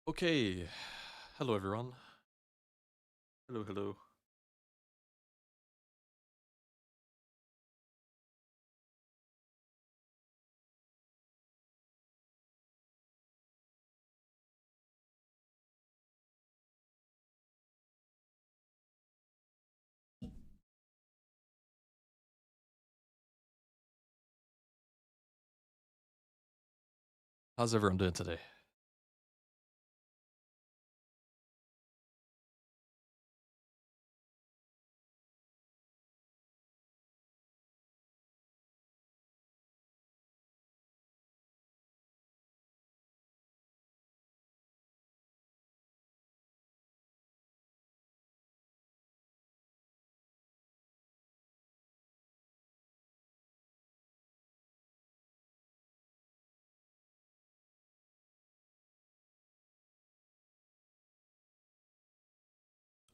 Okay, hello everyone. Hello, hello. How's everyone doing today?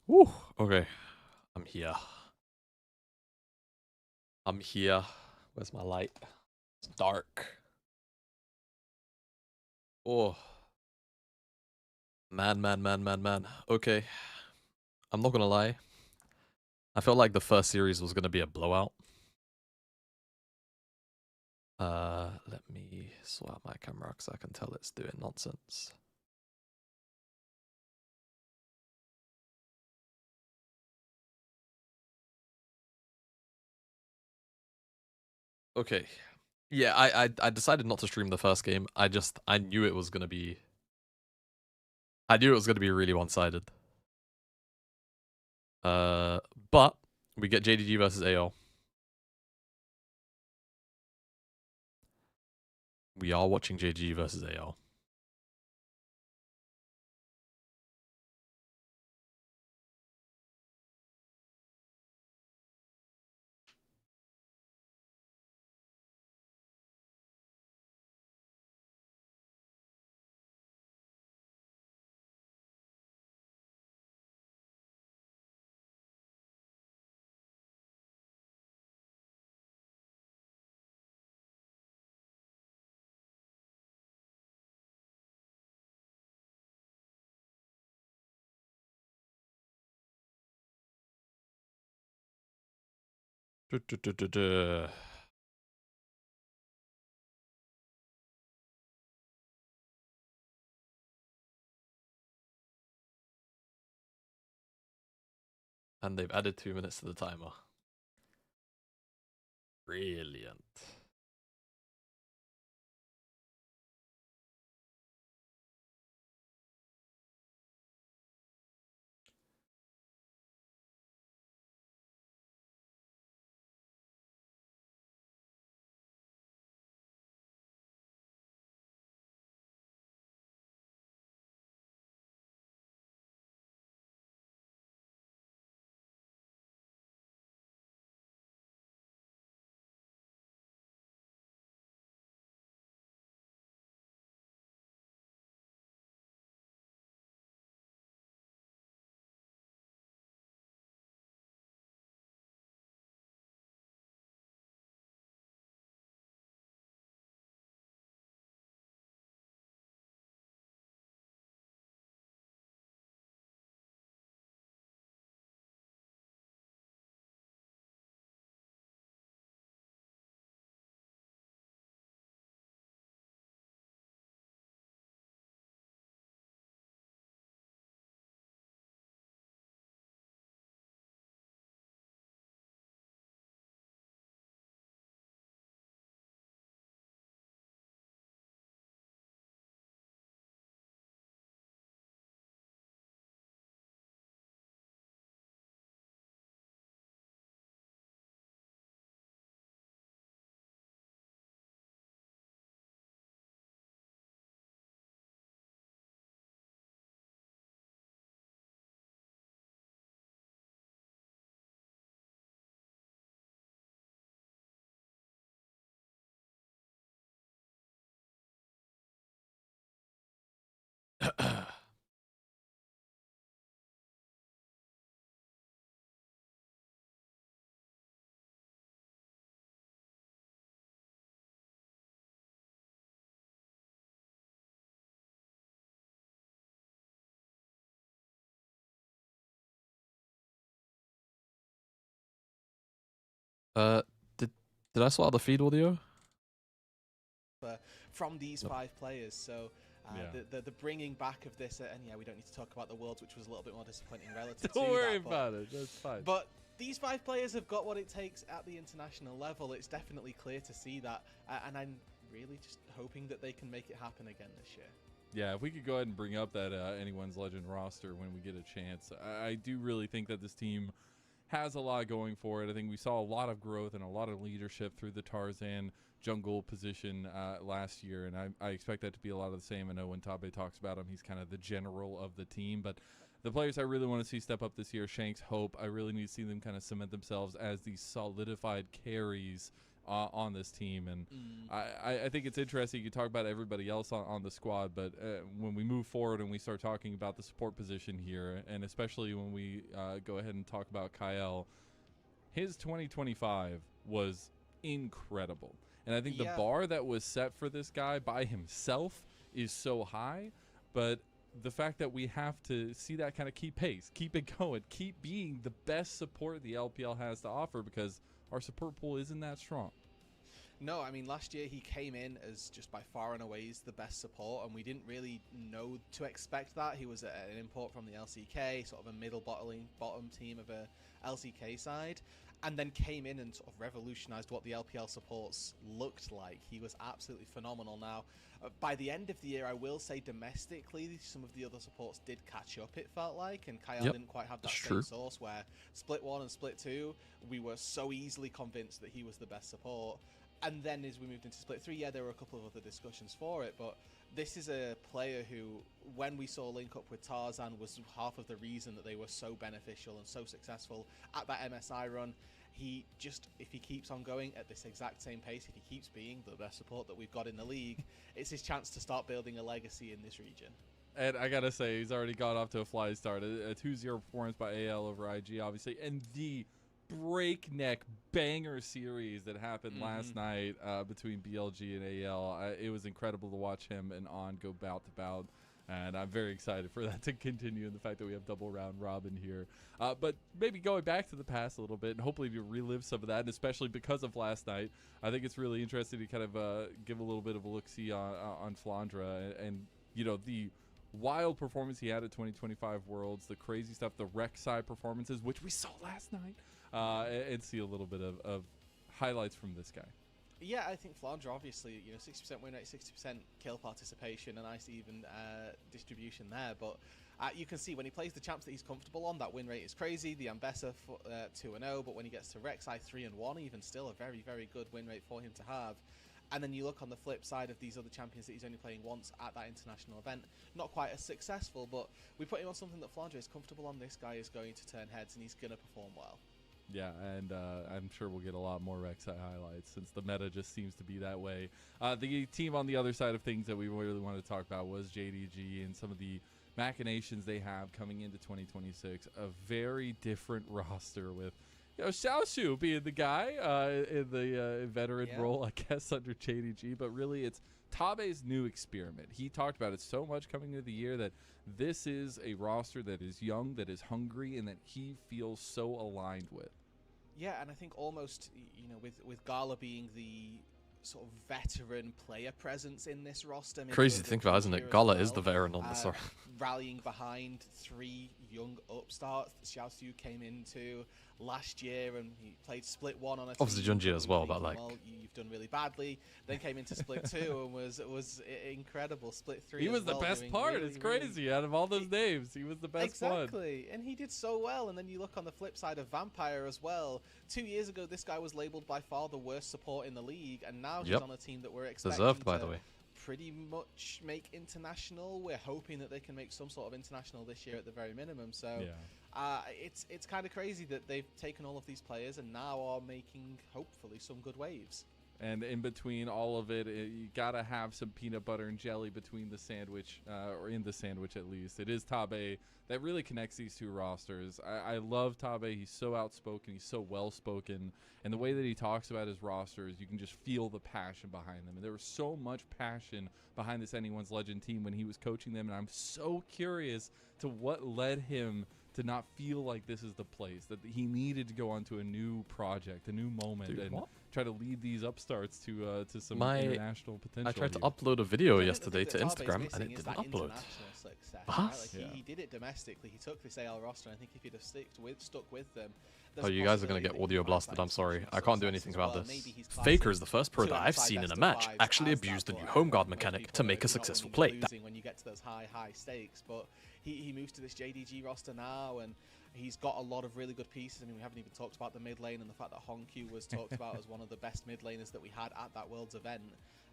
Woo, okay. I'm here. I'm here. Where's my light? It's dark. Oh, man. Okay, I'm not gonna lie. I felt like the first series was gonna be a blowout. Let me sort out my camera because I can tell it's doing nonsense. Okay. Yeah, I decided not to stream the first game. I knew it was gonna be really one-sided. Uh, but we get JDG versus AO. We are watching JDG versus AO. And they've added 2 minutes to the timer. Brilliant. Uh, did did I sort out the feed audio? From these No. 5 players. So Yeah. the bringing back of this, and yeah, we don't need to talk about the Worlds, which was a little bit more disappointing relative Don't to worry that. about it. That's fine. But these 5 players have got what it takes at the international level. It's definitely clear to see that, and I'm really just hoping that they can make it happen again this year. Yeah, if we could go ahead and bring up that Anyone's Legend roster when we get a chance. I do really think that this team has a lot going for it. I think we saw a lot of growth and a lot of leadership through the Tarzan jungle position last year, and I expect that to be a lot of the same. I know when Tabe talks about him, he's kind of the general of the team, but the players I really want to see step up this year, Shanks, Hope, I really need to see them kind of cement themselves as these solidified carries on this team. And I think it's interesting. You can talk about everybody else on the squad, but when we move forward and we start talking about the support position here, and especially when we go ahead and talk about Kyle, his 2025 was incredible. And I think the bar that was set for this guy by himself is so high, but the fact that we have to see that kind of keep pace, keep it going, keep being the best support the LPL has to offer, because our support pool isn't that strong. No, I mean, last year he came in as just by far and away the best support, and we didn't really know to expect that. He was an import from the LCK, sort of a middle bottom team of a LCK side, and then came in and sort of revolutionized what the LPL supports looked like. He was absolutely phenomenal. Now, by the end of the year, I will say domestically, some of the other supports did catch up, it felt like, and Kyle didn't quite have that same source where Split 1 and Split 2, we were so easily convinced that he was the best support. And then as we moved into Split 3, yeah, there were a couple of other discussions for it, but this is a player who, when we saw link up with Tarzan, was half of the reason that they were so beneficial and so successful at that MSI run. He just, if he keeps on going at this exact same pace, if he keeps being the best support that we've got in the league, it's his chance to start building a legacy in this region. And I gotta say, he's already got off to a fly start. A 2-0 performance by AL over IG, obviously, and the breakneck banger series that happened last night between BLG and AL. It was incredible to watch him and On go bout to bout, and I'm very excited for that to continue, and the fact that we have double round robin here. But maybe going back to the past a little bit and hopefully to relive some of that, and especially because of last night, I think it's really interesting to kind of give a little bit of a look-see on Flandra and you know, the wild performance he had at 2025 Worlds, the crazy stuff, the Rek'Sai performances, which we saw last night, and see a little bit of highlights from this guy. Yeah, I think Flandra, obviously, 60% win rate, 60% kill participation, a nice even distribution there. But you can see when he plays the champs that he's comfortable on, that win rate is crazy. The Ambessa 2-0, but when he gets to Rek'Sai 3-1, even still a very, very good win rate for him to have. And then you look on the flip side of these other champions that he's only playing once at that international event. Not quite as successful, but we put him on something that Flandra is comfortable on. This guy is going to turn heads, and he's going to perform well. Yeah, and I'm sure we'll get a lot more Rek'Sai highlights since the meta just seems to be that way. The team on the other side of things that we really wanted to talk about was JDG and some of the machinations they have coming into 2026. A very different roster with Xiaoshu being the guy in the veteran role, I guess, under JDG. But really, it's Tabe's new experiment. He talked about it so much coming into the year that this is a roster that is young, that is hungry, and that he feels so aligned with. Yeah, and I think almost, with Gala being the sort of veteran player presence in this roster. Crazy to think about, isn't it? Gala is the veteran on this. Rallying behind 3 young upstarts that Xiaosu came into last year, and he played Split 1 on a obviously Junji as well, but like, well, you've done really badly. Then came into Split 2 and was incredible. Split 3 he was the best part. Really, it's crazy. Out of all those names, he was the best one. Exactly, and he did so well. And then you look on the flip side of Vampire as well. 2 years ago, this guy was labeled by far the worst support in the league, and now he's on a team that we're expecting deserved, by the way, pretty much make international. We're hoping that they can make some sort of international this year at the very minimum. So it's kind of crazy that they've taken all of these players and now are making hopefully some good waves. And in between all of it, you gotta have some peanut butter and jelly between the sandwich, or in the sandwich at least. It is Tabe that really connects these two rosters. I love Tabe. He's so outspoken. He's so well-spoken. And the way that he talks about his rosters, you can just feel the passion behind them. And there was so much passion behind this Anyone's Legend team when he was coaching them. And I'm so curious to what led him to not feel like this is the place, that he needed to go onto a new project, a new moment, Dude, and what? try to lead these upstarts to some My- international potential. I tried to here. upload a video I think the yesterday thing to that Tarbe's Instagram and missing it is didn't that upload. international success, What? right? Like Yeah. he did it domestically. He took this AL roster, and I think if he'd have stuck with them. Oh, you guys are going to get audio blasted. I'm sorry. I can't do anything about this. Faker is the first pro that I've seen in a match actually abuse the new home guard mechanic to make a successful play. When you get to those high stakes, but he moves to this JDG roster now, and he's got a lot of really good pieces. I mean, we haven't even talked about the mid lane and the fact that Honkyu was talked about as one of the best mid laners that we had at that Worlds event,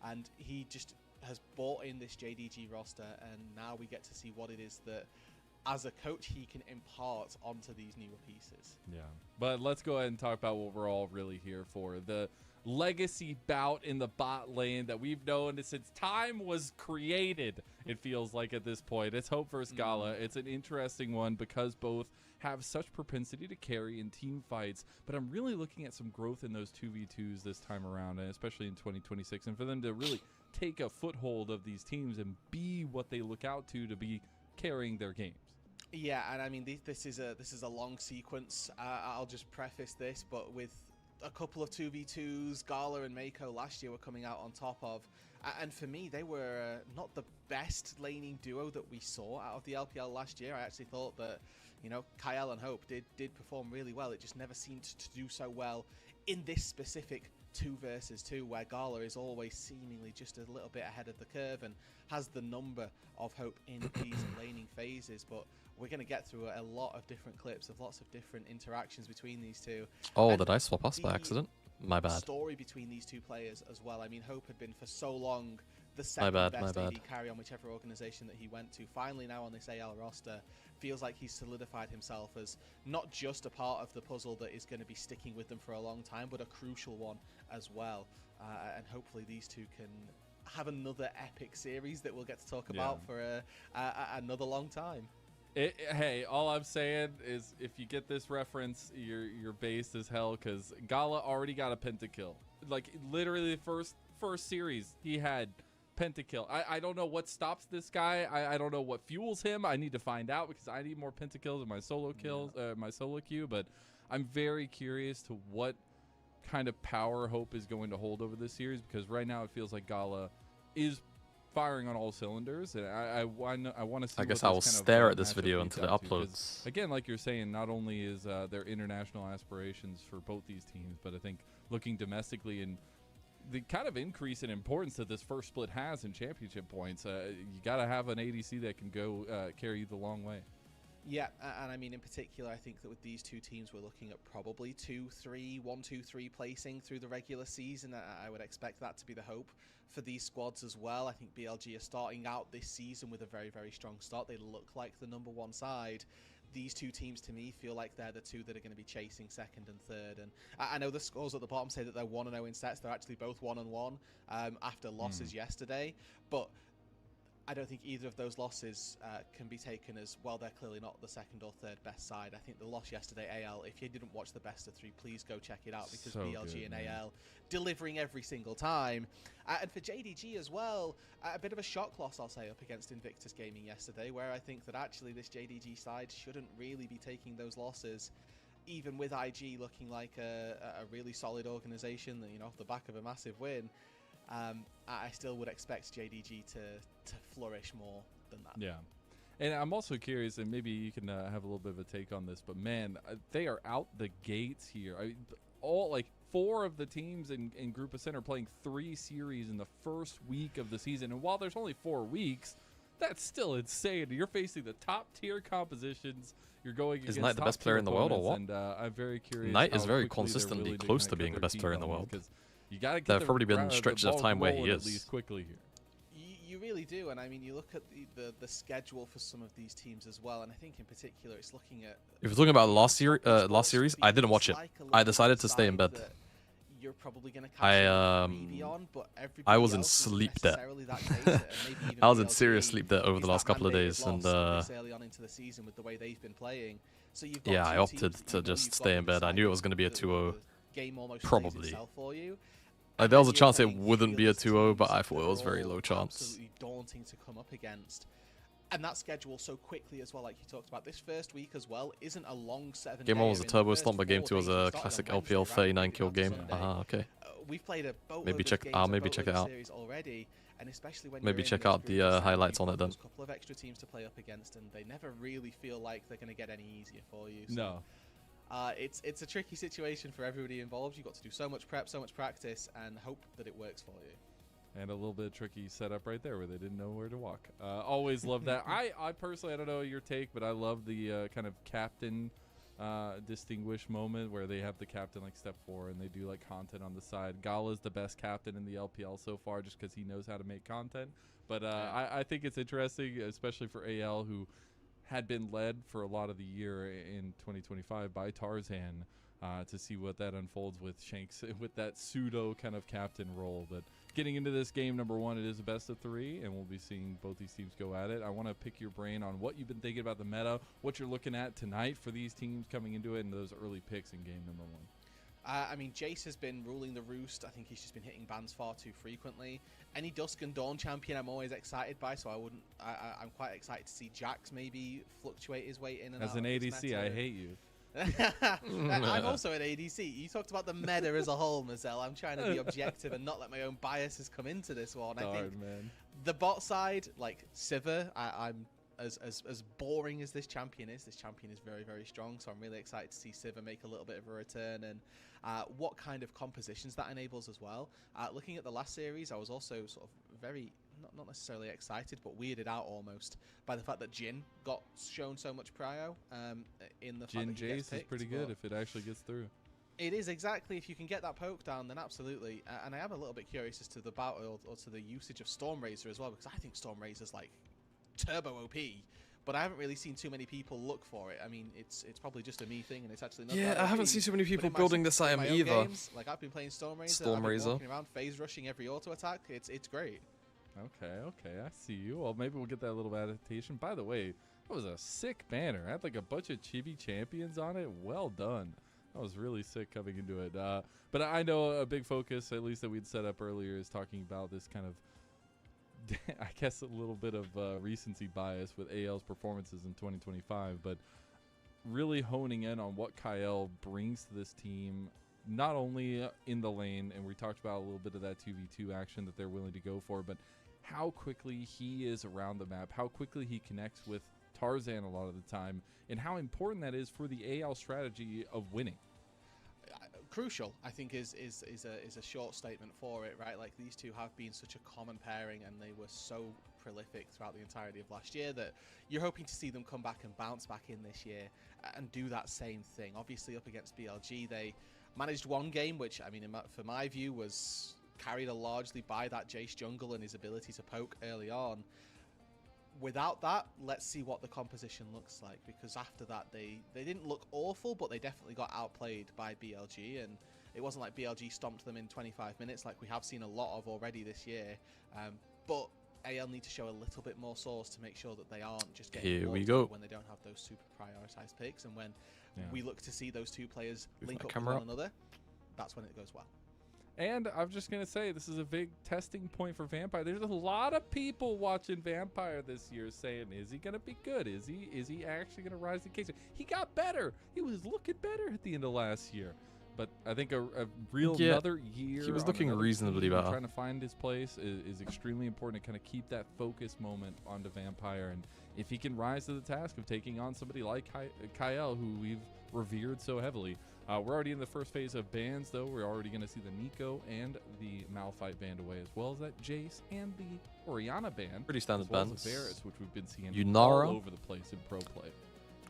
and he just has bought in this JDG roster, and now we get to see what it is that, as a coach, he can impart onto these newer pieces. Yeah, but let's go ahead and talk about what we're all really here for. The legacy bout in the bot lane that we've known since time was created, it feels like at this point. It's Hope versus Gala. It's an interesting one because both have such propensity to carry in team fights, but I'm really looking at some growth in those 2v2s this time around, and especially in 2026, and for them to really take a foothold of these teams and be what they look out to be carrying their games. Yeah, and I mean this is a long sequence. I'll just preface this, but with a couple of 2v2s, Gala and Mako last year were coming out on top of, and for me they were not the best laning duo that we saw out of the LPL last year. I actually thought that, you know, Kyle and Hope did perform really well. It just never seemed to do so well in this specific 2 versus 2, where Gala is always seemingly just a little bit ahead of the curve and has the number of Hope in these laning phases. But we're going to get through a lot of different clips of lots of different interactions between these two. Oh, And did I swap us by the accident? My bad. story between these two players as well. I mean, Hope had been for so long the second My best bad. AD carry on whichever organization that he went to. Finally, now on this AL roster, feels like he's solidified himself as not just a part of the puzzle that is going to be sticking with them for a long time, but a crucial one as well. And hopefully these two can have another epic series that we'll get to talk about for another long time. Hey, all I'm saying is if you get this reference, you're based as hell, because Gala already got a pentakill. Like, literally the first series, he had pentakill. I don't know what stops this guy. I don't know what fuels him. I need to find out, because I need more pentakills in my solo kills, my solo queue. But I'm very curious to what kind of power Hope is going to hold over this series, because right now it feels like Gala is firing on all cylinders, and I want to see. I guess what I will this kind of, stare at this matchup video leads until it out to, 'cause, uploads. again, like you're saying, not only is their international aspirations for both these teams, but I think looking domestically and the kind of increase in importance that this first split has in championship points, you got to have an ADC that can go carry you the long way. Yeah, and I mean, in particular, I think that with these two teams, we're looking at probably 1, 2, 3 placing through the regular season. I would expect that to be the hope for these squads as well. I think BLG are starting out this season with a very, very strong start. They look like the #1 side. These two teams, to me, feel like they're the two that are going to be chasing second and third. And I know the scores at the bottom say that they're 1-0 in sets. They're actually both 1-1 after losses yesterday. But I don't think either of those losses can be taken as, well, they're clearly not the second or third best side. I think the loss yesterday, AL, if you didn't watch the best of 3, please go check it out, because So BLG good, and man. AL delivering every single time. And for JDG as well, a bit of a shock loss, I'll say, up against Invictus Gaming yesterday, where I think that actually this JDG side shouldn't really be taking those losses, even with IG looking like a really solid organization, that, you know, off the back of a massive win. I still would expect JDG to flourish more than that. Yeah. And I'm also curious, and maybe you can have a little bit of a take on this, but man, they are out the gates here. All like 4 of the teams in Group of Center playing 3 series in the first week of the season. And while there's only 4 weeks, that's still insane. You're facing the top tier compositions. You're going Is against Knight the best player in the world, or what? And I'm very curious. Knight is how very quickly they're consistently willing close kinda to being cut the their best teeth player in the on them, world. 'cause you got to get There have probably been stretches of time where he at least is. quickly here. You really do, and I mean, you look at the schedule for some of these teams as well, and I think in particular it's looking at... If you're talking about last series, I didn't watch it. I decided to stay in bed. You're probably going to catch I maybe on, but I was in else isn't sleep debt. necessarily that case, and maybe even I was in BLG serious sleep debt over is the that last couple of mandated days, and loss this early on into the season with the way they've been playing. So you've got yeah, two I teams opted that to you know just you've stay got in bed. I knew it was going to be a the 2-0. game almost plays Probably. itself for you. Like, there was a You're chance it playing wouldn't be a Fearless 2-0, but teams I thought it that was are very all low chance. absolutely daunting to come up against. And that schedule so quickly as well, like you talked about. This first week as well isn't a long 7 Game 1 was a days. turbo stomp, but game 2 was a classic LPL 39 kill game. Okay. We've played a boatload Maybe check. of games, Maybe check it out. series already, and especially when Maybe you're check in out the groups, highlights you've on it got then. those couple of extra teams to play up against, and they never really feel like they're going to get any easier for you. So, No. it's a tricky situation for everybody involved. You've got to do so much prep, so much practice, and hope that it works for you. And a little bit of tricky setup right there where they didn't know where to walk. Always love that. I personally, I don't know your take, but I love the kind of captain distinguished moment where they have the captain like step 4 and they do like content on the side. Gala's the best captain in the LPL so far just because he knows how to make content. But I think it's interesting, especially for AL, who had been led for a lot of the year in 2025 by Tarzan, to see what that unfolds with Shanks with that pseudo kind of captain role. But getting into this game, number 1, it is a best of 3, and we'll be seeing both these teams go at it. I want to pick your brain on what you've been thinking about the meta, what you're looking at tonight for these teams coming into it, and those early picks in game number 1. I mean, Jace has been ruling the roost. I think he's just been hitting bans far too frequently. Any Dusk and Dawn champion I'm always excited by, so I'm quite excited to see Jax maybe fluctuate his way in and out. As an ADC, I hate you. I'm also an ADC. You talked about the meta as a whole, Mazel. I'm trying to be objective and not let my own biases come into this one. I think the bot side, like Sivir, I'm as boring as this champion is very, very strong. So I'm really excited to see Sivir make a little bit of a return and what kind of compositions that enables as well. Looking at the last series, I was also sort of very not necessarily excited, but weirded out almost by the fact that Jhin got shown so much prio in the fact that he gets Jace picked, is pretty good if it actually gets through. It is, exactly. If you can get that poke down, then absolutely. And I am a little bit curious as to the battle or to the usage of Stormrazor as well, because I think Stormrazor's like turbo OP, but I haven't really seen too many people look for it. I mean, it's probably just a me thing, and it's actually not. Yeah, that I OP, haven't seen too many people but building this item either. Games, like I've been playing Stormrazor. I've been walking around phase rushing every auto attack. It's great. Okay, I see you. Well, maybe we'll get that little adaptation. By the way, that was a sick banner. I had like a bunch of chibi champions on it. Well done. That was really sick coming into it. But I know a big focus, at least that we'd set up earlier, is talking about this kind of, I guess, a little bit of recency bias with AL's performances in 2025, but really honing in on what Kyle brings to this team, not only in the lane, and we talked about a little bit of that 2v2 action that they're willing to go for, but how quickly he is around the map, how quickly he connects with Tarzan a lot of the time, and how important that is for the AL strategy of winning. Crucial, I think, is a short statement for it, right? Like, these two have been such a common pairing, and they were so prolific throughout the entirety of last year that you're hoping to see them come back and bounce back in this year and do that same thing. Obviously, up against BLG, they managed one game, which, I mean, for my view, was carried largely by that Jace jungle and his ability to poke early on. Without that, let's see what the composition looks like, because after that they didn't look awful, but they definitely got outplayed by BLG, and it wasn't like BLG stomped them in 25 minutes like we have seen a lot of already this year. But AL need to show a little bit more sauce to make sure that they aren't just getting when they don't have those super prioritized picks, and when we look to see those two players link up with one another, that's when it goes well. And I'm just going to say, this is a big testing point for Vampire. There's a lot of people watching Vampire this year saying, is he going to be good? Is he actually going to rise to the occasion? He got better. He was looking better at the end of last year. But I think a real another year. He was looking reasonably better. Trying to find his place is extremely important to kind of keep that focus moment onto Vampire. And if he can rise to the task of taking on somebody like Kyle, who we've revered so heavily. We're already in the first phase of bans, though. We're already going to see the Nico and the Malphite banned away, as well as that Jace and the Orianna ban. Pretty standard as well bans. as Varus, which we've been seeing Yunara all over the place in pro play.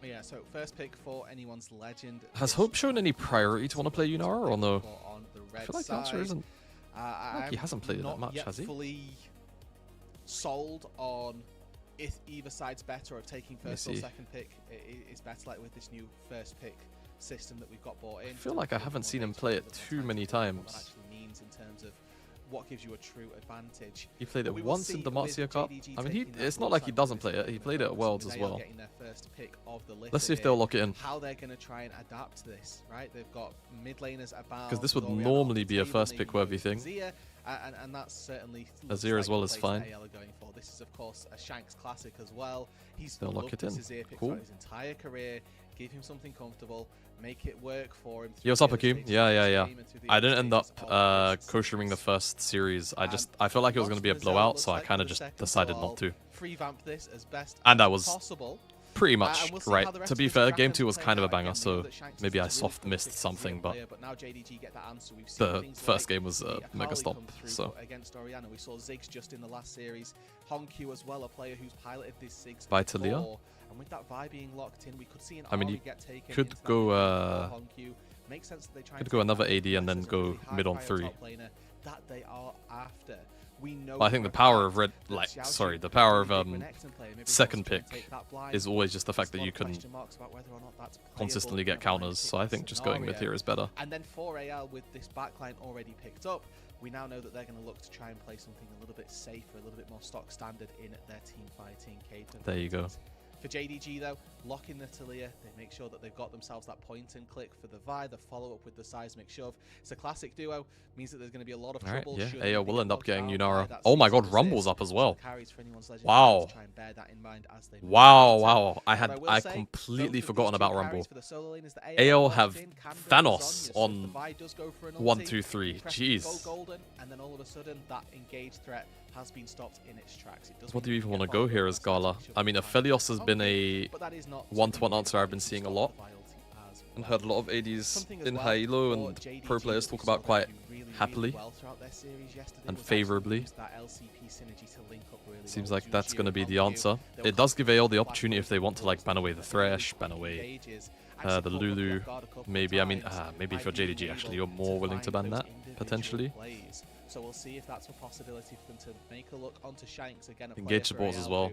Yeah, so first pick for anyone's legend. Has Hope shown any priority to want to play Yunara or no? On the red I feel like the answer isn't. Like he hasn't played it that much, has he? Fully sold on if either side's better, or if taking first or second pick is better, like with this new first pick system that we've got bought in. I feel like I haven't seen him play it too many times. What that actually means in terms of what gives you a true advantage. He played it once in the Marcia Cup. I mean, it's not like he doesn't play it. He played it at Worlds as well. Let's see if they'll lock it in. How they're going to try and adapt this, right? They've got mid laners about, because this would normally be a first pick worthy thing. And that's certainly Azir as well is the fine. place that AL are going for. This is of course a Shanks classic as well. He's They'll lock it in. Azir pick Cool. throughout his entire career. Give him something comfortable. Make it work for him. Yo, what's up, Akeem? Yeah. I didn't end up co-streaming the first series. I felt like it was going to be a blowout, so I kind of just decided not to. Revamp this as best And that was possible. pretty much And we'll see right. how the rest To of be this fair, draft game ends 2 up was playing kind of a out. banger, Again, we so know that Shanks is maybe I just a really soft missed prolific something, Azir but player, now JDG get that answer. We've seen the things first like game was a the mega Akali stop, come through so against Orianna. We saw Ziggs just in the last series. Honkyu as well, a player who's piloted this Ziggs Vitalia? before. And with that Vi being locked in, we could see an I mean, Ahri you get taken could into that go, mid lane for Honkyu. Makes sense that they try and could go take another that AD and then as a go really high mid on prio 3. top laner that they are after. We know But I think for the a power fact of red, that like, Xiao sorry, Zhu the power really of big Renekton player, maybe second wants to try and pick take that blind. is always just the fact There's that a you lot of can question marks about whether or not that's playable consistently in get a blind counters. pick So I think just going mid scenario. here is better. And then for AL, with this backline already picked up, we now know that they're going to look to try and play something a little bit safer, a little bit more stock standard in their team fighting capabilities. There you go. For JDG though, locking the Talia, they make sure that they've got themselves that point and click for the Vi, the follow up with the seismic shove. It's a classic duo, means that there's going to be a lot of Alright, trouble. yeah, should AO they will get end up bogged getting down by Yunara. that Oh my god, season's Rumble's assist. up as So well. the carries for anyone's Legend Wow. to try and bear that in mind as they move Wow, forward. wow. I What will I say, completely both of forgotten these about two Rumble. carries for the solo lane is that AO locked have in, can bring Thanos Sonya, so if on the Vi does go for an 1, ulti, 2, 3. they press Jeez. go golden, and then all of a sudden that engaged threat has been stopped in its tracks. It does What do mean you they even can want to get go followed here up as by a Gala? seismic I mean, shove Aphelios has from been Honkyu, a but that is not one-to-one something answer I've been to seeing a stop lot. the Vi ulti as And well. heard a lot of ADs Something as in well high elo for and JDG pro players that we talk saw about them quite do really happily well throughout their series yesterday and was actually favourably. use that LCP synergy to link up really Seems well like with that's Juju going to and be the Honkyu. answer. They were It does give AO the constantly opportunity if they want to like ban away the Thresh, ban away the Lulu, maybe. I mean, maybe if you're JDG actually you're more willing to ban that, potentially. So we'll see if that's a possibility for them to make a look onto Shanks again. Engage supports as well.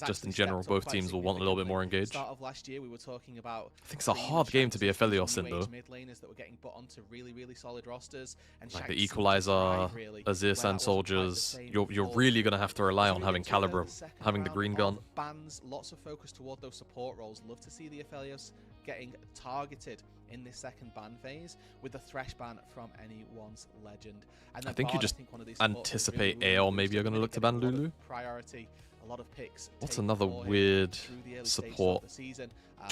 Just in general, both teams will want a little bit more engaged. Start of last year, we were talking about. I think it's a hard game to be Aphelios in though. Mid laners that were getting put onto really solid rosters, and Like Shanks the seemed to Equalizer, thrive, really, Azir where that Sand wasn't quite the Soldiers. same You're before. really going to have to rely As on we having get into Calibur, second having the round green of gun. Bans, lots of focus toward those support roles. Love to see the Aphelios getting targeted in this second ban phase with the Thresh ban from anyone's legend. And I then think you Bard, just one of these support roles anticipate really AL boosts maybe are up going to and look to getting ban a lot of Lulu. Priority, a lot of picks. What's taken another for him weird through the early stages of support the season,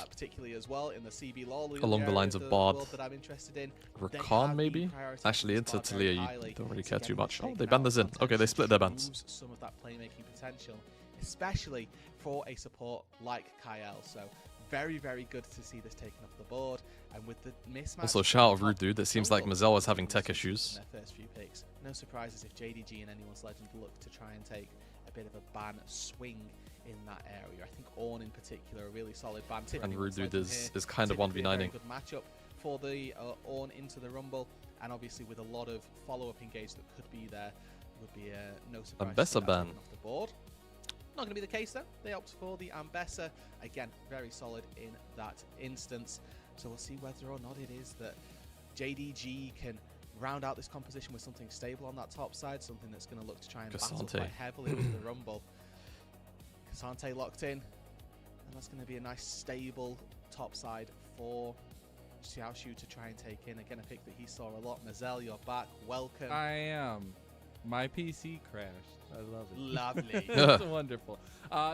particularly as well in the CB LoL along the area lines of of the Bard? world that I'm interested in. They Rakan have maybe? been prioritizing Actually, this into Bard very Talia highly you don't really to care get too him much. Oh, taken they out banned of us in. contention, Okay, they split their bans. removes some of that playmaking potential, especially for a support like Kyle. So very good to see this taken off the board. And with the mismatch. Also, shout out Rude Dude. It seems like Mazel is having tech issues. In their first few picks. No surprises if JDG and anyone's legend look to try and take a bit of a ban swing in that area. I think Ornn in particular, a really solid ban. And Rude Dude is kind of Typically a very 1v9ing. good matchup for the Ornn into the Rumble, and obviously with a lot of follow-up engage that could be there, would be no surprise. to see Ambessa that ban. taken off the board. Not going to be the case though. They opt for the Ambessa. Again, very solid in that instance. So we'll see whether or not it is that JDG can round out this composition with something stable on that top side, something that's going to look to try and battle Cassante. quite heavily with the Rumble. Cassante locked in, and that's going to be a nice stable top side for Xiao Zhu to try and take in. Again, a pick that he saw a lot. Mazel, you're back. Welcome. I am. My PC crashed. I love it. Lovely. It's wonderful.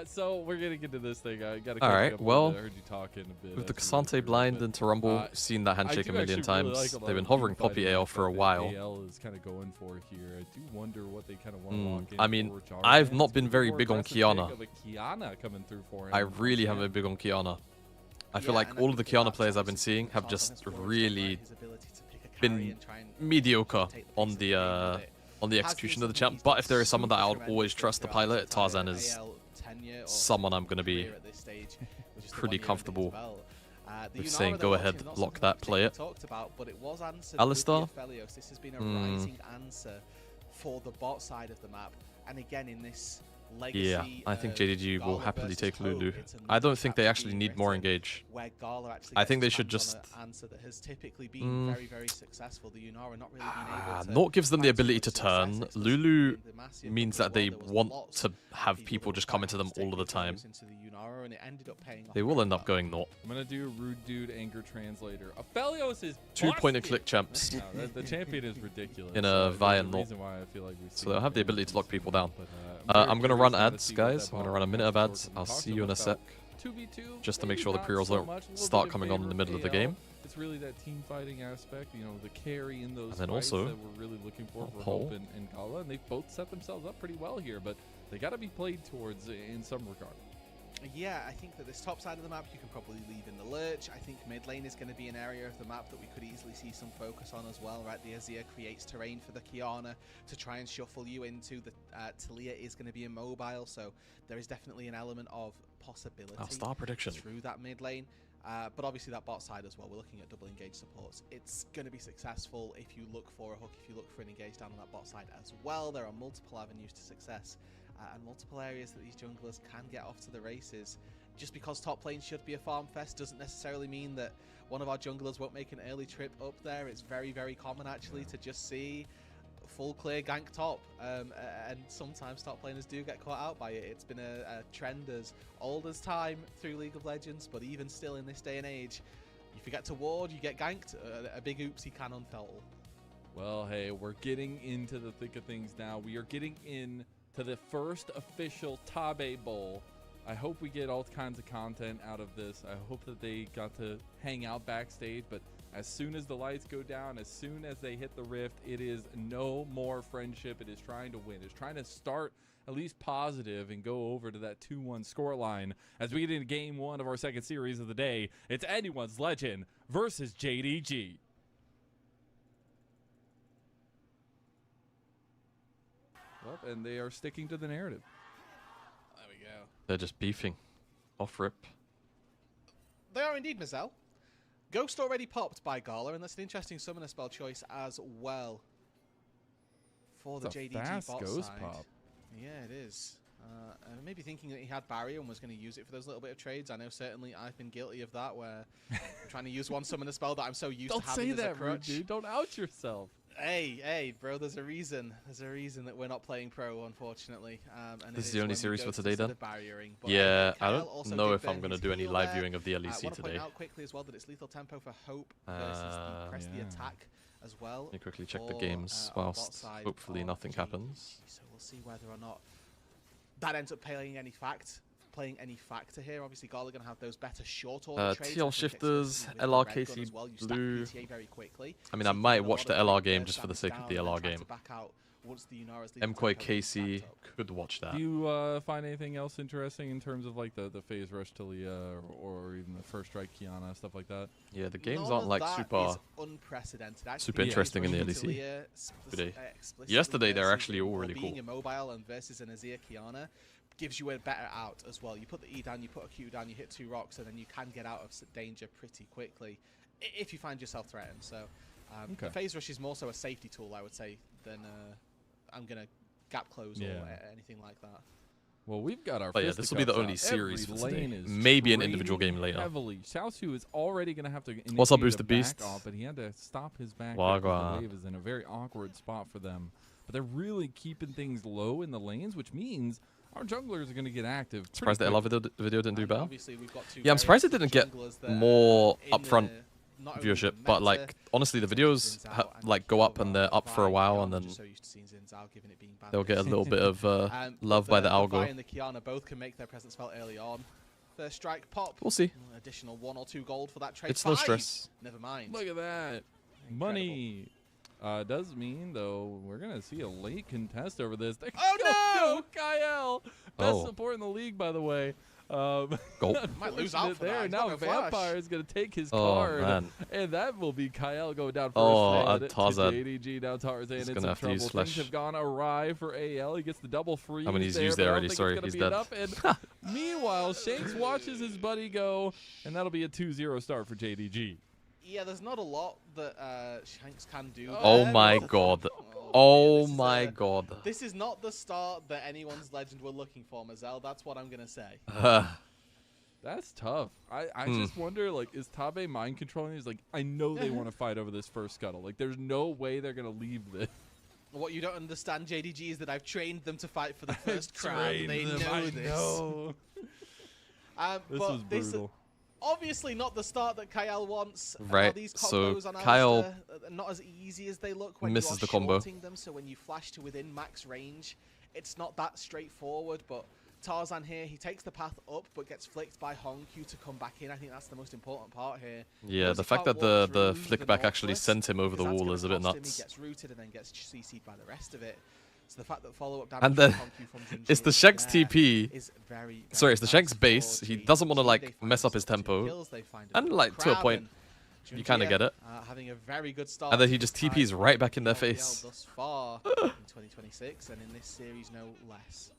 So we're gonna get to this thing. I got to. All right, well, I heard you talking a bit With the as we went Cassante through, blind but, into Rumble, seen that I handshake do a million actually really times. like a lot They've of been hovering team Poppy fighting AL for a that while. AL is kind of going for here. I do wonder what they kind of want to lock in. I mean, for Jarvan. I've not It's been a very more big on aggressive Kiana. take of a Kiana coming through for him. I really haven't Again, been big on Kiana. I feel Yeah, like and I all of the think that Kiana that's players I've been obviously seeing have Tarzan just has flourished on, really right? His ability to pick a carry been and try and mediocre take the on pace of the game with it. on the Has execution been of the something champ. he's But done if there is someone that I'll super always tremendously trust to throughout his pilot, Tarzan entire is AL tenure or someone I'm going to be career at this stage, which is the pretty 1 year under his comfortable belt. The with Yunara saying, they're go ahead, watching, not lock something that, we've play it. talked about, but it was answered Alistar? with the Aphelios. This has been a rising answer for the bot side of the map. And again, in this legacy. Yeah, I think JDG will Gala happily versus take Hope. Lulu. It's a I new don't think they chapter actually being need more written engage. where Gala actually I gets think they his should hands on just... an answer that has typically been very, very successful. The Unara not really being able to Naught gives them the find too ability much to success, turn. explicitly Lulu in the Massive means Cup that as they well. There was want lots to of have people people that just were come quite into them happy to all of the take time. Into the Unara, and it ended up paying off They will very end up well. going Naught. I'm gonna do Rude Dude Anger Translator. Aphelios is 2-point and busted. click champs. No, the champion is ridiculous. In a There's Vi a and Naught. reason why I feel like we've So they'll have the seen ability to lock people down. But, I'm going to very run curious to ads, see what guys. that I'm going to bot run a minute of has ads. worked. We I'll talked see you in a sec. about 2v2, Just to make maybe sure the not pre-rolls so don't much, a little start bit coming on in the middle of the AL. game. It's really that team fighting aspect, you know, the carry in those And then fights also, that we're really looking for Paul. Hope and Gala, and they've both set themselves up pretty well here, but they got to be played towards in some regard. Yeah, I think that this top side of the map you can probably leave in the lurch. I think mid lane is going to be an area of the map that we could easily see some focus on as well, right? The Azir creates terrain for the Kiana to try and shuffle you into. The Talia is going to be immobile, so there is definitely an element of possibility Star prediction. through that mid lane. But obviously that bot side as well, we're looking at double engage supports. It's going to be successful if you look for a hook, if you look for an engage down on that bot side as well. There are multiple avenues to success. And multiple areas that these junglers can get off to the races. Just because top lane should be a farm fest doesn't necessarily mean that one of our junglers won't make an early trip up there. It's very, very common actually to just see full clear gank top, and sometimes top laners do get caught out by it. It's been a trend as old as time through League of Legends, but even still in this day and age, you forget to ward, you get ganked, a big oopsie can unfold. Well, hey, we're getting into the thick of things now. We are getting in to the first official Tabe Bowl. I hope we get all kinds of content out of this. I hope that they got to hang out backstage, but as soon as the lights go down, as soon as they hit the rift, it is no more friendship. It is trying to win. It's trying to start at least positive and go over to that 2-1 scoreline as we get into game one of our second series of the day. It's Anyone's Legend versus JDG. Well, and they are sticking to the narrative. There we go. They're just beefing. Off rip. They are indeed, Mazel. Ghost already popped by Gala, and that's an interesting summoner spell choice as well for the It's a JDG fast bot ghost side. pop. Yeah, it is. Maybe thinking that he had barrier and was going to use it for those little bit of trades. I know certainly I've been guilty of that, where I'm trying to use one summoner spell that I'm so used Don't to having say as a that, rude crutch. dude. Don't out yourself. Hey, bro, there's a reason. There's a reason that we're not playing pro, unfortunately. And This it is the only when we series go for to today, instead then? of barriering. But Yeah, I Kyle don't also know did if I'm burn going to his do any heal live there. viewing of the I LEC want to point today. out quickly as well that it's lethal tempo for Hope versus the press the Yeah. attack as well. Let me quickly check the for, games our bot whilst side hopefully of nothing JDG. happens. So we'll see whether or not that ends up playing any factor here. Obviously, Gala going to have those better short order trades. TL I think shifters, explicitly with LR the red gun KC as well. You stack blue. PTA very quickly. I mean, So I you might can get a watch lot the of LR quick game burst just for the damage sake of down the and then LR try to game. back out once the Unara's lethal MQuay tempo is KC backed up. could watch that. Do you find anything else interesting in terms of like the phase rush Talia or even the first strike Kiana, stuff like that? Yeah, the games None aren't of like that super. is unprecedented. Actually, super the interesting in the phase rush LEC Talia today. explicitly Yesterday, they're versus actually all or really being cool. immobile and versus an Azir Kiana gives you a better out as well. You put the E down, you put a Q down, you hit 2 rocks, and then you can get out of danger pretty quickly if you find yourself threatened. So Okay. the phase rush is more so a safety tool, I would say, than I'm going to gap close Yeah. or anything like that. Well, we've got our. But yeah, this will be the fisticuffs only out. series Every for today. lane is Maybe an individual trading game later. Heavily. Xiaosu is already going to have to. What's up, initiate Booster a back Beast? off, but he had to stop his back. Because Wagwan. the wave is in a very awkward spot for them. But they're really keeping things low in the lanes, which means our junglers are going to get active. Surprised the pretty LR video didn't do And better. obviously we've got two Yeah, I'm very surprised it active didn't get junglers that more in upfront not only the viewership, but meta, like honestly, the videos like go up and they're up for a while, and then just so used to seeing Xin Zhao given it being banned they'll get a this little bit of love by the Vi algo. and the Kiana both can make their presence felt early on. First strike pop. We'll see. Additional 1 or 2 gold for that trade. It's no 5. stress. Never mind. Look at that. Money. Does mean, though, we're going to see a late contest over this. Oh, no! Kyle! Best Oh. support in the league, by the way. Gulp. Might lose out unfortunate for there. that. He's Now got no flash. Vampire is going to take his Oh, card. man. And that will be Kyle going down first. Oh, to Tarzan. JDG. Now Tarzan He's in gonna some have to use trouble. flash. Things have gone awry for AL. He gets the double free. I mean, he's used there, it but I already. don't Sorry, think it's he's gonna dead. be enough. And meanwhile, Shanks watches his buddy go, and that'll be a 2-0 start for JDG. Yeah, there's not a lot that Shanks can do. Oh there. my god. Oh, Oh my god. This is not the start that anyone's legend were looking for, Mazel. That's what I'm gonna say. That's tough. I just wonder, like, is Tabe mind controlling? He's like, I know they want to fight over this first scuttle. Like, there's no way they're gonna leave this. What you don't understand, JDG, is that I've trained them to fight for the first crown. They know I this. know. This but was brutal. Obviously not the start that Kyle wants. Right, These so combos on Kyle Alistair are not as easy as they look when misses you are the combo. shorting them. So when you flash to within max range, it's not that straightforward. But Tarzan here, he takes the path up, but gets flicked by Hongq to come back in. I think that's the most important part here. Yeah, Because the he fact can't that walk the through flick the back actually Northwest, sent him over the because that's wall gonna is a bit cost him. nuts. He gets rooted and then gets CC'd by the rest of it. So the fact that follow-up damage And then from Hongq from Junji it's the is Shanks there TP. is very, Sorry, very it's the nice Shanks for base. He JDG. doesn't want to They like find mess up his some 2 tempo. kills, they find And another like to a crab, point, and you kind of Junji, get it. having a very good start. And then to he this just TPs time right back in their LPL face. Thus far in 2026, and in this series, no less.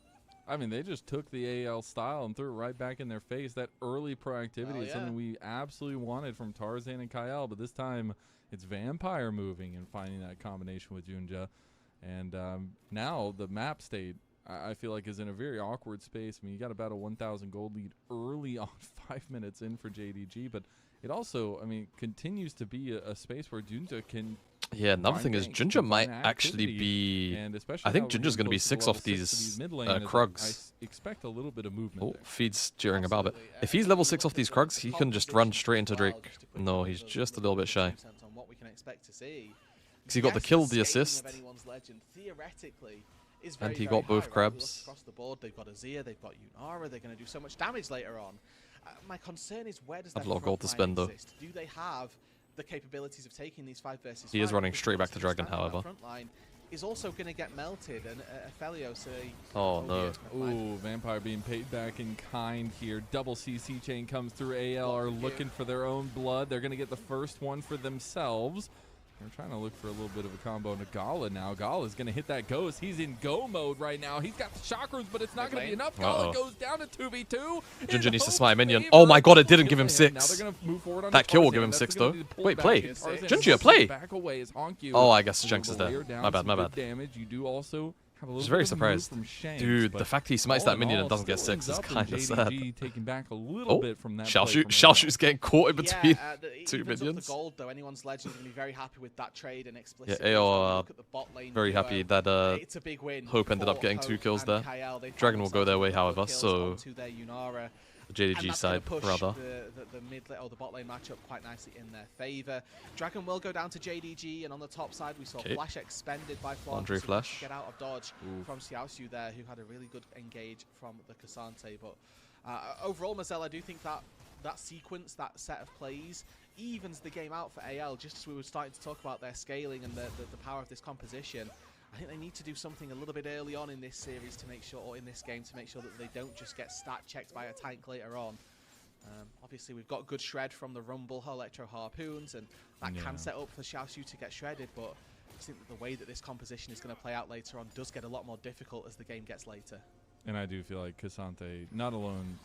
I mean, they just took the AL style and threw it right back in their face. That early proactivity is something we absolutely wanted from Tarzan and Kyle, but this time it's Vampire moving and finding that combination with Junja. And now the map state, I feel like, is in a very awkward space. I mean, you got about a 1,000 gold lead early on, 5 minutes in for JDG, but it also, I mean, continues to be a space where Junja can. Yeah, another thing is Junja might actually be. And especially I think how we're Junja's getting going to be close 6 level off 6 to these mid lane, Krugs. I expect a little bit of movement Oh, there. feeds during a bit. Absolutely. If he's level 6 off these Krugs, he can just run straight into As well, Drake. just to put No, you he's over just a the little bit shy. percent on what we can expect to see. Because he got the kill, the Yes, scaling assist. of anyone's legend, theoretically, is And very, he very got both high, right? crabs. We look across the board, they've got Azir, they've got Yunara, they're going to do so much damage later on. My concern is, where does Have their a lot of gold to front line spend, though. exist? Do they have the capabilities of taking these 5 versus 5? He is running Because straight back to obviously Dragon, standing on that however. front line is also going to get melted, and Aphelios, Oh, no. Ooh, Vampire being paid back in kind here. Double CC chain comes through. AL are looking for their own blood. They're going to get the first one for themselves. They're trying to look for a little bit of a combo. Nagala now. Gala's going to hit that ghost. He's in go mode right now. He's got the chakras, but it's not going to be enough. Gala goes down to 2v2. Junja needs to smite a minion. Oh my god, it didn't give him 6. Now they're gonna move forward on That kill will Tarzan. give him That's 6 gonna though. be the pull Wait, back. play. Tarzan Junja, pushes play. back away as Hongq. Oh, I guess Ooh, Shanks is there. layer down My bad, some my good bad. damage. You do also have a little Just very bit of a move surprised. from Shanks, Dude, but the fact he smites all that in minion all, and doesn't get still 6 is ends up in kind of sad. JDG taking back a little bit from that. play from Xiaoshu's getting caught in between Yeah, 2 evens up minions. the gold, though. Anyone's legend going to be very happy with that trade and Yeah, explicitly. AO Look at the bot lane very duo. happy that It's a big win Hope ended up for getting 2 Hope kills and there. Kyle. They Dragon found will go their way, themselves a couple however, of kills so onto their Yunara. the JDG And that's side, gonna push rather. the mid or the bot lane matchup quite nicely in their favor. Dragon will go down to JDG, and on the top side we saw Flash expended by Flon. Andre so Flash. get out of dodge from Xiaoxiu there, who had a really good engage from the Cassante. But overall, Mazel, I do think that sequence, that set of plays, evens the game out for AL. Just as we were starting to talk about their scaling and the power of this composition, I think they need to do something a little bit early on in this series to make sure, or in this game, to make sure that they don't just get stat checked by a tank later on. Obviously, we've got good shred from the Rumble Electro Harpoons, and that can set up for Xiaoxiu to get shredded, but I think that the way that this composition is going to play out later on does get a lot more difficult as the game gets later. And I do feel like Cassante, not alone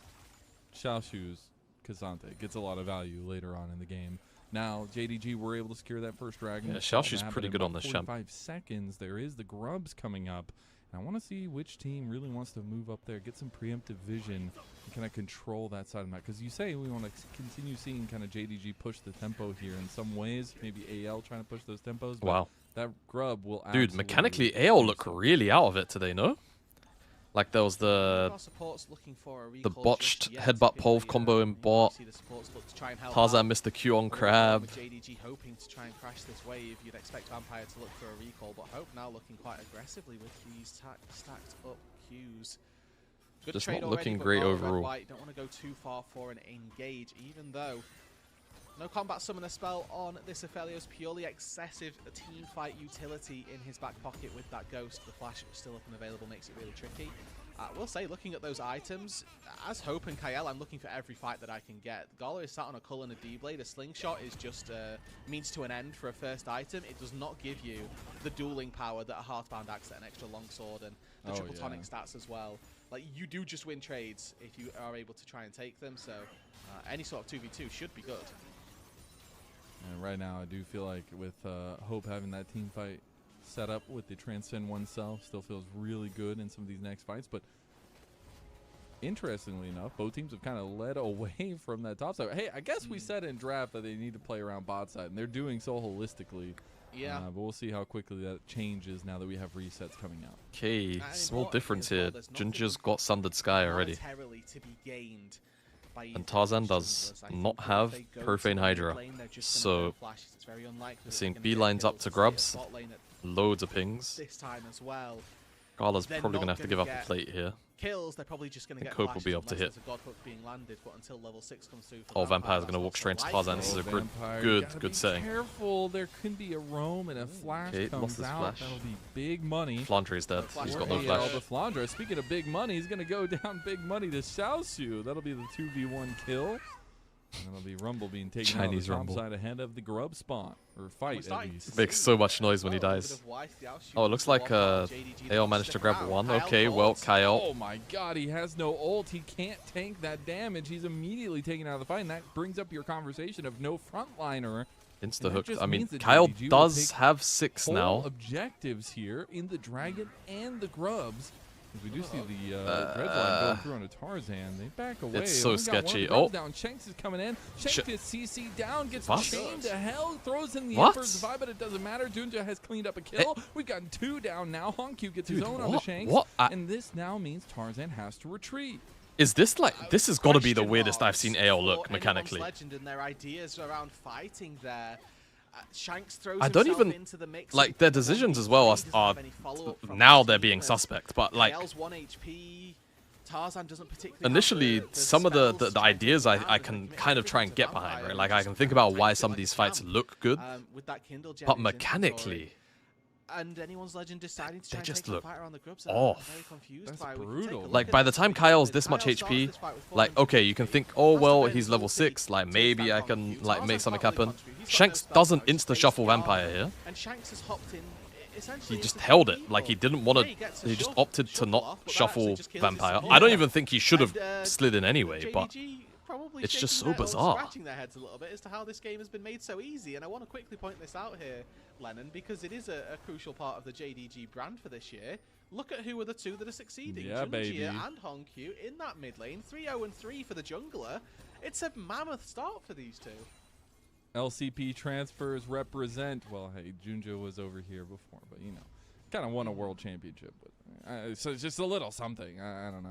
Xiaoshu's Cassante, gets a lot of value later on in the game. Now, JDG were able to secure that first dragon. Yeah, Xiaoshu's pretty good on this champ. 5 seconds. There is the grubs coming up. And I want to see which team really wants to move up there, get some preemptive vision, and kind of control that side of the map. Because you say we want to continue seeing kind of JDG push the tempo here in some ways. Maybe AL trying to push those tempos. But Wow. that grub will Dude, mechanically, AO look really out of it today, no? Like there was the botched headbutt pulve combo in bot. Tarzan missed the Q on Crab. With JDG hoping to try and crash this wave, you'd expect Vampire to look for a recall, but Hope now looking quite aggressively with these stacked up Qs. Good Just trade not already, looking but great Red overall. White don't want to go too far for an engage, even though no combat summoner spell on this Aphelios, purely excessive team fight utility in his back pocket with that ghost. The flash still up and available makes it really tricky. We'll say, looking at those items, as Hope and Kyle, I'm looking for every fight that I can get. Gala is sat on a Cull and a D-Blade. A slingshot is just a means to an end for a first item. It does not give you the dueling power that a Hearthbound Axe, an extra longsword, and the triple tonic stats as well. Like, you do just win trades if you are able to try and take them, so any sort of 2v2 should be good. And right now, I do feel like with Hope having that team fight set up with the Transcend oneself, still feels really good in some of these next fights. But interestingly enough, both teams have kind of led away from that top side. Hey, I guess we said in draft that they need to play around bot side, and they're doing so holistically. Yeah. But we'll see how quickly that changes now that we have resets coming out. Okay, small difference here. Junja's got Sundered Sky already. And Tarzan does not have Profane Hydra. So, we're seeing B lines up to grubs. Loads of pings. Gala's probably going to have to give up a plate here. Kills, they're probably just going to get Cope will be able to hit. being landed, but until level 6 comes through Oh, Vampire's going to walk straight to Tarzan. This is a good setting. Careful, there could be a roam and a flash comes out. Flash. That'll be big money. Flandre's dead. He's got no flash. But Flandre, speaking of big money, he's going to go down big money to Xiaosu. That'll be the 2v1 kill. And that'll be Rumble being taken Chinese out of the top Rumble. side ahead of the grub spawn. Or fight, at least. Makes so much noise when he dies. Oh, it looks like AO managed to grab one. Okay, well, Kyle. Oh my god, he has no ult. He can't tank that damage. He's immediately taken out of the fight. And that brings up your conversation of no frontliner. Insta-hooked. I mean, Kyle does have 6 now. Objectives here in the Dragon and the Grubs. As we do see the red line going through on a Tarzan. They back away. It's so Only got one sketchy. Grub Oh. down. Shanks is coming in. Shanks gets CC down, gets What? chained to hell, throws in the What? Emperor's Divide, but it doesn't matter. Junja has cleaned up a kill. We've gotten 2 down now. Honkyu gets his own on the Shanks. What? And this now means Tarzan has to retreat. Is this like... This has got to be the weirdest I've seen AO look mechanically. Legend and their ideas around fighting there. Shanks throws I don't himself even... into the mix. Like, their decisions as well are now they're being suspect, but like... KL's 1 HP. Tarzan doesn't particularly Initially, some of the ideas I can kind of try and get behind, right? Like, I can think about why some of these fights look good, but mechanically... And anyone's legend deciding to try and just take look the fight around the grubs. off. I'm very confused That's by it. We can brutal. take a look Like, at by it. the time Kyle's this much Kyle started HP, this fight with full like, MP. okay, you can think, oh, That's well, the he's way level it's 6, like, all maybe takes I back can, on like, Tarzan make something can't really happen. contribute. He's got Shanks no doesn't stun, insta-shuffle he's Vampire here. And Shanks has hopped in. Essentially, He just into held the it. Like, he people. didn't want Yeah, to... he gets a He just shuffle opted to off, not but that actually shuffle just kills his Vampire. support. I don't even think he should have And, slid in anyway, but... JDG probably it's just shaking so their- or bizarre. Scratching their heads a little bit as to how this game has been made so easy, and I want to quickly point this out here, Lennon, because it is a crucial part of the JDG brand for this year. Look at who are the 2 that are succeeding. Yeah, baby. and Honkyu in that mid lane. 3-0-3 for the jungler. It's a mammoth start for these 2. LCP transfers represent. Well, hey, Junja was over here before, but you know, kind of won a world championship. But, so it's just a little something. I don't know.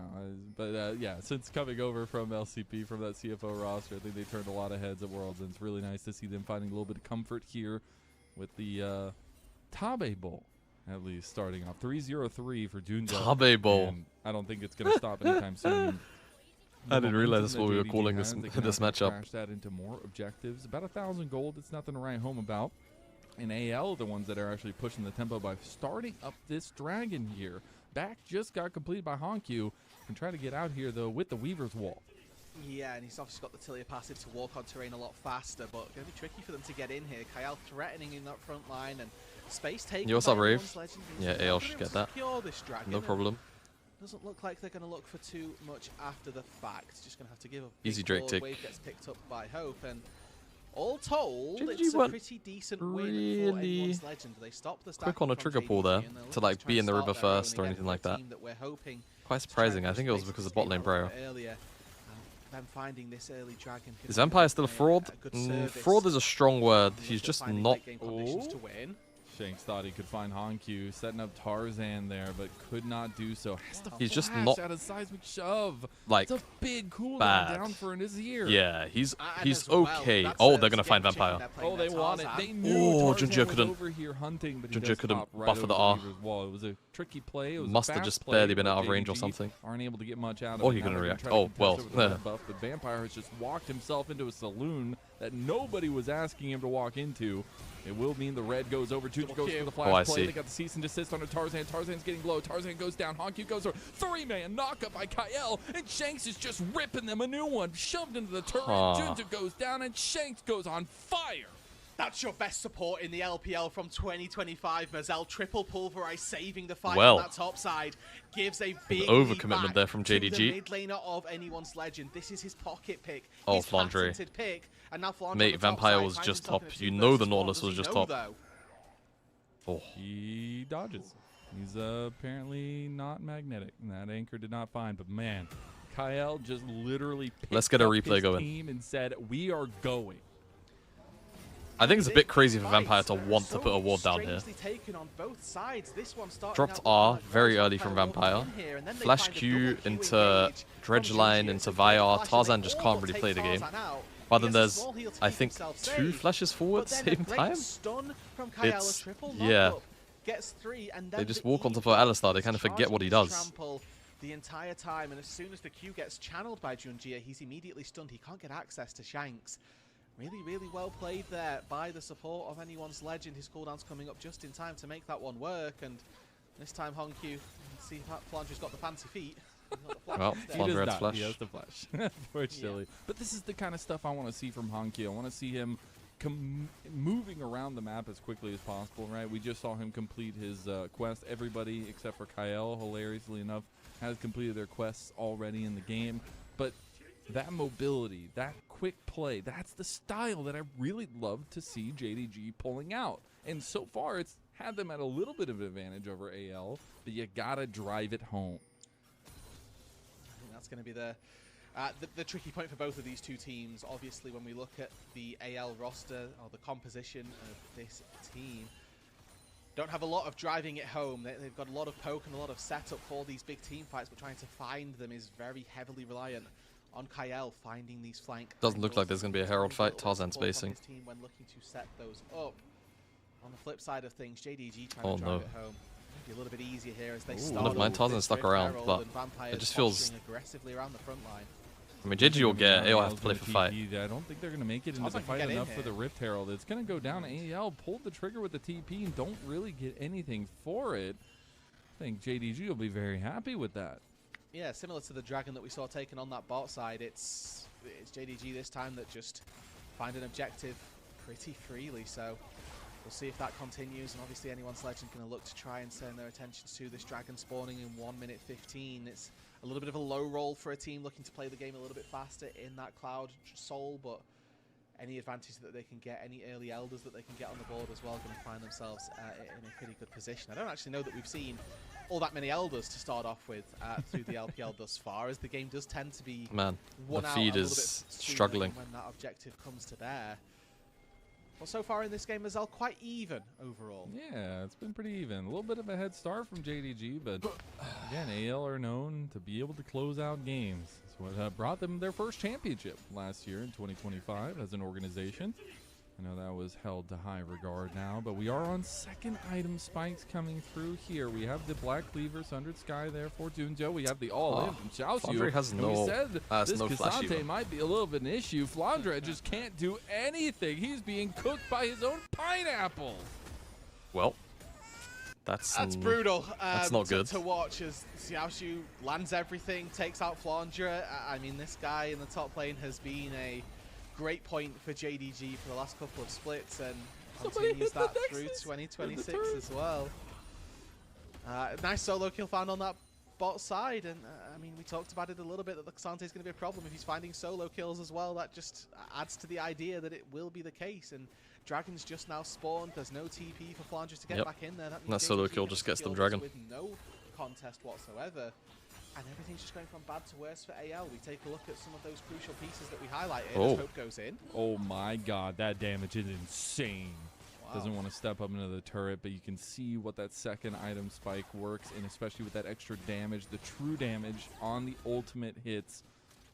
But yeah, since coming over from LCP, from that CFO roster, I think they turned a lot of heads at Worlds, and it's really nice to see them finding a little bit of comfort here with the Tabe Bowl. At least starting off 3-0-3 for Junja. Tabe Bowl. And I don't think it's going to stop anytime soon. I didn't realize that's Momentum what we that were JDG calling has, this they can this actually matchup. crash that into more objectives. About 1,000 gold. It's nothing to write home about. And AL, the ones that are actually pushing the tempo by starting up this dragon here. Back just got completed by Honkyu. And try to get out here though with the Weaver's Wall. Yeah, and he's obviously got the Tilia passive to walk on terrain a lot faster, but going to be tricky for them to get in here. Kyle threatening in that front line, and space taken. Yo, what's up, by Rave? everyone's legend. Yeah, They're AL not should gonna get that. secure this dragon, No and problem. Doesn't look like they're going to look for too much after the fact. Just going to have to give a Easy big Drake forward tick. wave, gets picked up by Hope, and all told, JDG it's a went pretty decent win for really anyone's legend. They stopped the quick on a stacking trigger from pull there JDG, and they're to looking like try be and in the start river their own first or again anything for a like that. team that we're hoping Quite to try surprising. and I think it was push because of space bot lane a little Braille. bit earlier. Them finding this early dragon. Is Vampire still a fraud? good service. Fraud is a strong word. And He's look at just finding not... late game conditions to win. Shanks thought he could find Honkyu, setting up Tarzan there, but could not do so. Has to He's just flash not, out of seismic shove. like, It's a big cooldown bad. down for an Azir. Yeah, he's And as well, okay. that's Oh, a they're gonna find game chicken Vampire. they're playing Oh, they there, want it. Tarzan. They knew Oh, Tarzan Junja was couldn't- over here hunting, but he Junja does couldn't stop right buffer the over R. Weaver's wall. It was a tricky play. It was Must a have fast just play, barely been but out of range or JDG something. Aren't able to get much out of Or it. he Now couldn't they're react. try to Oh, contest well, over the red buff, but Vampire has just walked himself into a saloon that nobody was asking him to walk into. It will mean the red goes over. Junja goes for the flash Oh, I play. see. They got the cease and desist on a Tarzan. Tarzan's getting low. Tarzan goes down. Honkyu goes over. 3-man knockup by Kyle. And Shanks is just ripping them a new one. Shoved into the turret. Huh. Junja goes down and Shanks goes on fire. That's your best support in the LPL from 2025. Mazel triple pulverize, saving the fight Well, on that top side. Gives a big overcommitment there from to JDG. the mid laner of anyone's legend. This is his pocket pick. Oh, his Flandre. patented pick. And now Flandre Mate, on the top Vampire side was finds just himself top. in a You 2 know the versus 1. Nautilus Does was he just know, top. though? Oh. He dodges. He's apparently not magnetic. And that anchor did not find. But man, Kyle just literally picked Let's get a up replay his going. team and said, we are going. I think it's a bit crazy for Vampire to want to put a ward down here. Taken on both sides. This one Dropped out R like very Vampire early from Vampire. walking in here, and then they Flash find a Q double Q into engage from Dredgeline, JDG. into It's a great Vyar. flash, and Tarzan they just all can't really take play the game. Tarzan out. But He then gets a there's, small heal to I keep think, himself 2 safe. flashes forward But then same a great time. stun from Kyle, It's- a triple yeah. knock-up, gets 3, and then They just the walk on E top of Alistar. They is kind of forget what he charging does. his trample the entire time, and as soon as the Q gets channeled by Junjia, he's immediately stunned. He can't get access to Shanks. Really, really well played there by the support of anyone's legend. His cooldown's coming up just in time to make that one work, and this time Honku, see if Flandre's got the fancy feet. Well, He Flandre does has not. flash. He has the flash, unfortunately. Yeah. But this is the kind of stuff I want to see from Honky. I want to see him moving around the map as quickly as possible, right? We just saw him complete his quest. Everybody except for Kyle, hilariously enough, has completed their quests already in the game. But that mobility, that quick play, that's the style that I really love to see JDG pulling out. And so far, it's had them at a little bit of an advantage over AL, but you gotta drive it home. I think that's going to be the tricky point for both of these two teams. Obviously, when we look at the AL roster or the composition of this team, don't have a lot of driving it home. They've got a lot of poke and a lot of setup for these big team fights, but trying to find them is very heavily reliant on Kyle finding these flank. Doesn't look like there's going to be a Herald fight. Tarzan spacing. When looking to set those up. On the flip side of things, JDG trying Oh, to drive no. it home. Maybe a little bit easier here as they Ooh. start. Wouldn't mind off Tarzan with stuck Rift around, Herald but and Vampires it just feels- posturing aggressively around the front line. I mean, JDG will get it. AL have to play Gonna for fight. TP. I don't think they're going to make it into Tarzan the can fight get in enough for here. the Rift Herald. It's going to go down. AL pulled the trigger with the TP and don't really get anything for it. I think JDG will be very happy with that. Yeah, similar to the Dragon that we saw taken on that bot side, it's JDG this time that just find an objective pretty freely, so we'll see if that continues, and obviously anyone's legend going to look to try and turn their attentions to this Dragon spawning in 1 minute 15. It's a little bit of a low roll for a team looking to play the game a little bit faster in that Cloud Soul, but any advantage that they can get, any early Elders that they can get on the board as well, going to find themselves in a pretty good position. I don't actually know that we've seen all that many Elders to start off with through the LPL thus far, as the game does tend to be Man, the won out feed a little is bit sooner struggling. when that objective comes to bear. Well, so far in this game, Mazel, quite even overall. Yeah, it's been pretty even. A little bit of a head start from JDG, but again, AL are known to be able to close out games. It's what brought them their first championship last year in 2025 as an organization. I know that was held to high regard now, but we are on second item spikes coming through here. We have the Black Cleaver, Sundered Sky there for Junjo. We have the all-in from Xiaoxiu. Flandre has And no- we said this no flash Cassante even. might be a little bit an issue. Flandre just can't do anything. He's being cooked by his own pineapple. Well, that's brutal. that's not good. To watch as Xiaoxiu lands everything, takes out Flandre. I mean, this guy in the top lane has been a great point for JDG for the last couple of splits, and continues that through 2026 as well. Nice solo kill found on that bot side, and I mean, we talked about it a little bit that the Cassante is going to be a problem if he's finding solo kills as well. That just adds to the idea that it will be the case, and Dragon's just now spawned. There's no TP for Flandre to get back in there. That means That solo JDG kill can just gets them secure this Dragon. with no contest whatsoever. And everything's just going from bad to worse for AL. We take a look at some of those crucial pieces that we highlighted as Hope goes in. Oh my god, that damage is insane. Wow. Doesn't want to step up into the turret, but you can see what that second item spike works, and especially with that extra damage, the true damage on the ultimate hits,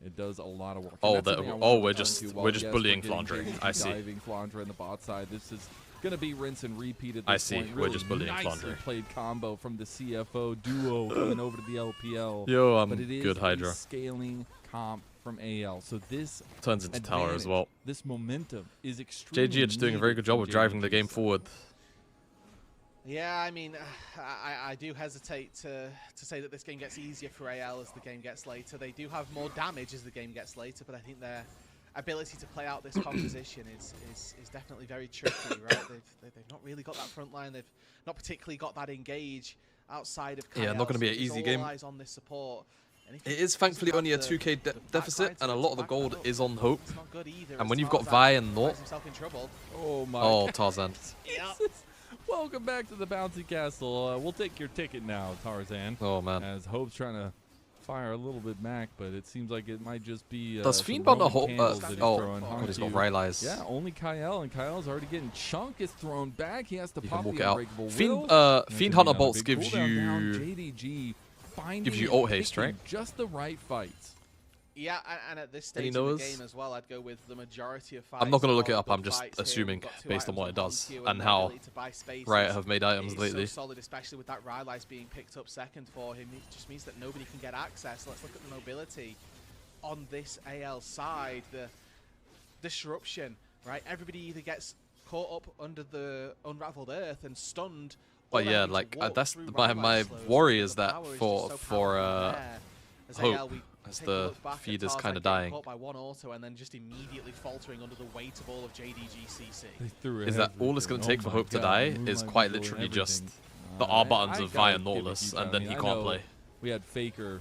it does a lot of work. Oh, And that's something I oh, wanted we're to just- talk to. we're While, just yes, bullying getting Flandre. JDG I see. diving Flandre in the bot side. This is going to be rinse and repeat at this I see. point. We're Really just bullying nicely Flandre. played combo from the CFO duo coming over to the LPL. Yo, I'm but it is good Hydra. a scaling comp from AL. So this Turns into tower as advantage, well. This momentum is extremely JG are just doing a very good job of driving the game forward. Yeah, I mean, I do hesitate to say that this game gets easier for AL as the game gets later. They do have more damage as the game gets later, but I think they're ability to play out this composition is definitely very tricky, right? They've not really got that front line. They've not particularly got that engage outside of Kyle. Yeah, not going to be an easy game. Eyes on this support. It is thankfully only a 2k deficit, and a lot of the gold is on Hope. And when you've got Vi and Nort... Oh my Oh, Tarzan. Welcome back to the Bouncy Castle. We'll take your ticket now, Tarzan. Oh, man. As Hope's trying to fire a little bit back, but it seems like it might just be... Does Fiend want a Hope? Oh, he's got Rylai's. Yeah, only Kyle, and Kyle's already getting Chunk is thrown back. He has to pop walk the out. Unbreakable Will. Fiend Hunter Bolts gives you... JDG Gives you ult haste, right? Just the right fights. Yeah, and at this stage of the game as well, I'd go with the majority of fights. I'm not going to look it up, I'm just assuming based on what it does and how Riot have made items lately. So solid, especially with that Rylai's being picked up second for him. It just means that nobody can get access. Let's look at the mobility on this AL side. The disruption, right? Everybody either gets caught up under the unraveled earth and stunned. But yeah, like that's my worry is that for Hope, as the feed is kind of dying. By one auto and then just immediately faltering under the weight of all of JDG CC. Is that all it's going to take for Hope to die is quite literally just the R buttons of Vi and Nautilus, and then he can't play. We had Faker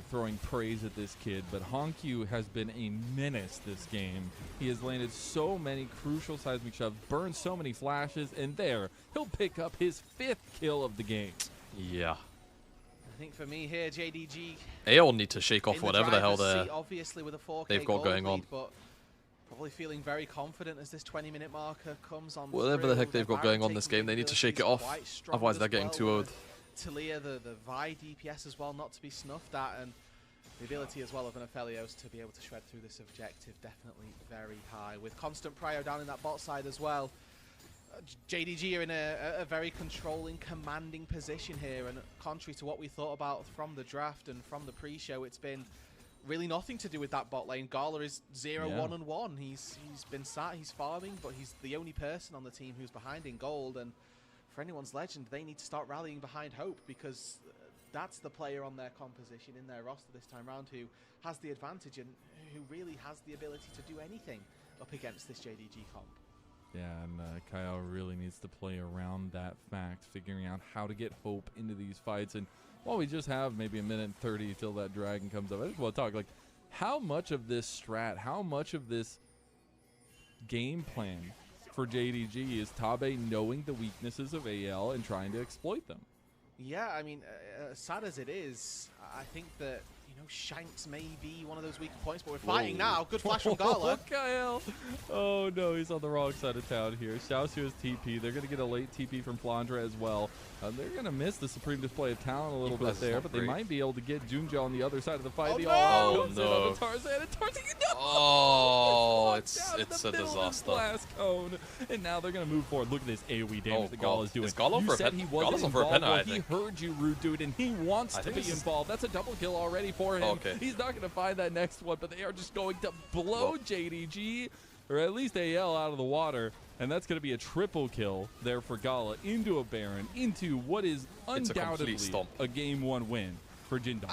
throwing praise at this kid, but Honkyu has been a menace this game. He has landed so many crucial seismic shoves, burned so many flashes, and there, he'll pick up his 5th kill of the game. Yeah. I think for me here, JDG... AL need to shake off whatever the hell obviously with a 4K they've got going on. But probably feeling very confident as this 20-minute marker comes on. Whatever the heck they've got going on this game, they need to shake it off. Otherwise they're getting too old. Talia, the Vi DPS as well, not to be snuffed at, and the ability as well of an Aphelios to be able to shred through this objective, definitely very high. With constant prio down in that bot side as well. JDG are in a very controlling, commanding position here, and contrary to what we thought about from the draft and from the pre-show, it's been really nothing to do with that bot lane. Gala is 0-1-1. He's been sat, he's farming, but he's the only person on the team who's behind in gold, and for anyone's legend, they need to start rallying behind Hope, because that's the player on their composition in their roster this time round who has the advantage and who really has the ability to do anything up against this JDG comp. Yeah, and Kyle really needs to play around that fact, figuring out how to get Hope into these fights. And while we just have maybe a minute and 30 till that dragon comes up, I just want to talk, like, how much of this strat, how much of this game plan for JDG is Tabe knowing the weaknesses of AL and trying to exploit them? Yeah, I mean, as sad as it is, I think that, you know, Shanks may be one of those weaker points, but we're fighting now. Good flash from Gala. Kyle. Oh, no, he's on the wrong side of town here. Xiaosu has TP. They're going to get a late TP from Flandre as well. They're going to miss the supreme display of talent a little bit there, but they might be able to get Junja on the other side of the fight. Oh, no. Tarzan, and Tarzan, oh, it's a disaster. Glass cone, and now they're going to move forward. Look at this AoE damage that Gala is doing. You said he wasn't involved. Well, he heard you, rude dude, and he wants to be involved. That's a double kill already for him. Okay. He's not going to find that next one, but they are just going to blow JDG, or at least AL, out of the water. And that's going to be a triple kill there for Gala into a Baron, into what is undoubtedly a game 1 win for Jindal.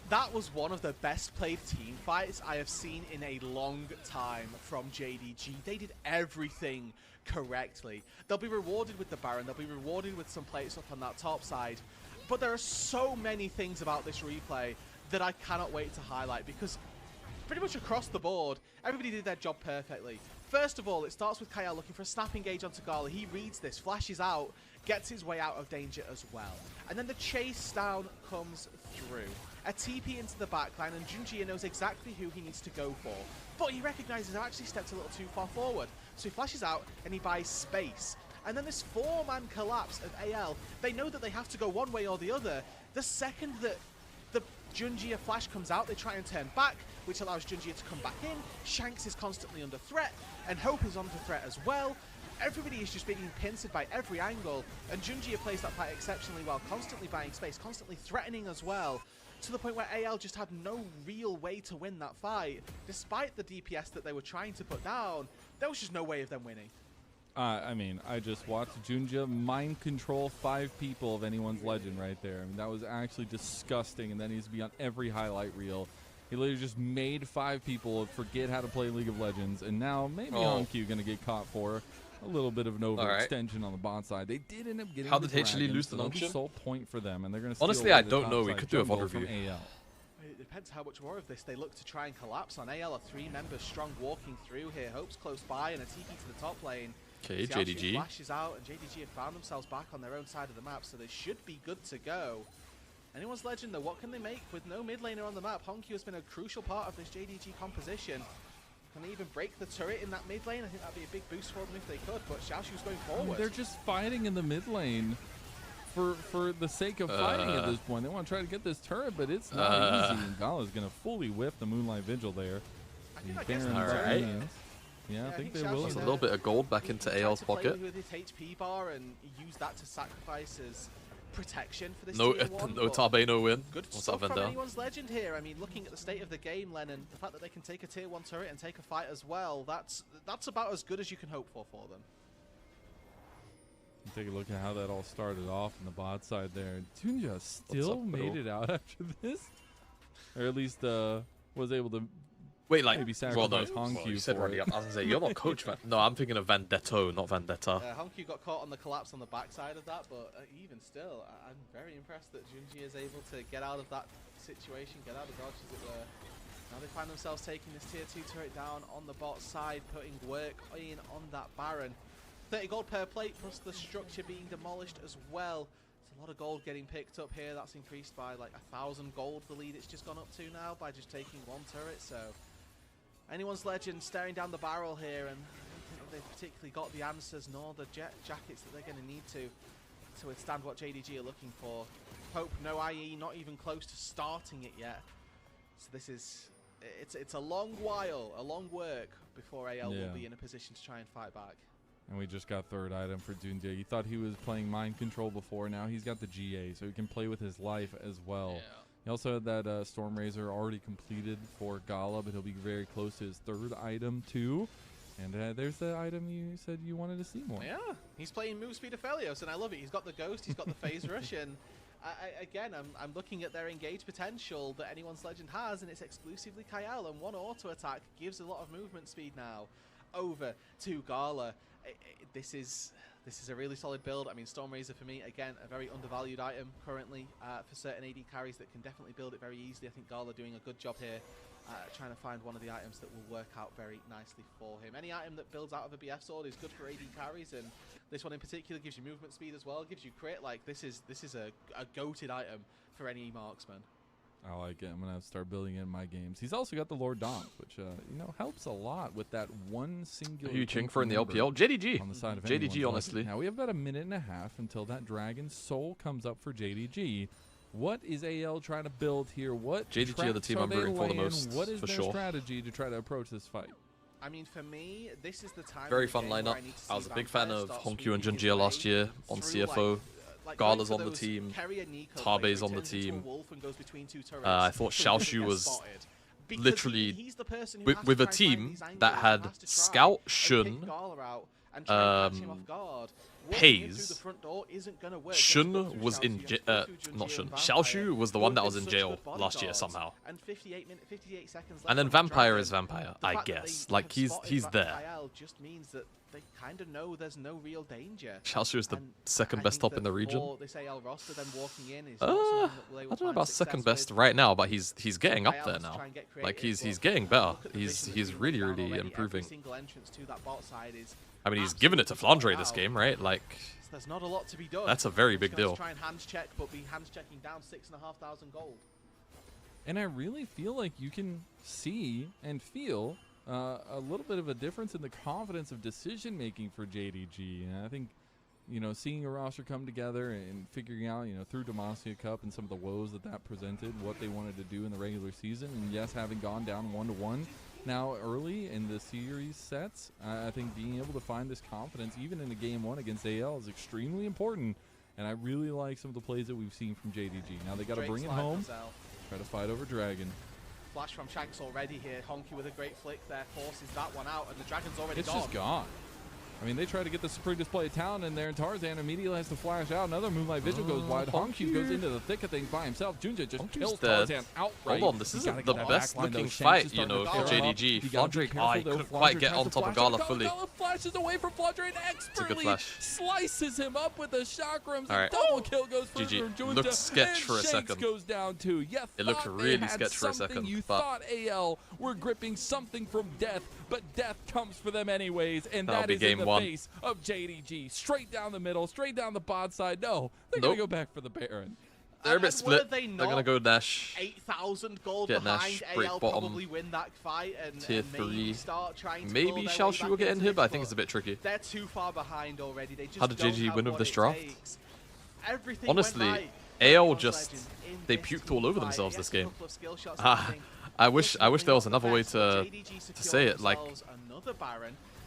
That was one of the best played team fights I have seen in a long time from JDG. They did everything correctly. They'll be rewarded with the Baron, they'll be rewarded with some plates up on that top side. But there are so many things about this replay that I cannot wait to highlight, because pretty much across the board, everybody did their job perfectly. First of all, it starts with Kyle looking for a snap engage onto Gala. He reads this, flashes out, gets his way out of danger as well. And then the chase down comes through. A TP into the backline, and Junjia knows exactly who he needs to go for. But he recognizes I've actually stepped a little too far forward. So he flashes out, and he buys space. And then this 4-man collapse of AL, they know that they have to go one way or the other. The second that the Junjia flash comes out, they try and turn back, which allows Junjia to come back in. Shanks is constantly under threat, and Hope is under threat as well. Everybody is just being pincered by every angle, and Junjia plays that fight exceptionally well, constantly buying space, constantly threatening as well, to the point where AL just had no real way to win that fight. Despite the DPS that they were trying to put down, there was just no way of them winning. I mean, I just watched Junja mind control 5 people of anyone's legend right there. I mean, that was actually disgusting, and that needs to be on every highlight reel. He literally just made 5 people forget how to play League of Legends, and now maybe Honky going to get caught for a little bit of an overextension on the bot side. They did end up getting. How did HLE lose the Nunction? Sole point for them, and they're going to. Honestly, I don't know. We could do a VOD review. It depends how much more of this they look to try and collapse on. AL are 3 members strong walking through here. Hope's close by and a TP to the top lane. Okay, JDG flashes out, and JDG have found themselves back on their own side of the map, so they should be good to go. Anyone's Legend though, what can they make with no mid laner on the map? Honky has been a crucial part of this JDG composition. Can they even break the turret in that mid lane? I think that'd be a big boost for them if they could, but Xiaoshu's going forward. They're just fighting in the mid lane for the sake of fighting at this point. They want to try to get this turret, but it's not easy. And Gala's going to fully whip the Moonlight Vigil there. I guess Alright. Yeah, I think they will. There's a little bit of gold back into AL's pocket. With his HP bar and use that to sacrifice as protection for this No, tier 1, no Tabe, no win. Good What's stuff up, from Vendel? Anyone's Legend here. I mean, looking at the state of the game, Lennon, the fact that they can take a tier 1 turret and take a fight as well, that's about as good as you can hope for them. Take a look at how that all started off on the bot side there. Tunja still made it out after this, or at least was able to. Wait, like, maybe sacrifice Honky you said for already. it. I was gonna say you're not coach, man. No, I'm thinking of Vendetto, not Vendetta. Honky got caught on the collapse on the backside of that, but even still, I'm very impressed that Junji is able to get out of that situation, get out of dodge, as it were. Now they find themselves taking this tier 2 turret down on the bot side, putting work in on that Baron. 30 gold per plate, plus the structure being demolished as well. It's a lot of gold getting picked up here. That's increased by like 1,000 gold, the lead it's just gone up to now, by just taking 1 turret, so... Anyone's Legend staring down the barrel here, and I don't think they've particularly got the answers nor the jackets that they're going to need to withstand what JDG are looking for. Hope no IE, not even close to starting it yet. So this is, it's a long while, a long work before AL will be in a position to try and fight back. And we just got 3rd item for Dunja. He thought he was playing mind control before. Now he's got the GA, so he can play with his life as well. Yeah. He also had that Stormrazor already completed for Gala, but he'll be very close to his 3rd item too. And there's the item you said you wanted to see more. Yeah, he's playing move speed Aphelios, and I love it. He's got the Ghost, he's got the Phase Rush, and again, I'm looking at their engage potential that Anyone's Legend has, and it's exclusively Kyle, and 1 auto attack gives a lot of movement speed now over to Gala. This is a really solid build. I mean, Stormrazor for me, again, a very undervalued item currently for certain AD carries that can definitely build it very easily. I think Gala doing a good job here trying to find one of the items that will work out very nicely for him. Any item that builds out of a BF sword is good for AD carries, and this one in particular gives you movement speed as well, gives you crit. Like, this is a goated item for any marksman. I like it. I'm going to start building it in my games. He's also got the Lord Dom, which, you know, helps a lot with that one singular... Who are you cheering for in the LPL? JDG. On the side of JDG, honestly. Now, we have about a minute and a half until that Dragon Soul comes up for JDG. What is AL trying to build here? What JDG are the team I'm rooting for the most, what is for their sure. strategy to try to approach this fight? I mean, for me, this is the time... Very fun lineup. I was a big fan of Honkyu and Junjia last year on CFO. Gala's on the team, Tabe's on the team. I thought Xiaoshu was literally with a team that had Scout, Shun, Hayes. Shun was in not Shun. Xiaoshu was the one that was in jail last year somehow. And then Vampire is Vampire, I guess. Like he's there. Just means that they kind of know there's no real danger. Xiaoshu is the second best top in the region. I don't know about second best right now, but he's getting up there now. Like he's getting better. He's really improving. I mean, he's given it to Flandre this game, right? Like, there's not a lot to be done. That's a very big deal. Try and hands check, but be hands checking down 6,500 gold. And I really feel like you can see and feel a little bit of a difference in the confidence of decision making for JDG. And I think, you know, seeing a roster come together and figuring out, you know, through Demacia Cup and some of the woes that presented, what they wanted to do in the regular season, and yes, having gone down 1-1. Now, early in the series sets, I think being able to find this confidence, even in a game 1 against AL, is extremely important. And I really like some of the plays that we've seen from JDG. Now they got to bring it home, try to fight over Dragon. Flash from Shanks already here. Honky with a great flick there forces that one out, and the Dragon's already gone. It's just gone. I mean, they try to get the supreme display of talent in there, and Tarzan immediately has to flash out. Another Moonlight Vigil goes wide. Hongq goes into the thick of things by himself. Junja just kills Tarzan outright. Hold on, this isn't the best looking fight, you know, for JDG. Fladrake, he couldn't quite get on top of Gala fully. Gala flashes away from Fladrake and expertly slices him up with the chakrams. Right. Double kill goes for GG. Junja. Looked sketch for a second. Goes down too. It looked really sketch for a second. You thought AL were gripping something from death, but death comes for them anyways, and that is in the face of JDG. Straight down the middle, straight down the bot side. No, they're going to go back for the Baron. They're a bit split. They're going to go Nash. 8,000 gold behind. AL probably win that fight and tier maybe 3. Start trying to Maybe Xiaoshu will get in here, but I think it's a bit tricky. They're too far behind already. They just How did JDG win with this draft? Honestly, AL just, they puked all over themselves this game. I wish there was another way to say it. Like,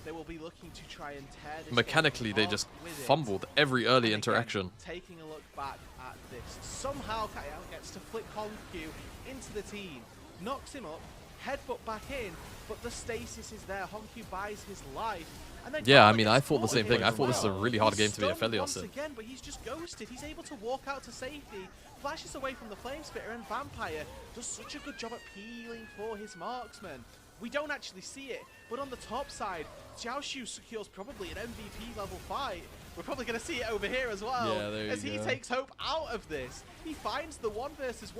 they will be looking to try and tear this mechanically, they just fumbled every early interaction. Taking a look back at this, somehow KL gets to flick Hongq into the team, knocks him up, headbutt back in, but the stasis is there. Hongq buys his life. And then yeah, I mean, I thought the same thing. I thought this was a really hard game to be a Felios in. Again, but he's just ghosted. He's able to walk out to safety, flashes away from the Flame Spitter, and Vampire does such a good job at peeling for his marksman. We don't actually see it, but on the top side, Xiaoshu secures probably an MVP level fight. We're probably going to see it over here as well. Yeah, as he takes hope out of this. He finds the 1 versus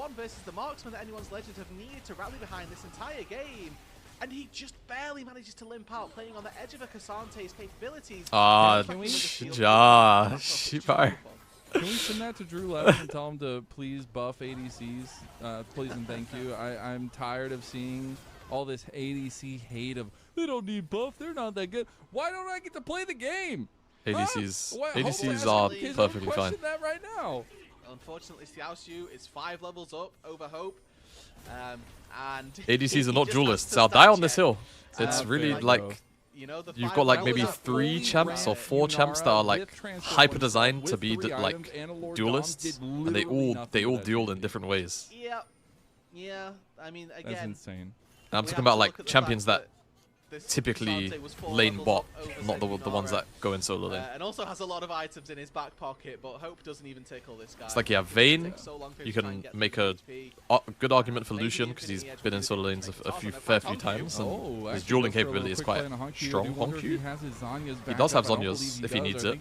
the marksman that anyone's legends have needed to rally behind this entire game. And he just barely manages to limp out, playing on the edge of a Kasante's capabilities. Can we send that to Drew Levin and tell him to please buff ADCs? Please and thank you. I'm tired of seeing all this ADC hate of, they don't need buff, they're not that good. Why don't I get to play the game? ADCs, huh? ADCs are perfectly fine. That right now. Unfortunately, Xiaoshu is 5 levels up over Hope. And ADCs are not duelists. I'll die on this hill. It's really like, you've got like maybe 3 champs or 4 champs that are like hyper designed to be like duelists, and they all duel in different ways. Yeah. I mean, again, that's insane. I'm talking about like champions that typically lane bot, not the ones that go in solo lane. And also has a lot of items in his back pocket, but Hope doesn't even tickle this guy. It's like, yeah, Vayne, you can make a good argument for Lucian because he's been in solo lanes a fair few times, and his dueling capability is quite strong. Hongq, he does have Zhonya's if he needs it.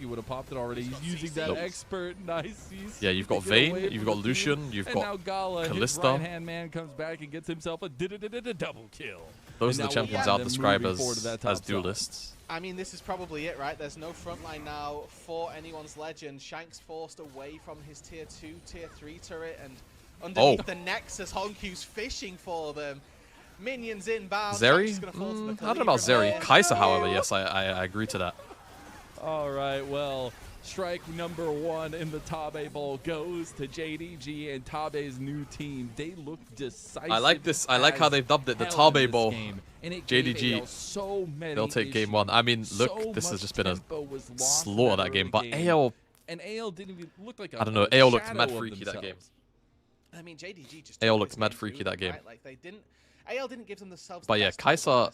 Yeah, you've got Vayne, you've got Lucian, you've got Kalista. Man comes back and gets himself a double kill. Those are the champions I'll describe as duelists. I mean, this is probably it, right? There's no frontline now for anyone's legend. Shank's forced away from his tier 2, tier 3 turret, and underneath the Nexus, Hongq's fishing for them. Minions inbound. Zeri? I don't know about Zeri. Kai'Sa, however, yes, I agree to that. All right, well, strike number 1 in the Tabe Bowl goes to JDG and Tabe's new team. They look decisive. I like this. I like how they've dubbed it the Tabe Bowl. JDG, they'll take game 1. I mean, look, this has just been a slaughter that game. But AL, didn't even look like I don't know. AL looked mad freaky that game. I mean, JDG just AL looked mad freaky that game. Right? Like they didn't. AL didn't give themselves. But yeah, Kai'Sa.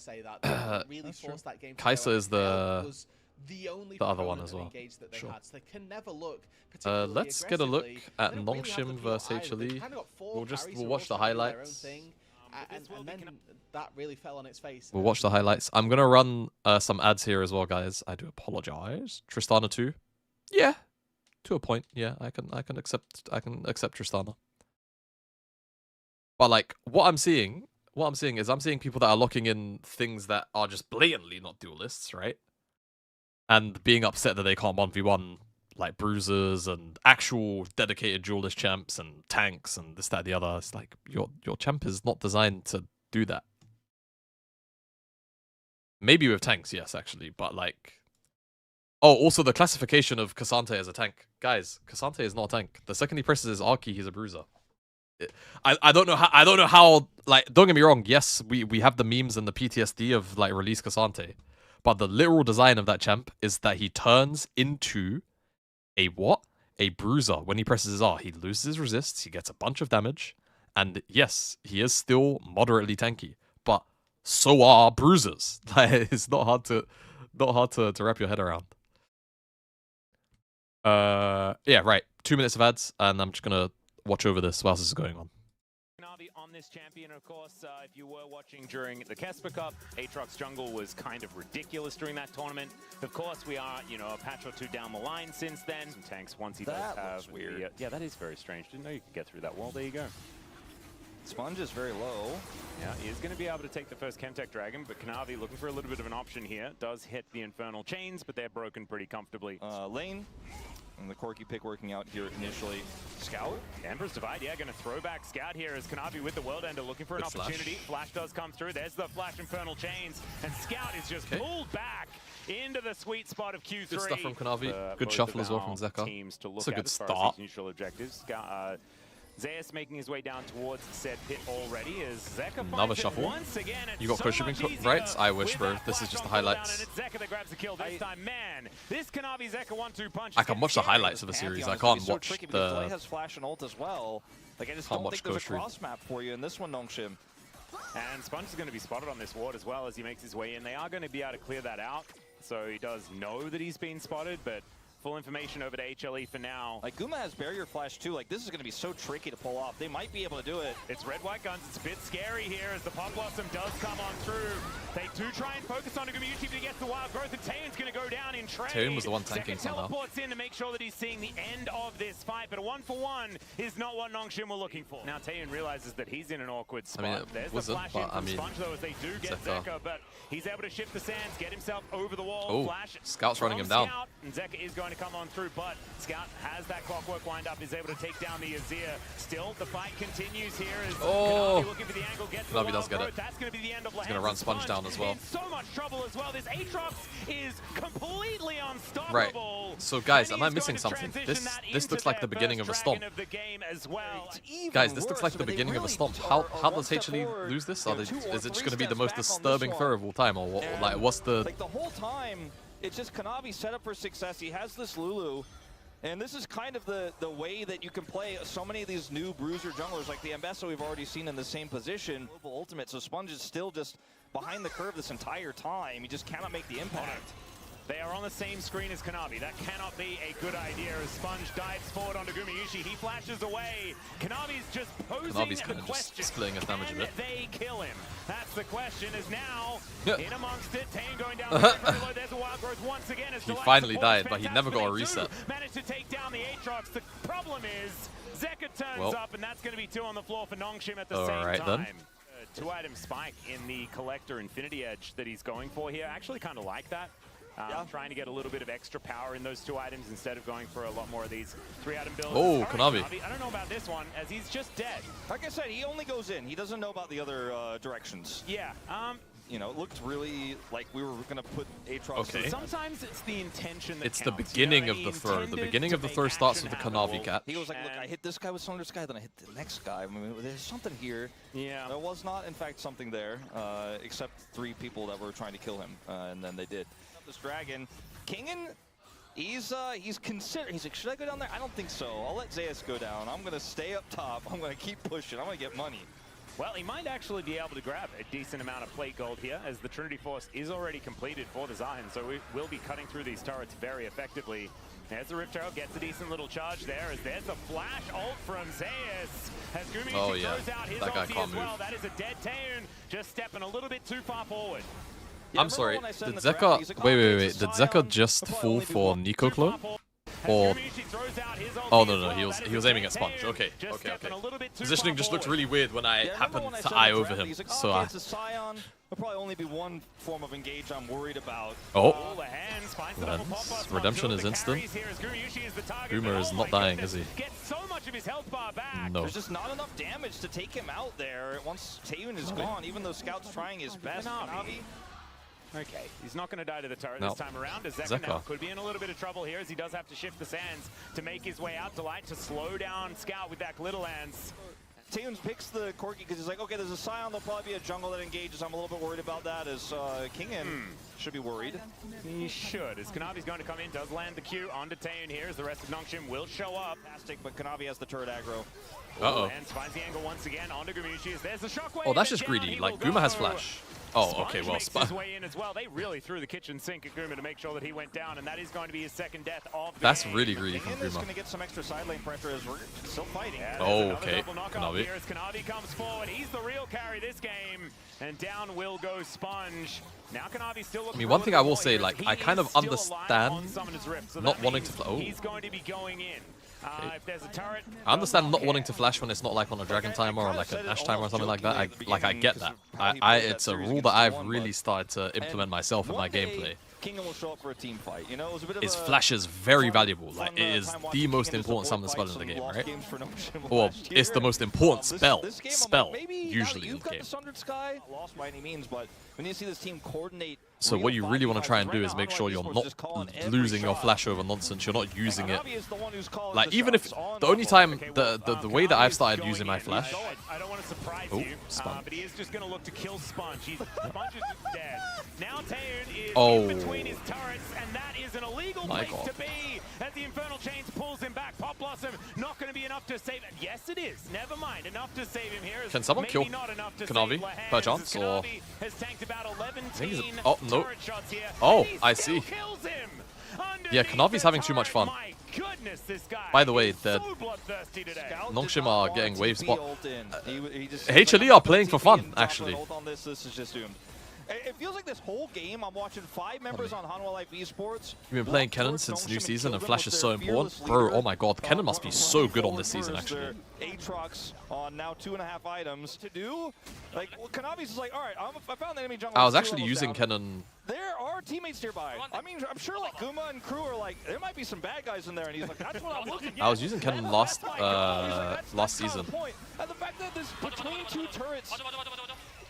Kai'Sa is the other one as well. Sure. So they can never look let's get a look at Nongshim versus HLE. We'll watch the highlights. And then that really fell on its face. We'll watch the highlights. I'm gonna run some ads here as well, guys. I do apologize. Tristana 2. Yeah, to a point. Yeah, I can accept Tristana. But like what I'm seeing is I'm seeing people that are locking in things that are just blatantly not duelists, right? And being upset that they can't 1v1 like bruisers and actual dedicated duelist champs and tanks and this, that, the other. It's like your champ is not designed to do that. Maybe with tanks, yes, actually, but like, oh, also the classification of Kasante as a tank, guys. Kasante is not a tank. The second he presses his Arki, he's a bruiser. I don't know how. Like, don't get me wrong. Yes, we have the memes and the PTSD of like release Kasante. But the literal design of that champ is that he turns into a what? A bruiser. When he presses his R, he loses his resists, he gets a bunch of damage, and yes, he is still moderately tanky, but so are bruisers. Like, it's not hard to not hard to wrap your head around. Yeah, right. 2 minutes of ads, and I'm just gonna watch over this whilst this is going on. On this champion, of course, if you were watching during the Kesper Cup, Aatrox jungle was kind of ridiculous during that tournament. Of course, we are, you know, a patch or two down the line since then. Some tanks once he does have weird. Yeah, that is very strange. Didn't know you could get through that wall. There you go. Sponge is very low. Yeah, he is going to be able to take the first Chemtech Dragon, but Kanavi looking for a little bit of an option here. Does hit the Infernal Chains, but they're broken pretty comfortably. Lane. And the Corki pick working out here initially. Scout? Emperor's Divide, yeah, going to throw back Scout here as Kanavi with the World Ender looking for an opportunity. Flash does come through. There's the Flash Infernal Chains, and Scout is just pulled back into the sweet spot of Q3. Good stuff from Kanavi. Good shuffle as well from Zeka. It's a good start. Neutral objectives. Zeus making his way down towards said pit already as Zeka another shuffle. Once again. You got push shipping right? I wish, bro. This is just the highlights. And it's Zeka that grabs the kill this time. Man, this Kanavi Zeka 1-2 punch. I can watch the highlights of the series. I can't watch the. Delay has flash and ult as well. Like I just don't think there's a cross map for you in this one, Nongshim. And Sponge is going to be spotted on this ward as well as he makes his way in. They are going to be able to clear that out. So he does know that he's been spotted, but full information over to HLE for now. Like Guma has barrier flash too. Like this is going to be so tricky to pull off. They might be able to do it. It's red white guns. It's a bit scary here as the Pop Blossom does come on through. They do try and focus on Gumayuchi to get the wild growth, and Taeyeon's going to go down in trade. Taeyeon was the one tanking somehow. Teleports in to make sure that he's seeing the end of this fight, but a 1-for-1 is not what Nongshim were looking for. Now Taeyeon realizes that he's in an awkward spot. I mean, there's the flash in from Sponge though as they do get Zeka, but he's able to shift the sands, get himself over the wall. Oh, flash Scout's running him down. Scout, and Zeka is going to come on through, but Scout has that clockwork lined up, is able to take down the Azir. Still, the fight continues here as Kanavi looking for the angle, gets Kanavi does get it. That's going to be the end of He's going to run Sponge down as well. In so much trouble as well. This Aatrox is completely unstoppable. Right. So guys, am I missing something? This looks like the beginning of a stomp. Guys, this looks like the beginning of a stomp. How does HLE lose this? Is it just going to be the most disturbing throw of all time, or what, like what's the? Like the whole time, it's just Kanavi set up for success. He has this Lulu. And this is kind of the way that you can play so many of these new bruiser junglers, like the Ambessa we've already seen in the same position. Ultimate, so Sponge is still just behind the curve this entire time. He just cannot make the impact. They are on the same screen as Kanavi. That cannot be a good idea as Sponge dives forward onto Gumayuchi. He flashes away. Kanavi's just posing the question. Just splitting his damage a bit. Can they kill him? That's the question, is now in amongst it. Taeyeon going down very low. There's a wild growth once again. As he finally died, but he never got a reset. Managed to take down the Aatrox. The problem is Zeka turns up, and that's going to be 2 on the floor for Nongshim at the same time. Then. 2-item spike in the Collector Infinity Edge that he's going for here. I actually kind of like that. Trying to get a little bit of extra power in those 2 items instead of going for a lot more of these 3-item builds. Oh, Kanavi. I don't know about this one, as he's just dead. Like I said, he only goes in. He doesn't know about the other directions. Yeah. You know, it looked really like we were going to put Aatrox. Okay. Sometimes it's the intention that it's counts. the beginning of the throw. The beginning of the throw starts with the Kanavi catch. He was like, look, I hit this guy with Thunder Sky, then I hit the next guy. I mean, there's something here. Yeah. There was not, in fact, something there, except 3 people that were trying to kill him, and then they did. This dragon, Kingen, he's considering. He's like, should I go down there? I don't think so. I'll let Zeus go down. I'm gonna stay up top. I'm gonna keep pushing. I'm gonna get money. Well, he might actually be able to grab a decent amount of plate gold here, as the Trinity Force is already completed for the Zion, so we will be cutting through these turrets very effectively. There's the Rift Arrow, gets a decent little charge there, as there's a flash ult from Zeus, as Gumayuchi throws out his ulti as well. That is a dead Taeyeon, just stepping a little bit too far forward. Yeah, I'm sorry, did Zeka, wait, did Zeka just fall for Nico Clo? Or, oh no, he was aiming at Sponge, okay. Positioning just looked really weird when I happened to eye over him, so I... There'll probably only be one form of engage I'm worried about. Oh, redemption is instant. Guma is not dying, is he? No. There's just not enough damage to take him out there once Taeyeon is gone, even though Scout's trying his best. Okay, he's not going to die to the turret this time around, as Zeka now could be in a little bit of trouble here, as he does have to shift the sands to make his way out to light to slow down Scout with that Glitter Lance. Taeyeon picks the Corki because he's like, okay, there's a Scion, there'll probably be a jungle that engages. I'm a little bit worried about that, as Kingen should be worried. He should, as Kanavi's going to come in, does land the Q onto Taeyeon here, as the rest of Nongshim will show up. Fantastic, but Kanavi has the turret aggro. And finds the angle once again onto Gumayuchi, as there's the shockwave. Oh, that's just greedy, like Guma has flash. Oh, okay, well, makes his way in as well. They really threw the kitchen sink at Guma to make sure that he went down, and that is going to be his second death of the That's game. really greedy from King is Guma. going to get some extra side lane pressure as we're still fighting. Yeah, Oh, okay. Kanavi. Here as Kanavi comes forward. He's the real carry this game, and down will go Sponge. Now Kanavi still looking. I mean, one thing I will say, like, I kind of He is still alive on understand Summoner's Rift, so not that wanting means to. Oh, he's going to be going in. Okay. If there's a turret, I understand does not wanting care. to flash when it's not like on a Dragon Timer or like an Ash Timer or something like that. I get that. It's a rule that I've really started to implement myself in my gameplay. Kingdom will show up for a team fight. You know, it was a bit of Is a flash is very fun- valuable. fun, Like, it is time the watching most King important just summon spell avoid in the fights, game, some right? games for Notion Or last it's the year. most important spell. This game, I'm Spell, like, maybe now that usually in you've the got game. the Sundered Sky, not lost by any means, but when you see this team coordinate. So what you really want to try and do is make sure you're not losing your flash over nonsense. You're not using it. Like, even if the only time the way that I've started using my flash. I don't want to surprise Oh, you, Sponge. but he is just going to look to kill Sponge. Sponge is just dead. Now Taeun is Oh. in between his turrets, and that is an illegal My place God. to be. As the Infernal Chains pulls him back, Pop Blossom not going to be enough to save him. Yes, it is. Never mind. Enough to save him here. Can someone Maybe kill not enough to Kanavi, save Lahans, perchance, as or- Kanavi has tanked about 11 think he's a- teen oh, no. turret shots here. Oh, and he I still see. kills him. Yeah, Underneath Kanavi's the having too much turret. fun. My goodness, this guy By the way, is the so bloodthirsty today. Nongshim are getting wave spot. HLE are playing for fun, actually. Hold on, this is just doomed. It feels like this whole game, I'm watching 5 members on Hanwha Life Esports. You've been playing Kennen since new season, and Flash is so important. Bro, oh my god, Kennen must be so good on this season, actually. Aatrox on now 2.5 items to do. Like, well, Kanavi's is like, all right, I found the enemy jungle. I was that's actually 2 using levels down. Kennen. There are teammates nearby. I mean, I'm sure like Guma and crew are like, there might be some bad guys in there, and he's like, that's what I'm looking at. I was using Kennen last last That's season. the point. And the fact that this between 2 turrets,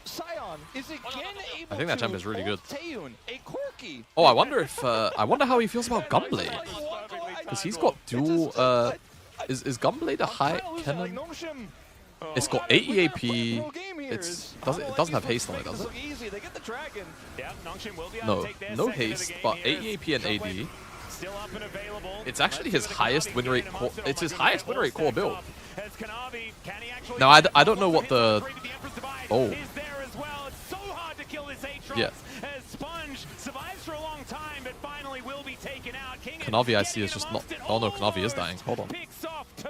Sion is again able I think that to champ is really good. ult Taeun, a quirky. Oh, I wonder if I wonder how he feels about Gunblade, because he's got dual. Is Gunblade a high Kennen? It's got 80 AP. It doesn't have haste on it, does it? Yeah, Nongshim will be able No, to take their no second of the haste, game but here. 80 AP and AD. Still up and available. It's actually his Let's see what highest Kanavi win can rate. get amongst it. It's Oh his my highest goodness, win rate core all build. stacks up. As Kanavi, can he actually Now I don't know what the. the Emperor's Divide Oh. is there as well. It's so hard to kill this Aatrox. Yeah. As Sponge survives for a long time, but finally will be taken out. King Kanavi, I see, is just not. Oh no, Kanavi is dying. Hold on. Picks off 2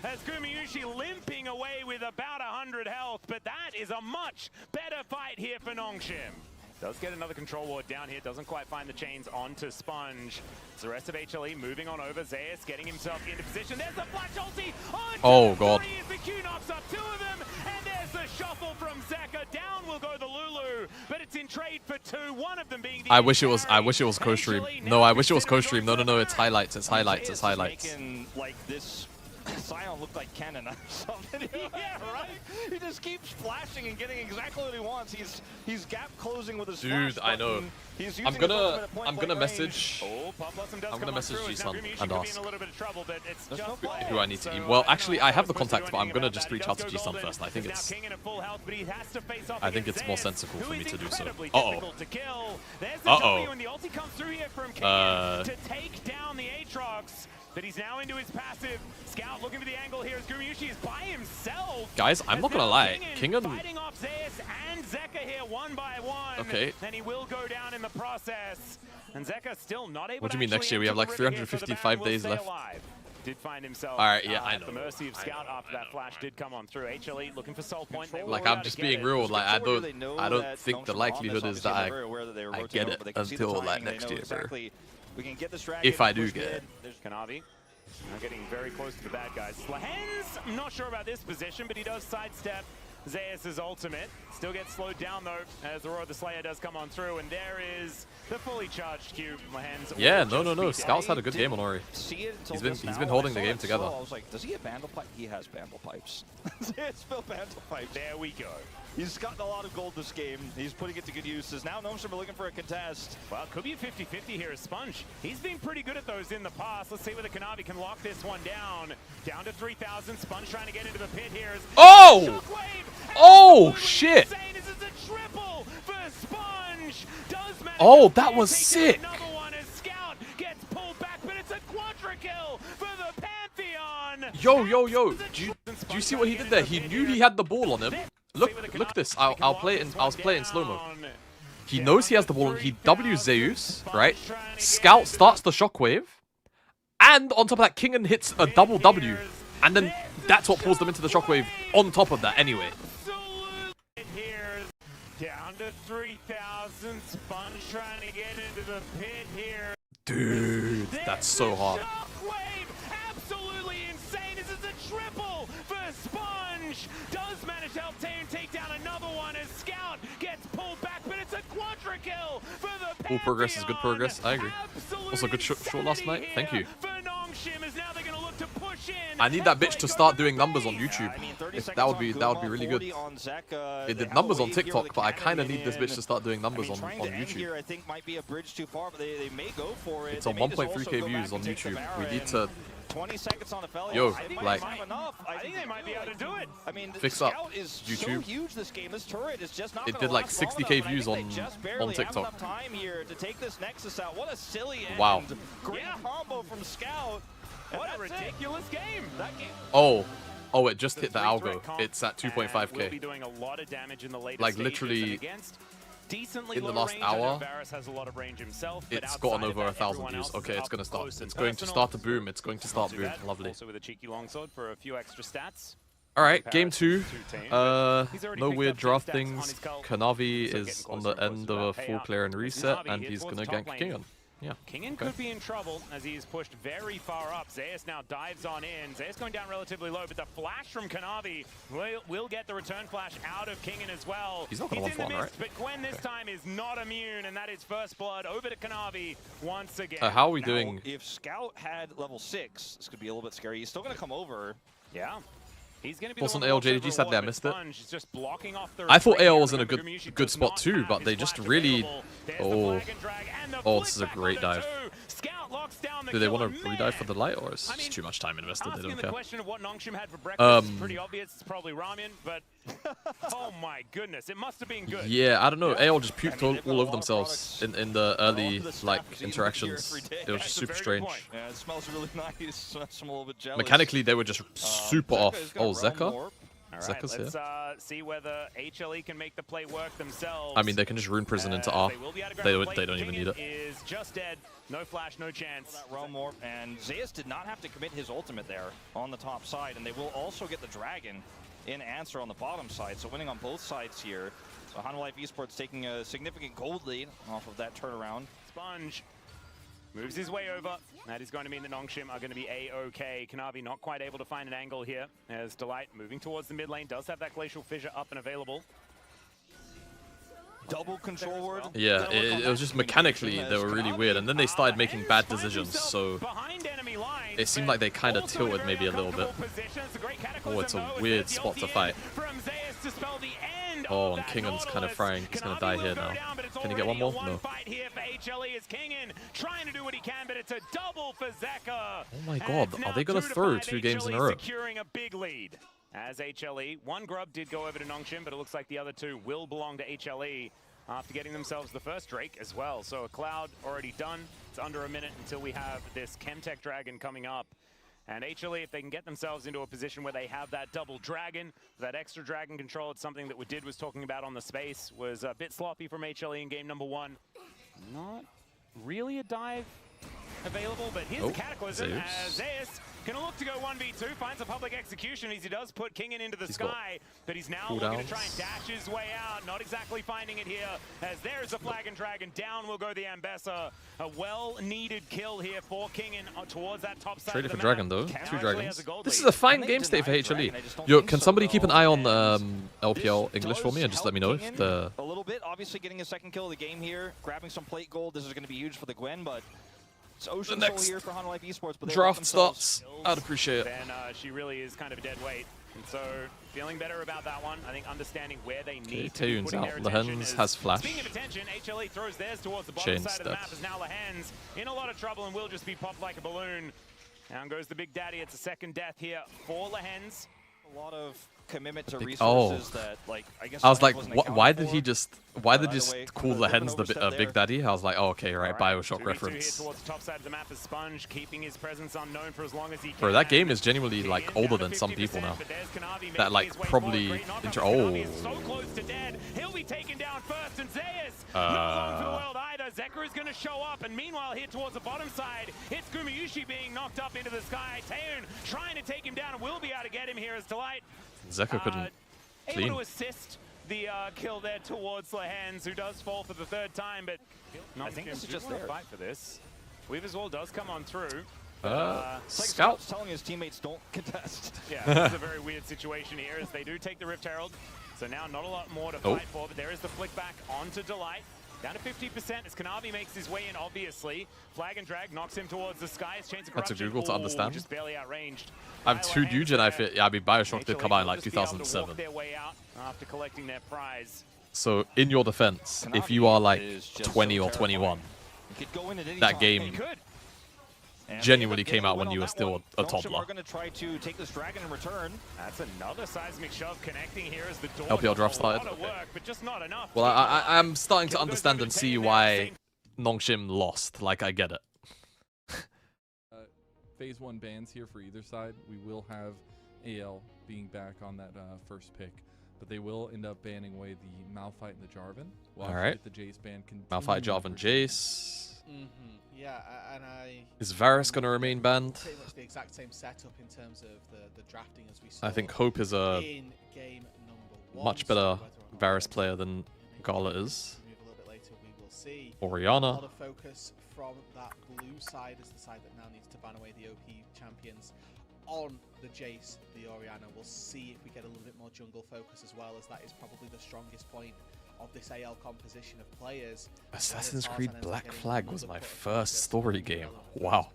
as Gumayushi limping away with about 100 health, but that is a much better fight here for Nongshim. Does get another control ward down here, doesn't quite find the chains onto Sponge. It's the rest of HLE moving on over. Zeus getting himself into position. There's the flash ulti on Oh, God. 3 as the Q knocks up 2 of them, and there's the shuffle from Zeka. Down will go the Lulu, but it's in trade for 2, one of them being the I wish it was co-stream. HLE No, now I wish it was considered co-stream. No, going no, for it's the third. highlights. It's highlights. It's highlights. Making, like this Sion looked like Kennen or something. Yeah, right? He just keeps flashing and getting exactly what he wants. He's gap closing with his Dude, flash I know. button. He's using I'm his gonna ultimate at point blank range. message Oh, Pop Blossom does I'm gonna come on message through. G-Sun Now Gumayushi and could be ask. in a little bit of trouble, but it's There's just no play. who I need to So, email. Well, I don't actually, know I if have the we're supposed to contact, do but I'm anything gonna about just that. reach He out does to go G-Sun golden. first. I think Now it's King in a full health, but he has to face off I think against it's more Zeus, sensical who for me is to do so. incredibly Uh-oh. difficult to kill. There's the Uh-oh. W, and the ulti comes through here from King to take down the Aatrox. But he's now into his passive. Scout looking for the angle here as Gumayushi is by himself. Guys, I'm not gonna lie. King fighting off Zeus and Zeka here 1 by 1. Okay. And he will go down in the process. And Zeka still not able What do to you mean next actually year? We have enter like the river here, so the 355 Baron will days stay left. alive. Did find himself All right, yeah, I at know. the mercy of I Scout know, after I that know, flash I did come on through. HLE looking for soul point. They Like, will I'm be just able to being get it. real. Like, I Control, they know don't that think the Nongshim likelihood on this, is that obviously they're aware that they were I rotating get over, it but they can see the until, like, timing, they next know year, bro. exactly. We can get this dragon. If I do pushed get in. it. There's Kanavi. Now getting very close to the bad guys. Lahens, I'm not sure about this position, but he does sidestep Zeus' ultimate. Still gets slowed down though, as the Roar of the Slayer does come on through, and there is the fully charged Q. Lahens. Yeah, will no. just be Scout's dead. had a good game on Ori. See it until He's been- just he's now. been holding I the saw game it together. slow. I was like, does he have Vandal Pipe? He has Vandal Pipes. It's Phil Vandal Pipes. There we go. He's gotten a lot of gold this game. He's putting it to good uses. Now Nongshim are looking for a contest. Well, it could be a 50-50 here as Sponge. He's been pretty good at those in the past. Let's see whether Kanavi can lock this one down. Down to 3,000. Sponge trying to get into the pit here. Oh! Shockwave! Oh, shit! Insane. This is a triple for Sponge. Does manage Oh, to that was take down sick. Another one as Scout gets pulled back, but it's a quadra kill for the Pantheon. Yo. Do you see what he did there? He knew he had the ball on him. Look at this. I'll play it in slow mo. He knows he has the ball and he W's Zeus, right? Scout starts the shockwave, and on top of that, Kingen hits a double W, and then that's what pulls them into the shockwave on top of that anyway. Down to 3,000. Sponge trying to get into the pit here. Dude, that's so hard. Shockwave, absolutely insane. This is a triple for Sponge. Does manage to help Taeun take down another one as Scout gets pulled back, but it's a quadra kill for the Pantheon. All progress is good progress. I agree. Also, good short last night. Thank you. I need that bitch to start doing numbers on YouTube. That would be really good. It did numbers on TikTok, but I kind of need this bitch to start doing numbers on YouTube. I think might be a bridge too far, but they may go for it. It's on 1.3k views on YouTube. We need to 20 seconds on Ophelia. Yo, like, I think they might be able to do it. I mean, fix up Scout is YouTube. So huge this game. This turret is just not it did like 60k views on TikTok. Enough time here to take this Nexus out. What a silly end. Wow. Great combo from Scout. What a ridiculous game. That game. Oh, it just hit the algo. It's at 2.5k. We'll be doing a lot of damage in the later like stages, literally decently in the low last range. hour, Varus has a lot of range himself, it's gotten over 1,000 views. Okay, it's gonna start. It's going to start to boom. It's going to start boom. Lovely. Also with a cheeky longsword for a few extra stats. All right, game 2. No weird draft things. Kanavi is on the end of a full clear and reset, and he's gonna gank Kingen. Yeah. Kingen could be in trouble as he is pushed very far up. Zeus now dives on in. Zeus going down relatively low, but the flash from Kanavi will get the return flash out of Kingen as well. He's not going to 1-1, right? But Gwen this time is not immune, and that is first blood over to Kanavi once again. How are we doing? If Scout had level 6, this could be a little bit scary. He's still going to come over. Yeah. He's going to be Pulse on AL JDG, sadly I missed it. Just blocking off the I thought AL was in a good spot too, but they just really... Oh, this is a great dive. Do they want to redive for the light, or is it too much time invested? They don't care. The question of what Nongshim had for breakfast is pretty obvious. It's probably ramen, but oh my goodness, it must have been good. Yeah, I don't know. AL just puked all over themselves in the early interactions. It was just super strange. Yeah, it smells really nice. I'm a little bit jealous. Mechanically, they were just super off. Oh, Zeka? All right, let's see whether HLE can make the play work themselves. I mean, they can just rune prison into R. They don't even need it. Is just dead. No flash, no chance. Realm Warp, and Zeus did not have to commit his ultimate there on the top side, and they will also get the Dragon in answer on the bottom side, so winning on both sides here. So Hanwha Life Esports taking a significant gold lead off of that turnaround. Sponge moves his way over. That is going to mean that Nongshim are going to be A-OK. Kanavi not quite able to find an angle here, as Delight moving towards the mid lane does have that Glacial Fissure up and available. Double control word. Yeah, it was just mechanically they were really weird, and then they started making bad decisions, so it seemed like they kind of tilted maybe a little bit. Oh, it's a weird spot to fight. Oh, and Kingen's kind of frying. He's gonna die here now. Can he get one more? No. Oh my god, are they gonna throw 2 games in a row? Securing a big lead. As HLE, one grub did go over to Nongshim, but it looks like the other 2 will belong to HLE after getting themselves the first Drake as well. So a Cloud already done. It's under a minute until we have this Chemtech Dragon coming up. And HLE, if they can get themselves into a position where they have that double Dragon, that extra Dragon control, it's something that Wadid was talking about on the space, was a bit sloppy from HLE in game number 1. Not really a dive available, but here's the Cataclysm as Zeus gonna look to go 1v2, finds a public execution as he does put Kingen into the sky, but he's now looking to try and dash his way out, not exactly finding it here, as there's a Flag and Dragon, down will go the Ambessa. A well-needed kill here for Kingen towards that top side Traded of for the Dragon map. though, 2 dragons. This is a fine game state for HLE. Yo, can somebody keep an eye on LPL English for me and just let me know if the... A little bit, obviously getting his second kill of the game here, grabbing some plate gold. This is going to be huge for the Gwen, but it's Ocean Soul here for Hanwha Life Esports. But draft starts. I'd appreciate it. Then she really is kind of a dead weight. And so feeling better about that one. I think understanding where they need to be putting their attention. Lehens has flash. Speaking of attention, HLE throws theirs towards the bottom side of the map as now Lehens in a lot of trouble and will just be popped like a balloon. Down goes the Big Daddy. It's a second death here for Lehens. A lot of commitment to Oh. resources that, like, I guess I was Science like, wasn't why accounting did he for. just Either call way, the bit of hens an the overstep Big there. Daddy? I was like, oh, okay, right, Alright, Bioshock 2v2 here reference. towards the top side of the map as Sponge, keeping his presence unknown for as long as he can. Bro, that game is genuinely Getting like in older down to than some people 50%, now. but there's Kanavi That making like his way probably forward. Great knock-up, inter- but Kanavi oh. is so close to dead. He'll be taken down first, and Zayas not long for the world either. Zekra is going to show up, and meanwhile here towards the bottom side, it's Gumayushi being knocked up into the sky. Taehoon trying to take him down and will be able to get him here as Delight. Zeka couldn't Able clean. to assist the kill there towards Lehans, who does fall for the third time, but I think this is just their fight for this. Weaver's Wall does come on through. It's like Scout. Scout's telling his teammates don't contest. Yeah, this is a very weird situation here as they do take the Rift Herald. So now not a lot more to fight for, but there is the flick back onto Delight. Down to 50% as Kanavi makes his way in, obviously. Flag and drag knocks him towards the sky. His chance of That's a corruption. Google to Ooh, understand. just barely outranged. I'm too huge and I feel, yeah, I mean, Bioshock did come out in like They'll just be able to 2007. walk their way out after collecting their prize. So, in your defense, if Kanavi you are like is just 20 so or 21, He could go in at any that time. game He could. And genuinely they end came up out when getting you a were win still on a that one. toddler. Are going to try to take this dragon in return. That's another seismic shove connecting here as the door LPL does draft a started. lot of work, but just not enough. Well, I'm starting to Kill goes understand over and to see Taehoon there, why same Nongshim lost. Like, I get it. Phase 1 bans here for either side. We will have AL being back on that first pick, but they will end up banning away the Malphite and the Jarvan. We'll All actually right. get the Jace ban Malphite, continuing Jarvan, for Jace. Yeah, and I... Is Varus going to remain banned? Pretty much the exact same setup in terms of the drafting as we saw I think Hope is a in game number 1. much better Varus player than Gala is. Move a little bit later, we will see. A Orianna. lot of focus from that blue side as the side that now needs to ban away the OP champions on the Jace, the Orianna. We'll see if we get a little bit more jungle focus as well, as that is probably the strongest point of this AL composition of players. Assassin's Creed Black Flag was my first story game. Wow.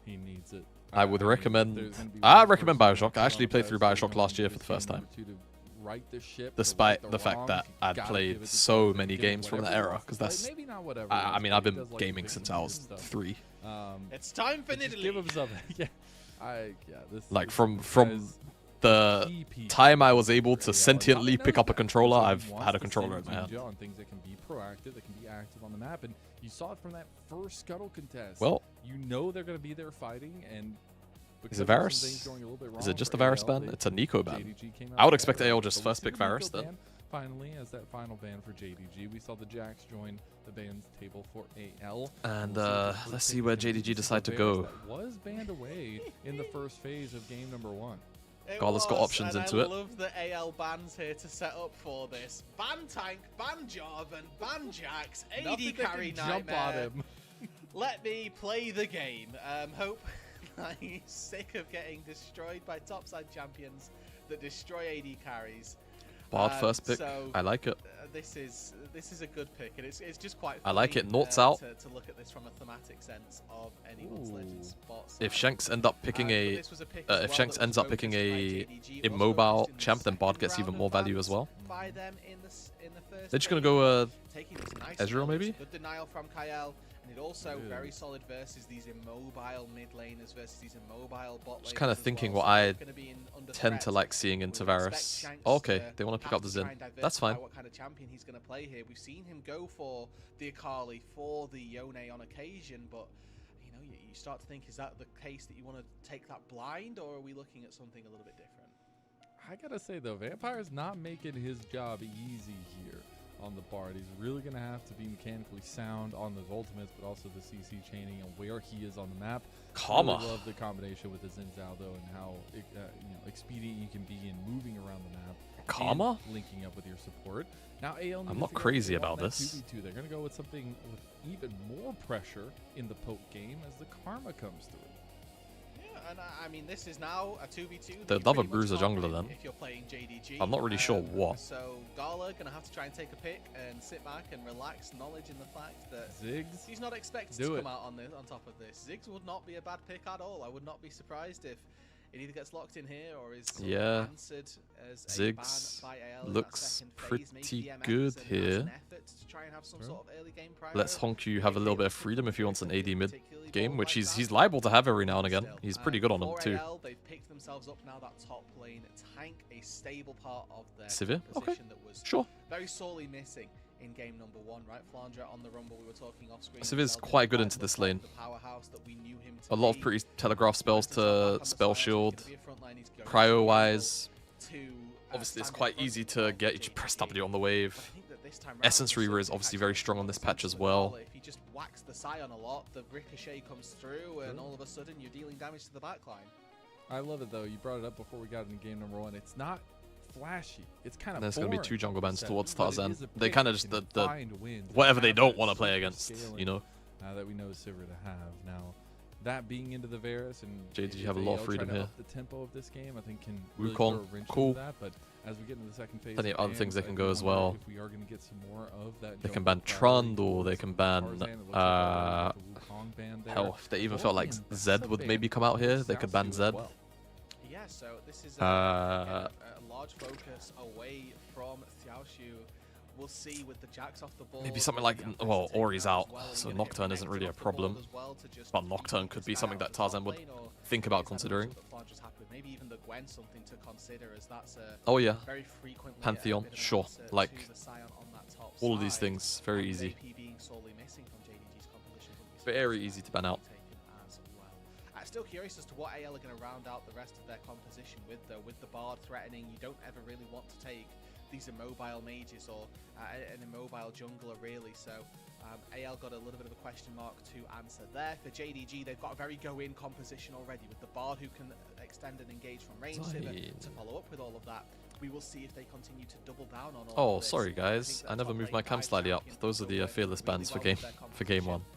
He needs it. I would mean, recommend. there's gonna be I one recommend person Bioshock. I actually played through traumatized Bioshock last year for the game first time. number 2 to right the ship, to Despite right the fact wrongs. that You I'd gotta played give it to so someone many who did games from that whatever era, else because to play. that's. Maybe not whatever. I else, mean, but I've he been does like gaming fixing since I was stuff. 3. It's time for But just give Nidalee. him something. Yeah, this Like this from guy's the key piece time I was able to for AL, and sentiently Kanavi pick knows up a that. controller, So he I've wants had a to controller in send my hand. Jinja on things that can be proactive, that can be active on the map, and you saw it from that first scuttle contest. Well, you know they're going to be there fighting, and is it because of some Varus? things going a little bit Is it wrong just for a Varus AL, ban? they- It's a Nico ban. JDG came I would out expect there, AL but just we first see pick the Nico Varus then. ban finally as that final ban for JDG. We saw the Jax join the bans table for AL. And We'll see if the let's blue see pick where is gonna be JDG decide to Varus go. that was banned away in the first phase of game number 1. Gala's got options into it. I love the AL bans here to set up for this. Ban Tank, ban Jarvan, ban Jax, AD Nothing that carry can jump on nightmare. him. Let me play the game. Hope I'm sick of getting destroyed by topside champions that destroy AD carries. Bard first pick. So, I like it. This is a good pick, and it's just quite. I like funny, it. Nort's out. to look at this from a thematic sense of anyone's legend spot. If side. Shanks end up picking But a, this was a pick as if well Shanks that ends was up picking focused by a JDG. It was immobile focused in the champ, then Bard second gets even round more of value bans as well. by them in the first They're just gonna phase, go taking this nice Ezreal early, maybe? good denial from Kyle, and it also Ew. very solid versus these immobile mid laners versus these immobile bot laners. Just kind of as thinking well, what so I not gonna be under tend to threat. like seeing into We would expect Varus. Shanks Oh, okay, to they want to pick have up the to try Zin. and That's diversify fine. What kind of champion he's going to play here? We've seen him go for the Akali, for the Yone on occasion, but you know, you start to think, is that the case that you want to take that blind, or are we looking at something a little bit different? I gotta say though, Vampire's not making his job easy here on the Bard. He's really gonna have to be mechanically sound on those ultimates, but also the CC chaining and where he is on the map. Comma. Really love the combination with the Xin Zhao though, and how expedient you can be in moving around the map. Comma? and linking up with your support. Now AL I'm needs not to go if crazy they want about that this. 2v2. They're gonna go with something with even more pressure in the poke game as the Karma comes through. Yeah, and I mean, this is now a 2v2. They'd love a bruiser jungler then. If you're playing JDG. I'm not really sure what. So Gala gonna have to try and take a pick and sit back and relax, knowledge in the fact that Ziggs. he's not expected Do to it. come out on top of this. Ziggs would not be a bad pick at all. I would not be surprised if It either gets locked in here or is Yeah. answered as Ziggs a ban by AL in looks that second phase. pretty Maybe BMX good as an here. effort to try and have some sort of early game Let's prio. Honku have a little bit of freedom if he wants an AD mid Particularly game, ball which like he's that. liable to have every now and again. Still, He's pretty good on them for too. AL, they've picked themselves up now that top lane tank, a stable part of their Sivir? Okay. position that was Sure. very sorely missing in game number 1, right? Flandre on the rumble, we were talking off screen. Sivir's quite good into this lane. The powerhouse that we knew him to A lot of be. pretty telegraph spells Finds himself back to on the spell side, he's shield. gonna be a frontline, he's going Prio-wise, to, obviously it's stand in quite front easy of to the get. You JDG. just press W on the But wave. I think that this time round, Essence we're Reaver is certainly obviously catching very up strong on on this the patch as sense of well. If he just whacks the Scion a lot, the ricochet comes through, and all of a sudden you're dealing damage to the backline. I love it though. You brought it up before we got into game number 1. It's not flashy. It's kind of. There's going to be 2 jungle bans towards but it Tarzan. is a They pick kind of that just can the find wins and whatever they have don't that want to play super against, scaling, you know. that we know Sivir to have now. That being into the Varus and JDG if have a lot of AL freedom trying to here. up the tempo of this game, I think can really Wukong, throw a wrench cool. into that. But as we get into the second phase, Plenty of other things they I can do go as wonder well. If we are going to get some more of that. They can jungle ban priority Trundle, they towards can ban, Tarzan. It looks like already with the Wukong ban there. hell, if they even Or felt like the Zed would ban maybe come out here, they could ban Xiaoxu as Zed. well. Yeah, so this is Uh, a large focus away from Xiaoxu. We'll see with the Jacks off the board. Maybe something like, well, Ori's out, so Nocturne isn't really a problem. But Nocturne could be something that Tarzan would think about considering. Maybe even the Gwen something to consider, as that's a Oh yeah, very frequently Pantheon, a bit of an sure. answer Like, to the Scion on that top all of these side. things, very And easy. AP being sorely missing from JDG's composition would be Very something easy to ban out. taken as well. Still curious as to what AL are going to round out the rest of their composition with, though. With the Bard threatening, you don't ever really want to take these immobile mages or an immobile jungler, really. So AL got a little bit of a question mark to answer there. For JDG, they've got a very go-in composition already with the Bard who can extend and engage from range. To follow up with all of that, we will see if they continue to double down on all Oh, of this. sorry I guys, think that I never top moved lane my cam guide slightly up. champion Those are the will work fearless really bans for well game with their game 1. competition.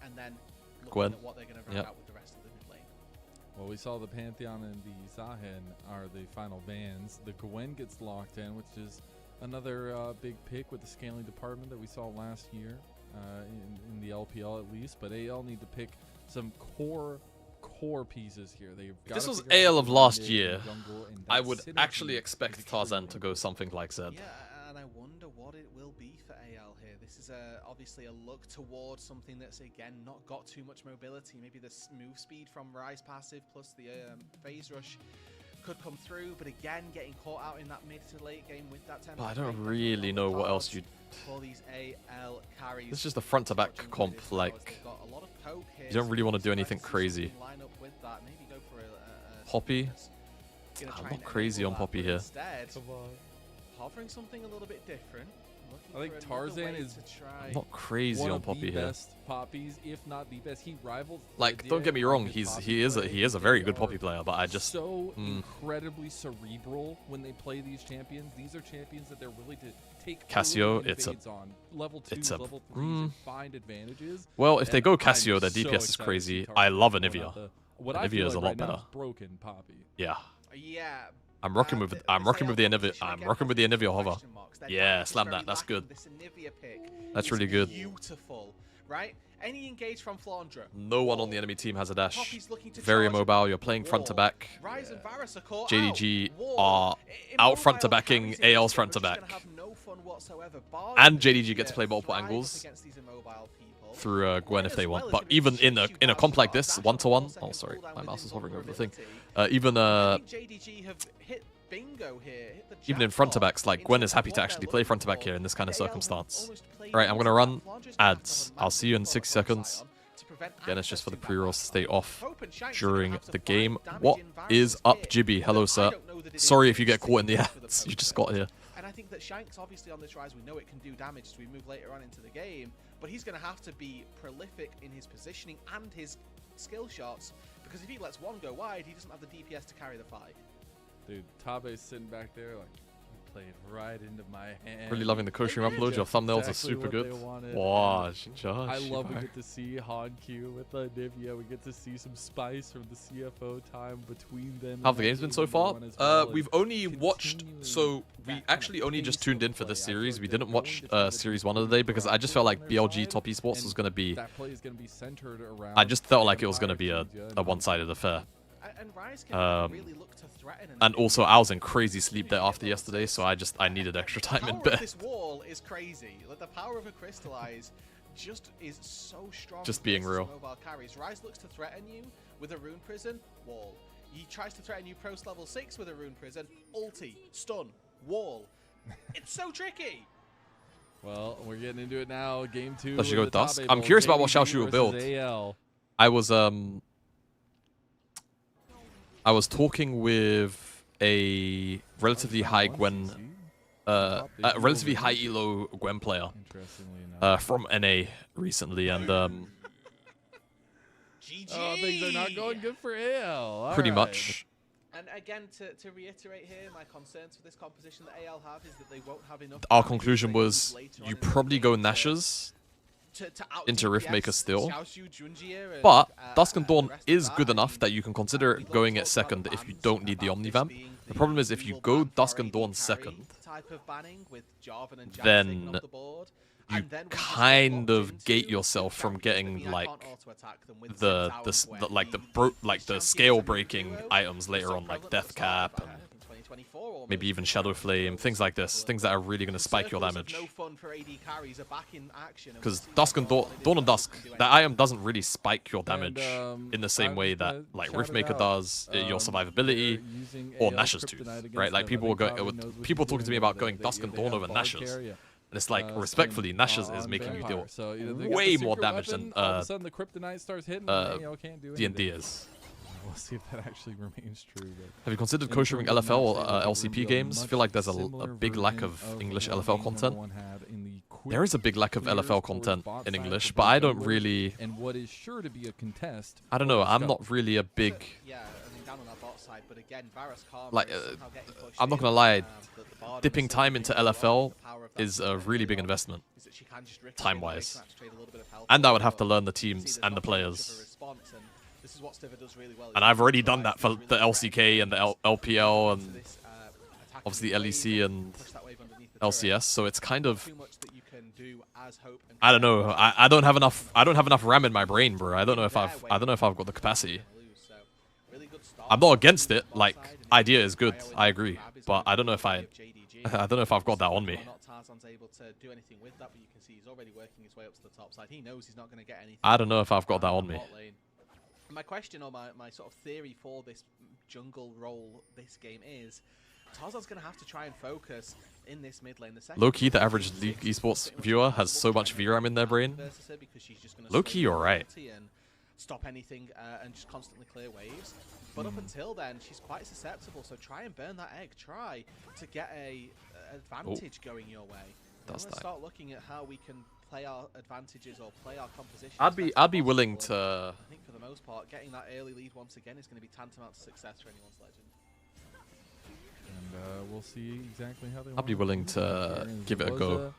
And then looking Gwen. at what they're going to round Yep. out with the rest of the mid lane. Well, we saw the Pantheon and the Zahen are the final bans. The Gwen gets locked in, which is another big pick with the scaling department that we saw last year in the LPL at least. But AL need to pick some core pieces here. They've If this gotta was figure out AL of the last mid year, and jungle, and I that would synergy actually is expect extremely Tarzan to go important. something like Zed. Yeah, and I wonder what it will be for AL here. This is obviously a look towards something that's, again, not got too much mobility. Maybe the move speed from Rise passive plus the phase rush could come through, but again, getting caught out in that mid to late game with that tempo. But I don't really know what else you'd... For these AL carries. It's just a front-to-back comp, like... Got a lot of poke here, You don't really want to do so anything let's see crazy. something line up with that. Maybe go for a Poppy? Gonna I'm try not and crazy enable on that, Poppy but here. Instead, offering something a little bit different. I think Tarzan is I'm not crazy one on of Poppy the here. best poppies, if not the best. He rivals. Like, the don't get me wrong, with he Poppy is players. a very good They Poppy are player, but I just... so incredibly cerebral when they play these champions. These are champions that they're willing to take Cassio, early it's a- invades on level 2s, it's a- level 3s, and find advantages. Well, if they And go I'm Cassio, their so DPS is excited to crazy. see I Tarzan love going Anivia. out what I Anivia feel is a like lot right now better. is broken Poppy. Yeah. Yeah. I'm rocking with the Anivia. I'm rocking with the Anivia hover. Yeah, slam that. That's good. This Anivia pick That's is really good. Beautiful, right? Any engage from Flandre. No one on the enemy team has a dash. Poppy's looking to Very charge. mobile. You're playing front to back. Rise and Varus are caught JDG out. War. are out front to Immobile backing carries in AL's this front game to are just back. gonna have no fun whatsoever. Bard And JDG get to play multiple thrive up angles against these immobile people. through Gwen if as they well want. as But if even it's in a huge comp like shot, this, dash 1-to-1. on Oh, 4 sorry, seconds my cooldown mouse is within hovering over the thing. vulnerability. Even I think JDG have hit bingo here. Hit the even in jackpot front to backs, like in Gwen terms is of happy what to they're actually play looking front to back for. here in this kind of AL have circumstance. almost played Right, I'm into gonna that. run Flandre's gonna have to ads. have a I'll see you in massive 60 focus on seconds. Scion to prevent Again, it's just for the accessing that pre-rolls to stay backline. off Hope and Shanks are gonna during have to the find game. damage What in is Varus's up, kit Jibby? Hello, that I sir. don't know that it Sorry is if you get caught in the for the ads. You just poker. got here. And I think that Shanks, obviously on this rise, we know it can do damage as we move later on into the game, but he's going to have to be prolific in his positioning and his skill shots, because if he lets one go wide, he doesn't have the DPS to carry the fight. Dude, Tabe's sitting back there like, you played right into my hand. Really loving the coaching They did upload. Your just thumbnails are exactly super what good. they wanted. Wow, I love we get to see Han Q with Nivea. We get to see some spice from the CFO time between them. How have the games been so far? We've only watched, so we actually only just tuned in for this series. We didn't watch Series 1 of the day because I just felt like BLG Top Esports was going to be, That play is going to be centered around. I just felt like it was going to be a one-sided affair. And Rise can really look to threaten. And also, I was in crazy sleep there after yesterday, so I needed extra time in bed. bed. This wall is crazy. Like, the power of a Crystallize just is so strong. Just being real. Mobile carries. Rise looks to threaten you with a Rune Prison, wall. He tries to threaten you post level 6 with a Rune Prison, ulti, stun, wall. It's so tricky. Well, we're getting into it now. Game 2. Let's go Dusk. I'm curious about what JDG will build. AL. I was talking with a relatively high Gwen, relatively high elo Gwen player from NA recently, and GG. Oh, things are not going good for AL. pretty much. And again, to reiterate here, my concerns for this composition that AL have is that they won't have enough. Our conclusion was you probably go Nashers to into Riftmaker still. And, But Dusk and Dawn is good enough that you can consider going it second if you don't need the Omnivamp. The problem is if you go Dusk and Dawn second, then you kind of gate yourself from getting like the scale breaking items later on, like Death Cap and maybe even Shadow Flame, things like this, things that are really going to spike your damage. Because Dusk and Dawn and Dusk, that item doesn't really spike your damage in the same way that like Riftmaker does, your survivability, or Nash's Tooth, right? Like people talking to me about going Dusk and Dawn over Nash's. And it's like, respectfully, Nash's is making you deal way more damage than D&D is. We'll see if that actually remains true. Have you considered kosherring LFL or LCP games? I feel like there's a big lack of English LFL content. There is a big lack of LFL content in English, but I don't really... I don't know, I'm not really a big... Like, I'm not gonna lie, dipping time into LFL is a really big investment, time-wise. And I would have to learn the teams and the players. And I've already done that for the LCK and the LPL and obviously LEC and LCS, so it's kind of... I don't know. I don't have enough RAM in my brain, bro. I don't know if I've got the capacity. I'm not against it. Like, idea is good. I agree, but I don't know if I've got that on me. I don't know if I've got that on me. My question, or my sort of theory for this jungle role this game is, Tarzan's going to have to try and focus in this mid lane. Low-key, the average League esports viewer has so much VRAM in their brain. Low-key, you're right. Stop anything and just constantly clear waves. But up until then, she's quite susceptible, so try and burn that egg. Try to get a advantage going your way. Let's start looking at how we can play our advantages or play our composition. I'd be willing to... I think for the most part, getting that early lead once again is going to be tantamount to success for anyone's legend. And we'll see exactly how they I'd be willing to give it a go.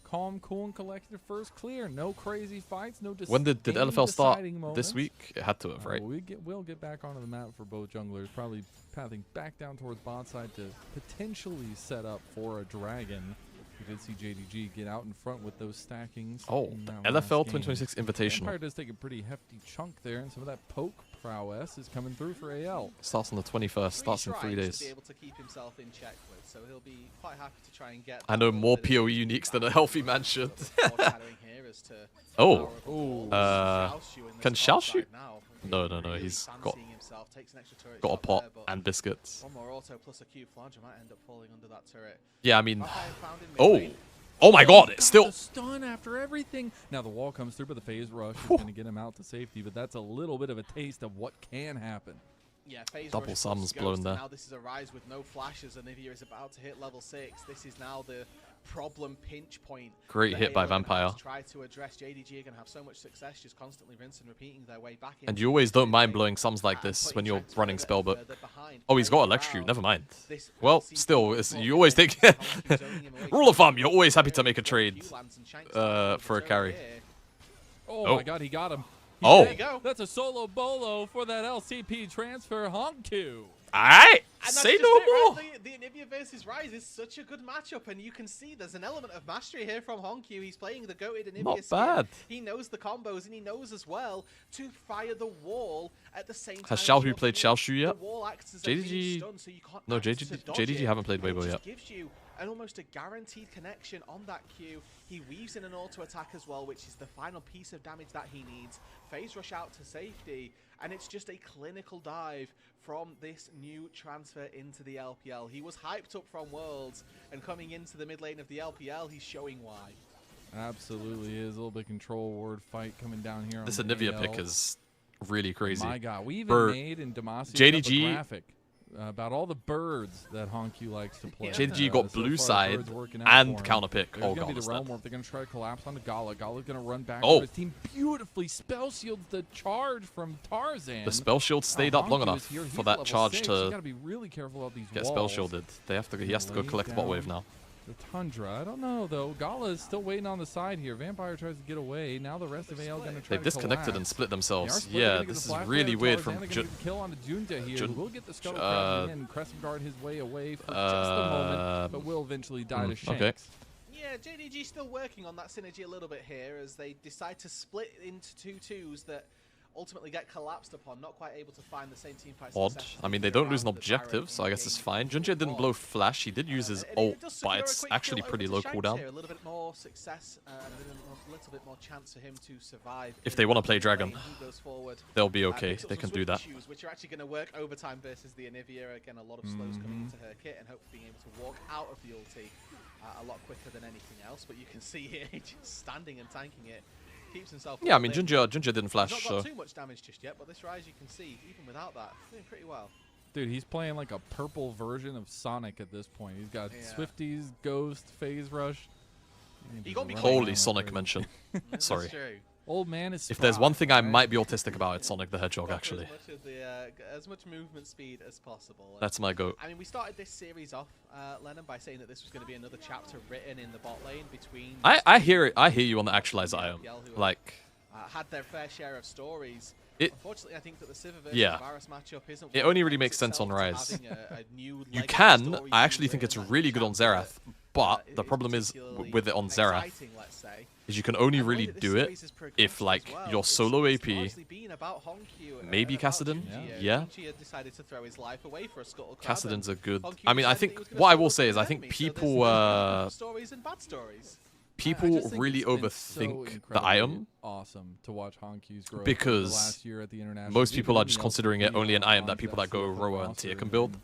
Calm, cool, and collected first clear. No crazy fights, no When did LFL start? moments. This week? It had to have, right? We'll get back onto the map for both junglers. Probably pathing back down towards bot side to potentially set up for a dragon. We did see JDG get out in front with those stackings. Oh, the LFL 2026 Invitational. Empire does take a pretty hefty chunk there, and some of that poke prowess is coming through for AL. Starts on the 21st, starts in 3 days. To be able to keep himself in check with, so he'll be quite happy to try and get. I know more PoE uniques than a healthy man should. Oh, can Xiao shoot? No, he's got a pot and biscuits. One more auto plus a Q flange might end up falling under that turret. Yeah, I mean, oh my God, it's still stun after everything. Now the wall comes through, but the phase rush is going to get him out to safety. But that's a little bit of a taste of what can happen. Yeah, phase double rush sums goes blown there. Now this is a Rise with no flashes, and Nivea is about to hit level 6. This is now the problem pinch point. Great hit by Vampire. Try to address. JDG are going to have so much success just constantly rinse and repeating their way back in. And you always don't mind blowing sums like this when you're running Spellbook. Oh, he's got Electrocute. Never mind. Well, still, you always take... Rule of thumb, you're always happy to make a trade for a carry. Oh my God, he got him. Oh, that's a solo bolo for that LCP transfer. Honk 2. Alright, And say that's no just it, more. right? The Anivia versus Rise is such a good matchup, and you can see there's an element of mastery here from Honkyu. He's playing the goated Anivia Not skin. bad. He knows the combos, and he knows as well to fire the wall at the same time. Has Xiaohu played Xiaoshu yet? The wall acts as a JDG being stunned, so you can't No, access to dodge JDG it, haven't played and it Weibo just yet. gives you almost a guaranteed connection on that Q. He weaves in an auto attack as well, which is the final piece of damage that he needs. Phase rush out to safety, and it's just a clinical dive from this new transfer into the LPL. He was hyped up from Worlds, and coming into the mid lane of the LPL, he's showing why. Absolutely is. A little bit control ward fight coming down here. This on Anivia AL. pick is really crazy. My God, we even For made in Demacia JDG a graphic about all the birds that Honkyu likes to play. JDG got so blue far, side birds working out and for him. counter pick. There's Oh gonna god, be the it's realm dead. warp. They're gonna try to collapse onto Gala. Gala's gonna run back. Oh. His team beautifully spell shields the charge from Tarzan. The spell shield stayed up long enough for that charge You to gotta be really careful about these get walls. spell shielded. They have to. He has to go Laid collect bot down. wave now. The Tundra. I don't know though. Gala is still waiting on the side here. Vampire tries to get away. Now the rest of AL gonna try They've to disconnected and collapse. split They are themselves. split. They're Yeah, gonna get this the is flash really fire weird Tarzan. from They're gonna get the kill onto Junta here. Jun- We'll get the scuttle crashing in. Crescent guard his way away for just a moment, but will eventually die to Shanks. okay. Yeah, JDG still working on that synergy a little bit here as they decide to split into 2-2s that ultimately get collapsed upon, not quite able to find the same team fight Odd. success I mean, as they did don't lose an around the objective, Tyrant so I guess it's in-game fine. Junjie didn't one. blow flash. He did use his And ult, it does but secure a it's quick actually kill pretty over low to Shanks cooldown. here, a little bit more success and a little bit more chance for him to survive. If in they wanna the play lane. Dragon, He goes forward. They'll be okay. Picks up They some can do that. Swift issues, which are actually going to work overtime versus the Anivia. Again, a lot of slows coming into her kit and hopefully being able to walk out of the ulti a lot quicker than anything else. But you can see here, just standing and tanking it. Keeps himself. Yeah, I mean, in. Junjie didn't flash, He's not so got too much damage just yet, but this Rise, you can see, even without that, doing pretty well. Dude, he's playing like a purple version of Sonic at this point. He's got Yeah. Swifties, Ghost, Phase Rush. He got me Running caught. holy around Sonic like mention. That's Sorry. true. Old man is. If there's one thing I right? might be autistic about, it's Sonic the Hedgehog, Got actually. As much, of the, as much movement speed as possible. And That's my goat. I mean, we started this series off, Lennon, by saying that this was going to be another chapter written in the bot lane between. I hear it. I hear you on the actualizer item. Like, had their fair share of stories. It- Unfortunately, I think that the Civer versus Yeah. Varus matchup isn't. It one only that really lends makes sense on itself to Rise. having a new you legacy can. story I actually to think it's that really good on chapter Xerath, but that the is problem is particularly with it on Xerath exciting, let's say. is you can only And the way really that this do it series has progressed if as like well, your it's solo AP. largely been about Honkyu and Maybe about Kassadin? Junjie. Yeah. Junjie had decided to throw his life away for a scuttle crab, and Kassadin's a good. Honkyu I mean, I decided that think he was gonna what I solo will say through is I his think enemy, so there's people good stories and bad stories. people just think really it's been overthink so the incredibly item awesome to watch Honkyu's growth because the last year at the international. most people Even are in just the considering it LCK only an item that on people that go CFL rower and roster tier can and build.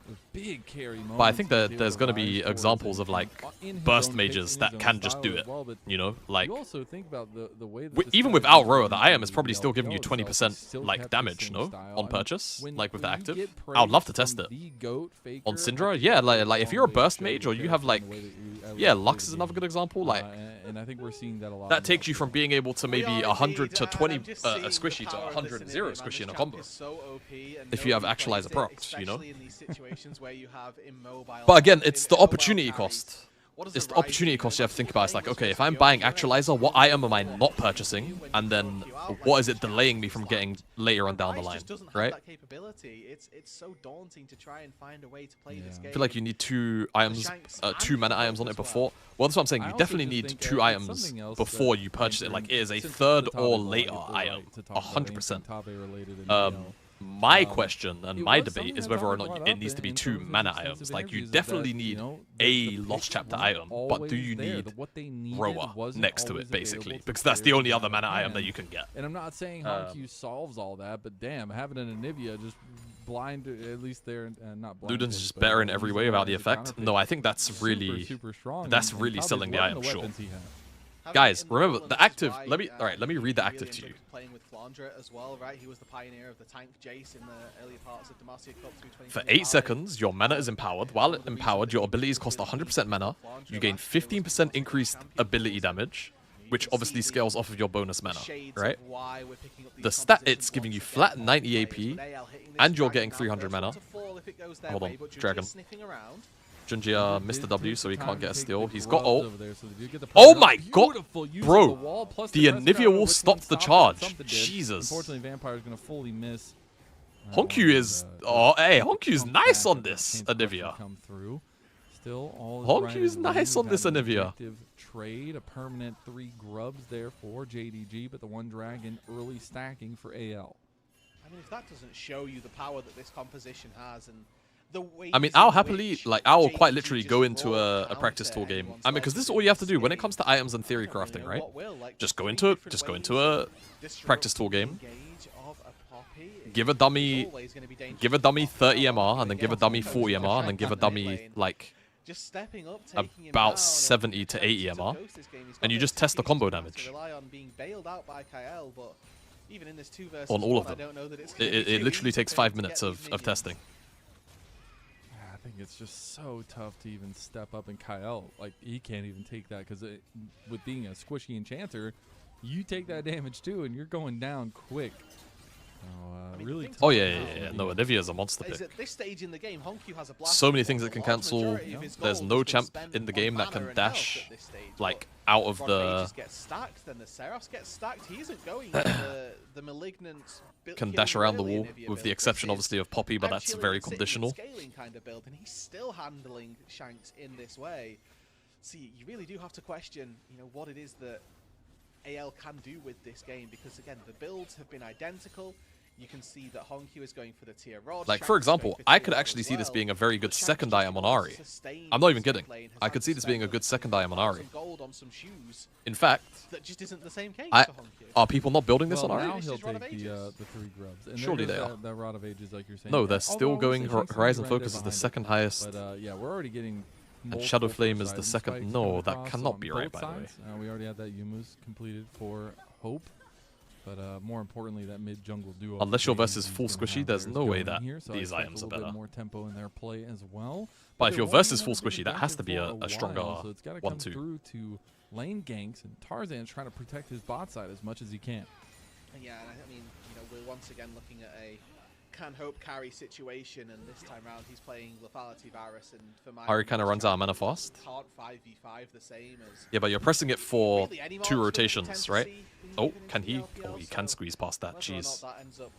with big carry But I think moments, that he there's was going to able be rise towards examples it of like in his burst own mages pace, in that his can own just style do as it. well, but You know, like you also think about the way that this even guy without is rower, the running item is probably the still giving you LPL 20% itself, still like kept the damage, same no, style. on I mean, purchase, like with the when you active. get I would love to praise test it. from the GOAT faker, On I Syndra, think yeah, there's like a if you're a long way to burst go mage or with you have character like, and the way that you yeah, elevate Lux the is another game. good example. Like And I think we're seeing that a lot. that in the takes you LPL. from being able to We maybe are 100 indeed, to and 20 I'm just a seeing the squishy to power of 100 this zero Anivia, man. squishy in This a champ combo. is so OP and If you have nobody actualizer plays it, procs, you know. especially in these situations where you have immobile. But again, it's the immobile opportunity carries. cost. What does It's a the Ryze opportunity do? cost you have to think about. It's like, okay, if You're I'm buying going actualizer, what item am I not purchasing? And then what is it delaying me from getting later on down the Ryze line, just doesn't have right? that capability. It's so daunting to try and find a way to play this Yeah. game. I feel like you need two items, Shanks two and mana the items on Rogue it as well. before. Well, that's what I'm saying. I You also definitely just need think, two it's items something else before that you purchase it. brings Like it is a since it's third the top or of the later line, item, right, to talk about anything 100%. top A related in the PL. My Um, question and it my was debate something is that whether or Tommy not brought it up needs to be in two terms of mana extensive items. Like you interviews, is definitely that, need you know, a the lost picks chapter weren't item, but do always you there. need What they needed rower wasn't next to always it basically? available to Because that's the players only in other mana item hand. that you can get. And I'm not saying Honku solves all that, but damn, having an Anivia just blind, at least there, not blind. Luden's just better in every way without the effect. No, I think that's super, really super strong. that's and really probably selling the loving item short. weapons he has. Guys, Having it in remember, middle, the and this is active- why, let me- alright, let me read the really active to enjoyed you. Playing with Flandre as well, right? He was the pioneer of the tank Jace in the earlier parts of Demacia Cup through For 2025. 8 seconds, your mana is empowered. While empowered, your abilities cost 100% mana. You gain 15% increased ability damage, which obviously scales off of your bonus mana, right? The stat it's giving you flat 90 AP, and you're getting 300 mana. Hold on, Dragon. Junjie missed the W, so he can't get a steal. He's got ult. Oh my god! Bro, the Anivia will stop the charge. Jesus. Unfortunately, Vampire's going to fully miss. Honkyu is... Oh, hey, Honkyu's nice on this, Chance Anivia. come through. Still, all is Honkyu's right. nice on this Anivia. Trade, a permanent 3 grubs there for JDG, but the 1 dragon early stacking for AL. I mean, if that doesn't show you the power that this composition has and the way... I mean, I'll happily, like, I'll quite literally go into a practice tour game. I mean, because this is all you have to do when it comes to items and theory crafting, right? Just go into a practice tour game. Give a dummy 30 MR, and then give a dummy 40 MR, and then give a dummy, like, just stepping up, taking him about down, 70 to 80 MR, and you just test the combo damage. Rely on being bailed out by Kyle, but even in this 2 versus On all of 1, them. I don't know that it's It literally takes 5 minutes of testing. I think it's just so tough to even step up, and Kyle, like, he can't even take that because with being a squishy enchanter, you take that damage too, and you're going down quick. Really Oh yeah. No, Anivia's a monster Is pick. at this stage in the game, Honkyu has a blast So many ball. things The that can large cancel. majority of his There's gold no has been champ spent in the on game that mana can and health dash, at this stage, like, but out of Ron the Mages gets stacked, then the Seraphs get stacked. He isn't going for the malignant can dash around the wall, Anivia with the build. exception This obviously is of Poppy, but that's actually very sitting and conditional. scaling kind of build, and he's still handling Shanks in this way. See, you really do have to question, what it is that AL can do with this game, because again, the builds have been identical. You can see that Honkyu is going for the tier rod. Like, Shanks for is going example, for I tier could rod actually as see this well, being a very good but Shanks second just item on wants Ari. to sustain I'm not even this kidding. lane, has I had could to see this being a spend good second item on Ari. some gold on some shoes. In fact, That just isn't the same case I, for Honkyu. are people not building this well, on now Ari? he'll This is Rod of take Ages. the 3 grubs. And Surely there they goes are. that Rod of Ages, like you're saying. No, Yeah, they're still although going. honestly, Shanks Horizon right there Focus is the behind second him. highest, But yeah, we're already getting and Shadow multiple Flame first is the item second. spikes No, coming that across cannot on be right, both by the way. sides. We already had that Yumu's completed for Hope. But more importantly, that mid jungle duo. Unless your verse is JDG full gonna squishy, have there's theirs no way going that here, so I these expect items a are little bit better. more tempo in their play as well. But if there your was verse is been full a bit squishy, that has to be objective for a stronger while, so it's gotta come 1-2. through to lane ganks, and Tarzan's trying to protect his bot side as much as he can. Yeah, and I mean, we're once again looking at a can hope carry situation, and this time round he's playing lethality virus, and for my Ari kind of runs out of mana fast. Can't 5v5 the same as Yeah, but you're pressing it for really any 2 marks rotations, that we tend to right? see when you Oh, get into can the he? LPL, Oh, he can so squeeze past that. whether or Jeez. not that ends up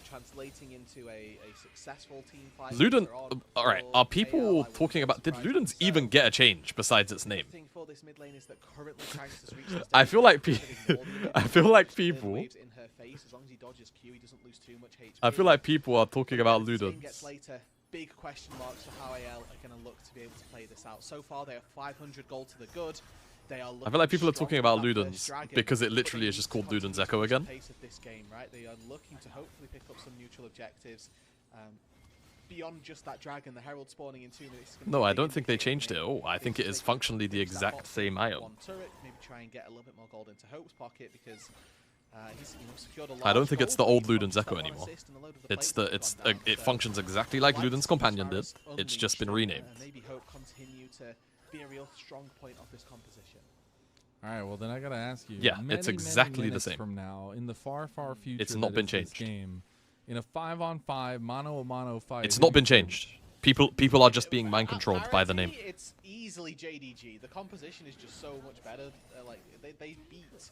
translating into a successful team fight Luden. later on Alright, for are AL, I people wouldn't talking be about. Did surprised. Ludens So, even get a change besides its name? the thing for this mid lane is that currently Shanks has reached this I stage feel where like he's getting more than I feel like Clear the people. waves in her face. As long as he dodges Q, he doesn't lose too much HP. I feel like people are talking about As the game gets Ludens. later, big question marks for how AL are going to look to be able to play this out. So far, they are 500 gold to the good. They are I feel like people are looking talking strong about with that Ludens first dragon, because it but literally they is just need to called Ludens continue Echo to push the again. pace of this game, right? They are looking to hopefully pick up some neutral objectives. Beyond just that dragon, the Herald spawning in 2 minutes. is gonna No, be a I big don't think they indicator changed it. here. Oh, I If think it is they can functionally the finish that exact bot same with item. one turret, maybe try and get a little bit more gold into Hope's pocket, because he's secured a I don't large think it's gold the old lead from Ludens just Echo that one anymore. assist and a load of It's plates the that it's have gone down. it So functions exactly like like to Ludens see Companion did. Cyrus It's just been unleashed, renamed. Maybe Hope continue to be a real strong point of this composition. All right, well then I gotta ask you. Yeah, many, it's many exactly the minutes same. From now, in the far, far future, It's not that been is this changed. Game, in a 5-on-5 mano-a-mano fight. It's who not do been you think- changed. People are just being mind controlled by the name. It's easily JDG. The composition is just so much better. Like they beat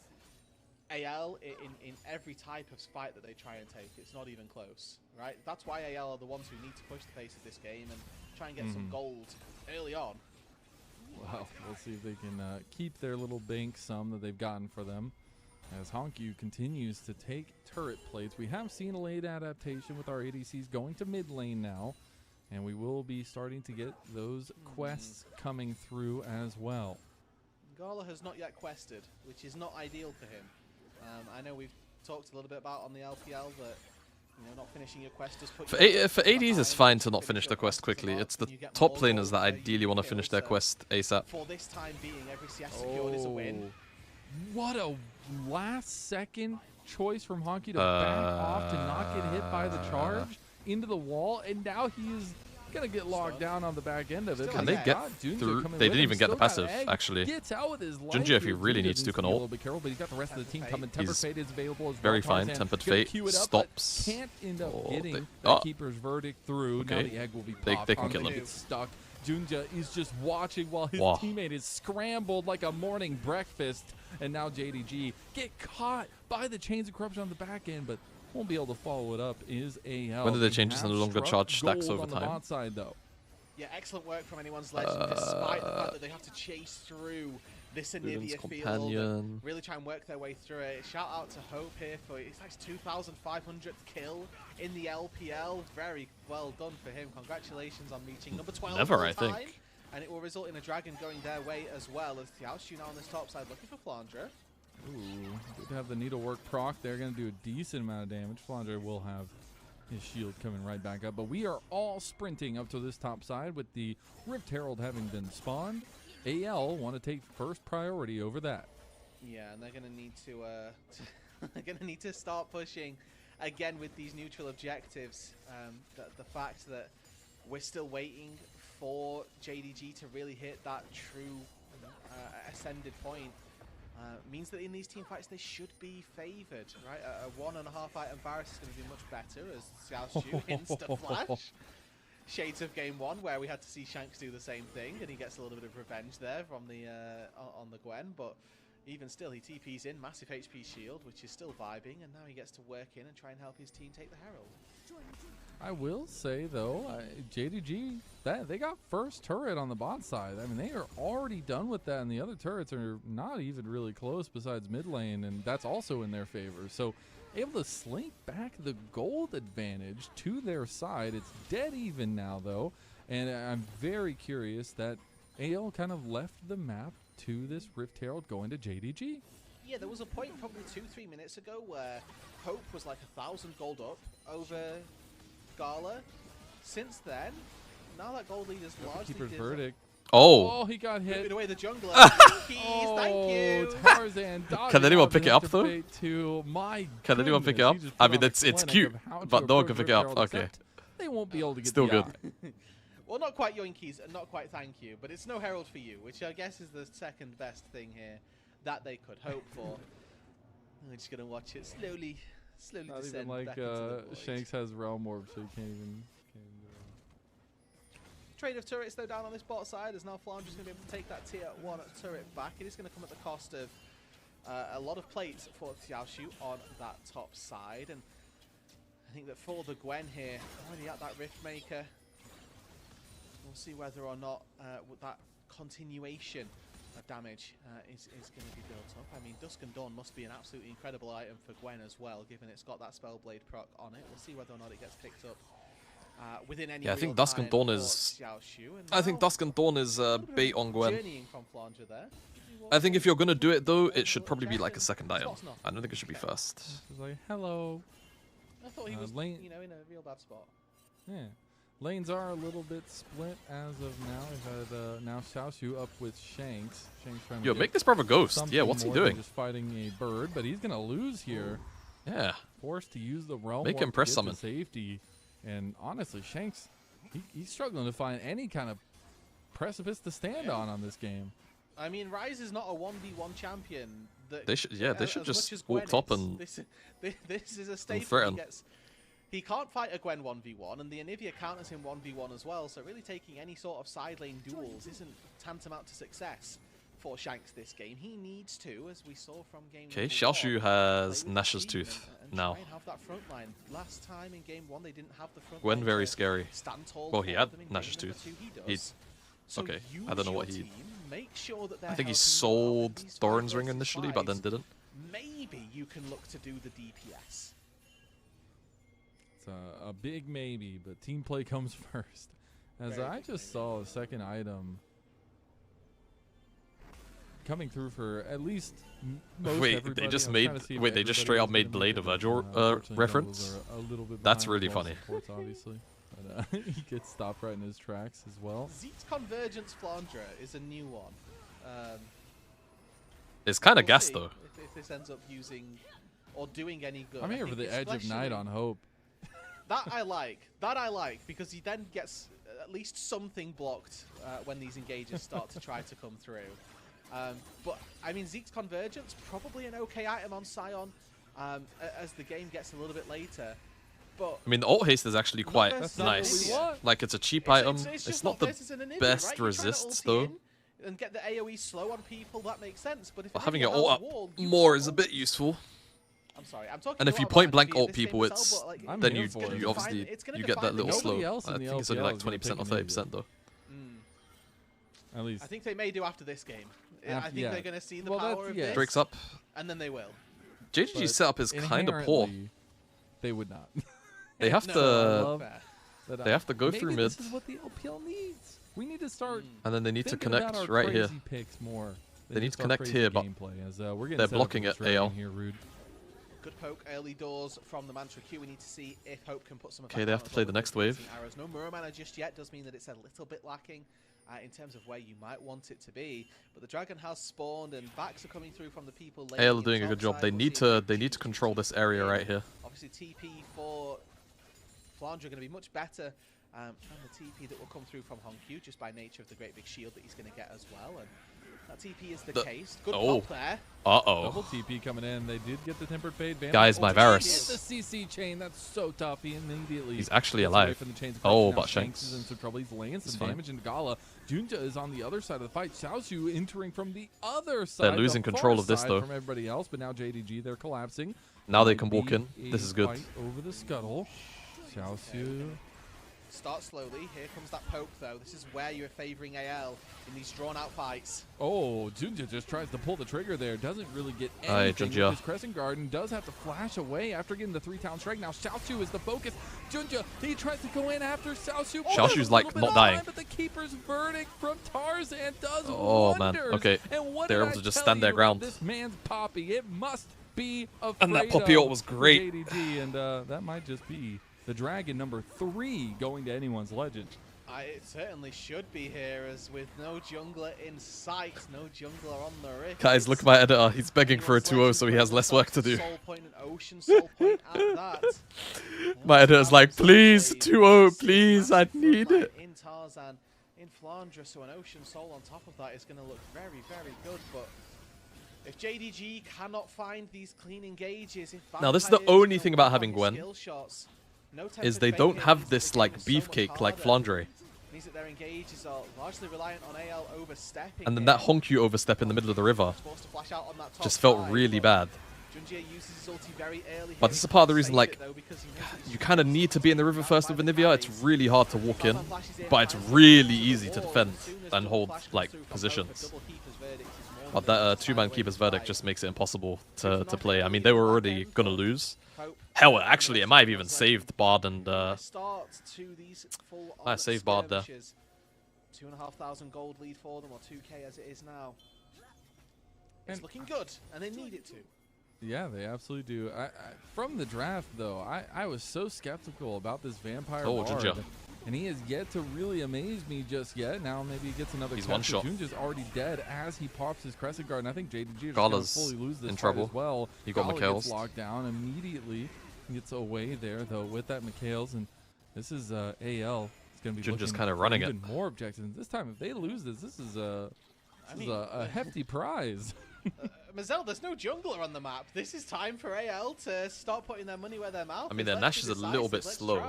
AL in every type of fight that they try and take. It's not even close, right? That's why AL are the ones who need to push the pace of this game and try and get some gold early on. Well, we'll see if they can keep their little bank sum that they've gotten for them. As Honkyu continues to take turret plates. We have seen a late adaptation with our ADCs going to mid lane now. And we will be starting to get those quests coming through as well. Gala has not yet quested, which is not ideal for him. I know we've talked a little bit about on the LPL that not finishing your quest does put For you ADs, it's behind. fine to not Finish finish your the quest quest is a quickly. lot, It's the and you get top more laners gold that where you ideally want to kill, finish their so quest ASAP. For this time being, every CS secured is a win. What a last second choice from Honkyu to back off to not get hit by the charge into the wall, and now he is gonna get locked down on the back end of it. Still Can has they Egg. get Junja through? coming They with didn't him, even get the still got passive, Egg, actually. Gets out with his life Junja, if he here. really Junja needs to, be can a ult. little bit careful, but he's got the rest of the team coming. Tempered He's Fate is available as very well. fine. Tarzan Tempered gonna Fate queue it up, stops. but can't end up Oh, getting they- that oh. keeper's verdict through. Now Okay. the egg will be They popped. can Honkyu kill him. gets stuck. Junja is just watching while his Wow. teammate is scrambled like a morning breakfast, and now JDG get caught by the chains of corruption on the back end, but won't be able to follow it up is AL. When did they change this to no longer charge stacks over on the time? bot side, though. Yeah, excellent work from anyone's legend, despite the fact that they have to chase through this Anivia field and really try and work their way through it. Shout out to Hope here for his 2,500th kill in the LPL. Very well done for him. Congratulations on reaching number 12 Never, I time. think. And it will result in a dragon going their way as well as Xiaoshu now on this top side looking for Flandre. Ooh, good to have the needlework proc. They're going to do a decent amount of damage. Flandre will have his shield coming right back up. But we are all sprinting up to this top side with the Rift Herald having been spawned. AL want to take first priority over that. Yeah, and they're going to need to they're going to need to start pushing again with these neutral objectives. The fact that we're still waiting for JDG to really hit that true ascended point means that in these team fights they should be favored, right? A 1.5 item Varus is going to be much better as Xiaoshu insta-flash. Shades of game 1 where we had to see Shanks do the same thing and he gets a little bit of revenge there from the on the Gwen, but even still he TP's in, massive HP shield, which is still vibing, and now he gets to work in and try and help his team take the Herald. I will say though, JDG, they got first turret on the bot side. I mean, they are already done with that, and the other turrets are not even really close besides mid lane, and that's also in their favor. So able to slink back the gold advantage to their side. It's dead even now though, and I'm very curious that AL kind of left the map to this Rift Herald going to JDG. Yeah, there was a point probably 2-3 minutes ago where Hope was like 1,000 gold up over Gala. Since then, now that gold lead is largely Keeper's verdict. Oh, he got hit. Moving away the jungler. Keys, thank you. Tarzan. Can anyone pick it up though? Can anyone pick it up? I mean, it's cute, but no one can pick it up. Okay. They won't be able to get Still the good. Well, not quite yoinkies and not quite thank you, but it's no herald for you, which I guess is the second best thing here that they could hope for. We're just gonna watch it slowly Not descend even like back into the void. Shanks has Realm Orb, so he can't even. Trade of turrets though down on this bot side, as now Flandre's going to be able to take that tier 1 turret back. It is going to come at the cost of a lot of plates for Xiaoshu on that top side, and I think that for the Gwen here, already at that Rift Maker, we'll see whether or not that continuation of damage is going to be built up. I mean, Dusk and Dawn must be an absolutely incredible item for Gwen as well, given it's got that Spellblade proc on it. We'll see whether or not it gets picked up. Within any yeah, I think Dusk and Dawn is. I think Dusk and Dawn is bait on Gwen. I think if you're gonna do it though, it should probably be like a second item. I don't think it should be first. It's like, hello. I thought he was, in a real bad spot. Yeah, lanes are a little bit split as of now. We've had now Xiaoshu up with Shanks. Shanks trying to make this brother ghost. Yeah, what's he doing? Just fighting a bird, but he's gonna lose here. Yeah. Forced to use the realm. Make him press summon. Safety. And honestly, Shanks, he's struggling to find any kind of precipice to stand on this game. I mean, Ryze is not a 1v1 champion. They should just walk up and this is a staple. He can't fight a Gwen 1v1, and the Anivia counters him 1v1 as well. So really taking any sort of side lane duels isn't tantamount to success for Shanks this game. He needs to, as we saw from game. Okay, Xiaoshu has Nash's Tooth now. Have that front line. Last time in game 1 they didn't have the front Gwen line very scary. Well, he had Nash's Tooth. Okay, I don't know what he. Make sure that I think he sold Thorin's Ring initially, but then didn't. Maybe you can look to do the DPS. It's a big maybe, but team play comes first. As I just saw a second item coming through for at least most everybody. They just made. Wait, they just straight up made Blade a Virgil reference. That's really funny. Obviously, but he gets stopped right in his tracks as well. Zeke's Convergence Flandre is a new one. It's kind of gas though. If this ends up using or doing any good. I'm here for the Edge of Night on Hope. That I like. That I like, because he then gets at least something blocked when these engages start to try to come through. But I mean, Zeke's Convergence, probably an okay item on Sion as the game gets a little bit later. But I mean, the ult haste is actually quite nice. Like, it's a cheap item. It's not the best resists though. And get the AoE slow on people, that makes sense. But if having it ult up more is a bit useful. I'm sorry. I'm talking. And if you point blank ult people, it's then you obviously you get that little slow. I think it's only like 20% or 30% though. At least. I think they may do after this game. I think they're going to see the power of this. Drake's up. And then they will. JDG's setup is kind of poor. They would not. They have to. They have to go through mid. This is what the LPL needs. We need to start. And then they need to connect right here. Picks more. They need to connect here, but they're blocking it. AL. Here, Rude. Good poke early doors from the Mantra Q. We need to see if Hope can put some of that. Okay, they have to play the next wave. Arrows. No Mirror Mana just yet does mean that it's a little bit lacking in terms of where you might want it to be. But the Dragon has spawned and backs are coming through from the people. AL are doing a good job. They need to control this area right here. Obviously, TP for Flandre going to be much better than the TP that will come through from Hongq just by nature of the great big shield that he's going to get as well. And that TP is the case. Good pop there. Double TP coming in. They did get the Tempered Fade. Guys, my Varus. The CC chain. That's so tough. He immediately. He's actually alive. But Shanks is in some trouble. He's laying some damage into Gala. Junja is on the other side of the fight. Xiaoxu entering from the other side. They're losing control of this though. From everybody else, but now JDG they're collapsing. Now they can walk in. This is good. Over the scuttle. Xiaoxu. Start slowly. Here comes that poke, though. This is where you're favoring AL in these drawn-out fights. Oh, Junja just tries to pull the trigger there. Doesn't really get anything. His Crescent Garden does have to flash away after getting the 3-town strike. Now Xiaoxu is the focus. Junja, he tries to go in after Xiaoxu. Xiaoxu's like not dying. But the Keeper's Verdict from Tarzan does wonders. Man. Okay. They're able to just stand their ground. This man's Poppy. It must be afraid and that Poppy ult was great. JDG, and that might just be the Dragon number 3 going to anyone's legend. It certainly should be here, as with no jungler in sight, no jungler on the rift. Guys, look at my editor. He's begging for a 2-0, so he has less work to do. Soul Point and Ocean Soul Point at that. My editor's like, please, 2-0, please, I need it. In Tarzan, in Flandre, so an Ocean Soul on top of that is going to look very, very good, but if JDG cannot find these clean engages, now this is the only thing about having Gwen, is they don't have this like beefcake like Flandre. Means that their engages are largely reliant on AL overstepping. And then that Hongq overstep in the middle of the river just felt really bad. But this is part of the reason, like, you kind of need to be in the river first with Anivia. It's really hard to walk in, but it's really easy to defend and hold like positions. But that two-man Keeper's Verdict just makes it impossible to play. I mean, they were already going to lose. Hell, actually, it might have even saved Bard and... I saved Bard there. 2,500 gold lead for them, or 2k as it is now. It's looking good, and they need it to. Yeah, they absolutely do. From the draft, though, I was so skeptical about this Vampire Bard. And he has yet to really amaze me just yet. Now maybe he gets another He's one shot. Junja's already dead as he pops his Crescent Guard. And I think JDG is going to fully lose this in trouble as well. He got Gets locked down immediately. Gets away there, though, with that Mikhail's. And this is AL. It's going to be just kind of running even more objectives. This time, if they lose this, this is a hefty prize. Mazel, there's no jungler on the map. This is time for AL to start putting their money where their mouth is. I mean, their Nash is a little bit slow.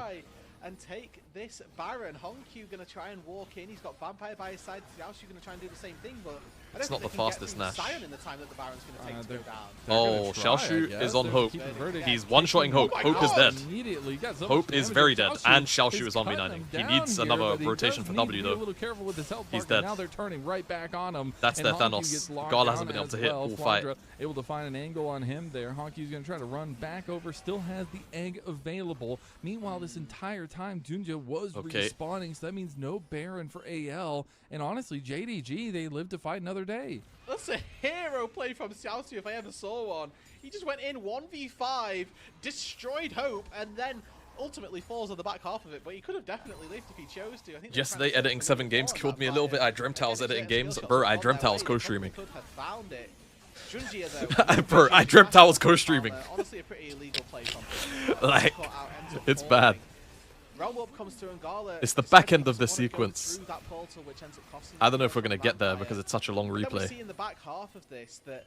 And take this Baron. Hongq going to try and walk in. He's got Vampire by his side. Xiaoxu going to try and do the same thing, but I don't it's not think the fastest Nash. Sion in the time that the Baron's going to take to go down. Oh, Xiaoxu is on Hope. He's one-shotting Hope. Hope is dead. Hope is very dead, and Xiaoxu is on V9ing. He needs another rotation for W, though. He's dead. Now they're turning right back on him. That's their Thanos. Gala hasn't been able to hit all fight. Able to find an angle on him there. Hongq's going to try to run back over. Still has the egg available. Meanwhile, this entire time, Junja was respawning, so that means no Baron for AL. And honestly, JDG, they live to fight another day. That's a hero play from Xiaoxu if I ever saw one. He just went in 1v5, destroyed Hope, and then ultimately falls on the back half of it. But he could have definitely lived if he chose to. I think yesterday, editing 7 games killed me a little bit. I dreamt I was editing games. Bro, I dreamt I was co-streaming. Bro, I dreamt I was co-streaming. Honestly, a pretty illegal play from like, it's bad. It's the back end of the sequence. I don't know if we're going to get there because it's such a long replay. We see in the back half of this that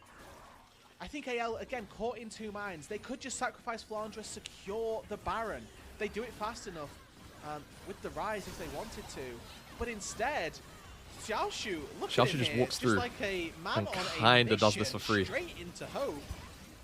I think AL, again, caught in two minds. They could just sacrifice Flandre, secure the Baron. They do it fast enough with the Rise if they wanted to. But instead, Xiaoxu, look at him just here, walks through like a man and kind of does this for free. Straight into Hope.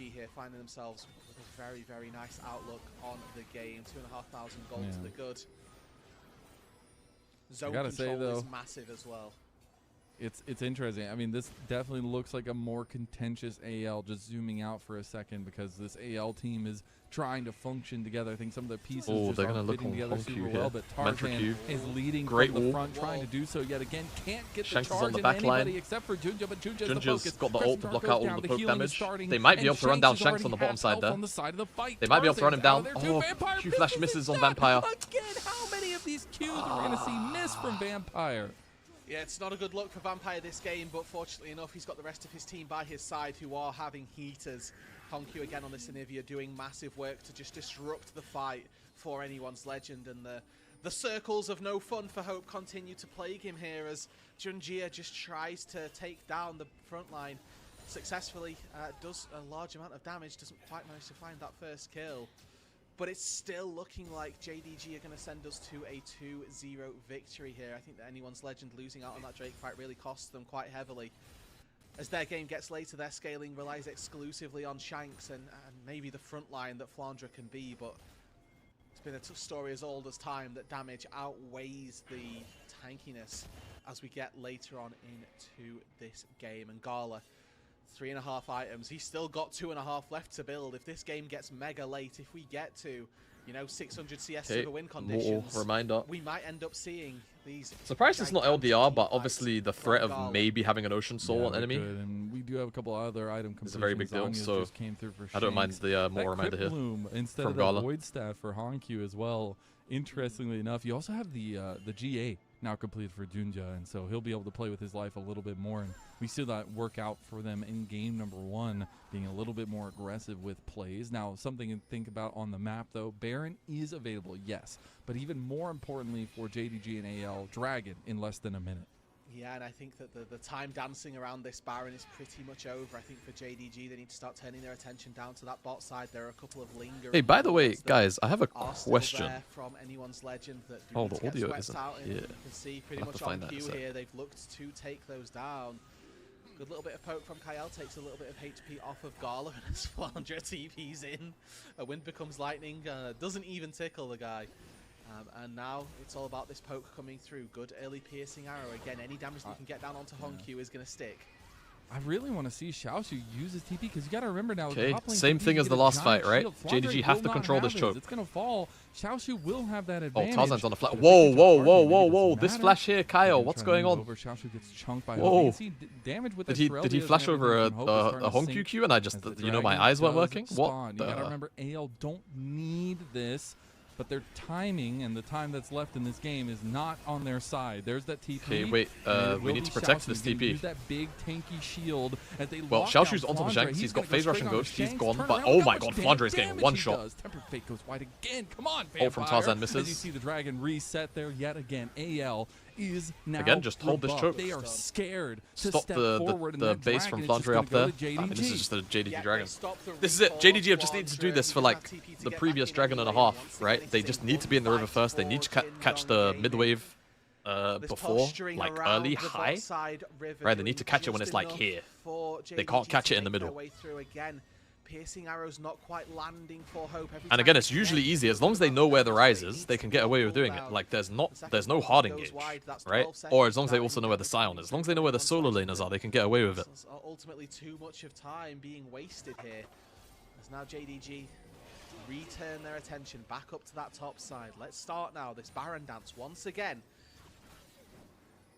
JDG here finding themselves with a very, very nice outlook on the game. 2,500 gold to the good. Zone control is massive as well. It's interesting. I mean, this definitely looks like a more contentious AL, just zooming out for a second, because this AL team is trying to function together. I think some of the pieces just aren't fitting together super well, but Tarzan is leading from the front, trying to do so yet again. Can't get the charge in anybody except for Junja, but Junja's got the ult to block out all the poke damage. They might be able to run down Shanks on the bottom side there. They might be able to run him down. Oh, Q flash misses on Vampire. Again, how many of these Qs are we going to see miss from Vampire? Yeah, it's not a good look for Vampire this game, but fortunately enough, he's got the rest of his team by his side who are having heaters. Honkyu again on this Anivia doing massive work to just disrupt the fight for anyone's legend, and the circles of no fun for Hope continue to plague him here as Junjia just tries to take down the front line successfully, does a large amount of damage, doesn't quite manage to find that first kill. But it's still looking like JDG are going to send us to a 2-0 victory here. I think that anyone's legend losing out on that Drake fight really costs them quite heavily. As their game gets later, their scaling relies exclusively on Shanks and maybe the front line that Flandre can be, but it's been a story as old as time that damage outweighs the tankiness as we get later on into this game. And Gala, 3.5 items. He's still got 2.5 left to build. If this game gets mega late, if we get to, you know, 600 CS super win conditions, reminder, we might end up seeing these. Surprised it's not LDR, but obviously the threat of maybe having an Ocean Soul on enemy. And we do have a couple other item completions. It's a very big deal, so came through for I don't mind the more reminder here instead from of Gala. the Void Staff for Honkyu as well. Interestingly enough, you also have the GA now completed for Junja, and so he'll be able to play with his life a little bit more, and we see that work out for them in game number 1, being a little bit more aggressive with plays. Now, something to think about on the map, though, Baron is available, yes, but even more importantly for JDG and AL, Dragon in less than a minute. Yeah, and I think that the time dancing around this Baron is pretty much over. I think for JDG, they need to start turning their attention down to that bot side. There are a couple of lingering. Hey, by the way, guys, I have a question. From anyone's legend that oh, the audio isn't here. You can see pretty much on cue here. They've looked to take those down. Good little bit of poke from Kyle, takes a little bit of HP off of Gala, and as Flandre TP's in, a wind becomes lightning, doesn't even tickle the guy. And now it's all about this poke coming through. Good early piercing arrow. Again, any damage that you can get down onto Honkyu is going to stick. I really want to see Xiaoshu use his TP, because you got to remember now. Okay, same thing as the last fight, right? JDG have to control this choke. It's going to fall. Xiaoshu will have that advantage. Oh, Tarzan's on the flash. Whoa, whoa, whoa, whoa, whoa. This flash here, Kyle, what's going on? Xiaoshu gets chunked by whoa. Damage with did he flash over a Honkyu Q and I just, you know, my eyes weren't working? What? You got to remember, AL don't need this. But their timing and the time that's left in this game is not on their side. There's that TP. Okay, wait. We need to protect this TP. Use that big tanky shield as they well, Xiaoshu's onto the Shanks. He's got phase rush and ghost. He's gone. But oh my god, Flandre is getting one shot. Tempered Fate goes wide again. Come on, Vampire. Oh, from Tarzan misses. As you see the Dragon reset there yet again. AL is now again, just hold this choke. They are scared to stop step the forward, base from Flandre up there. I mean, this is just a JDG Dragon. This is it. JDG have just needed to do this for like the previous Dragon and a half, right? They just need to be in the river first. They need to catch the mid wave before, like early, high. Right, they need to catch it when it's like here. They can't catch it in the middle. Piercing arrows not quite landing for Hope. And again, it's usually easy as long as they know where the rise is. They can get away with doing it. Like there's no hard engage, right? Or as long as they also know where the Scion is. As long as they know where the solo laners are, they can get away with it. Ultimately, too much of time being wasted here. As now JDG return their attention back up to that top side. Let's start now this Baron dance once again.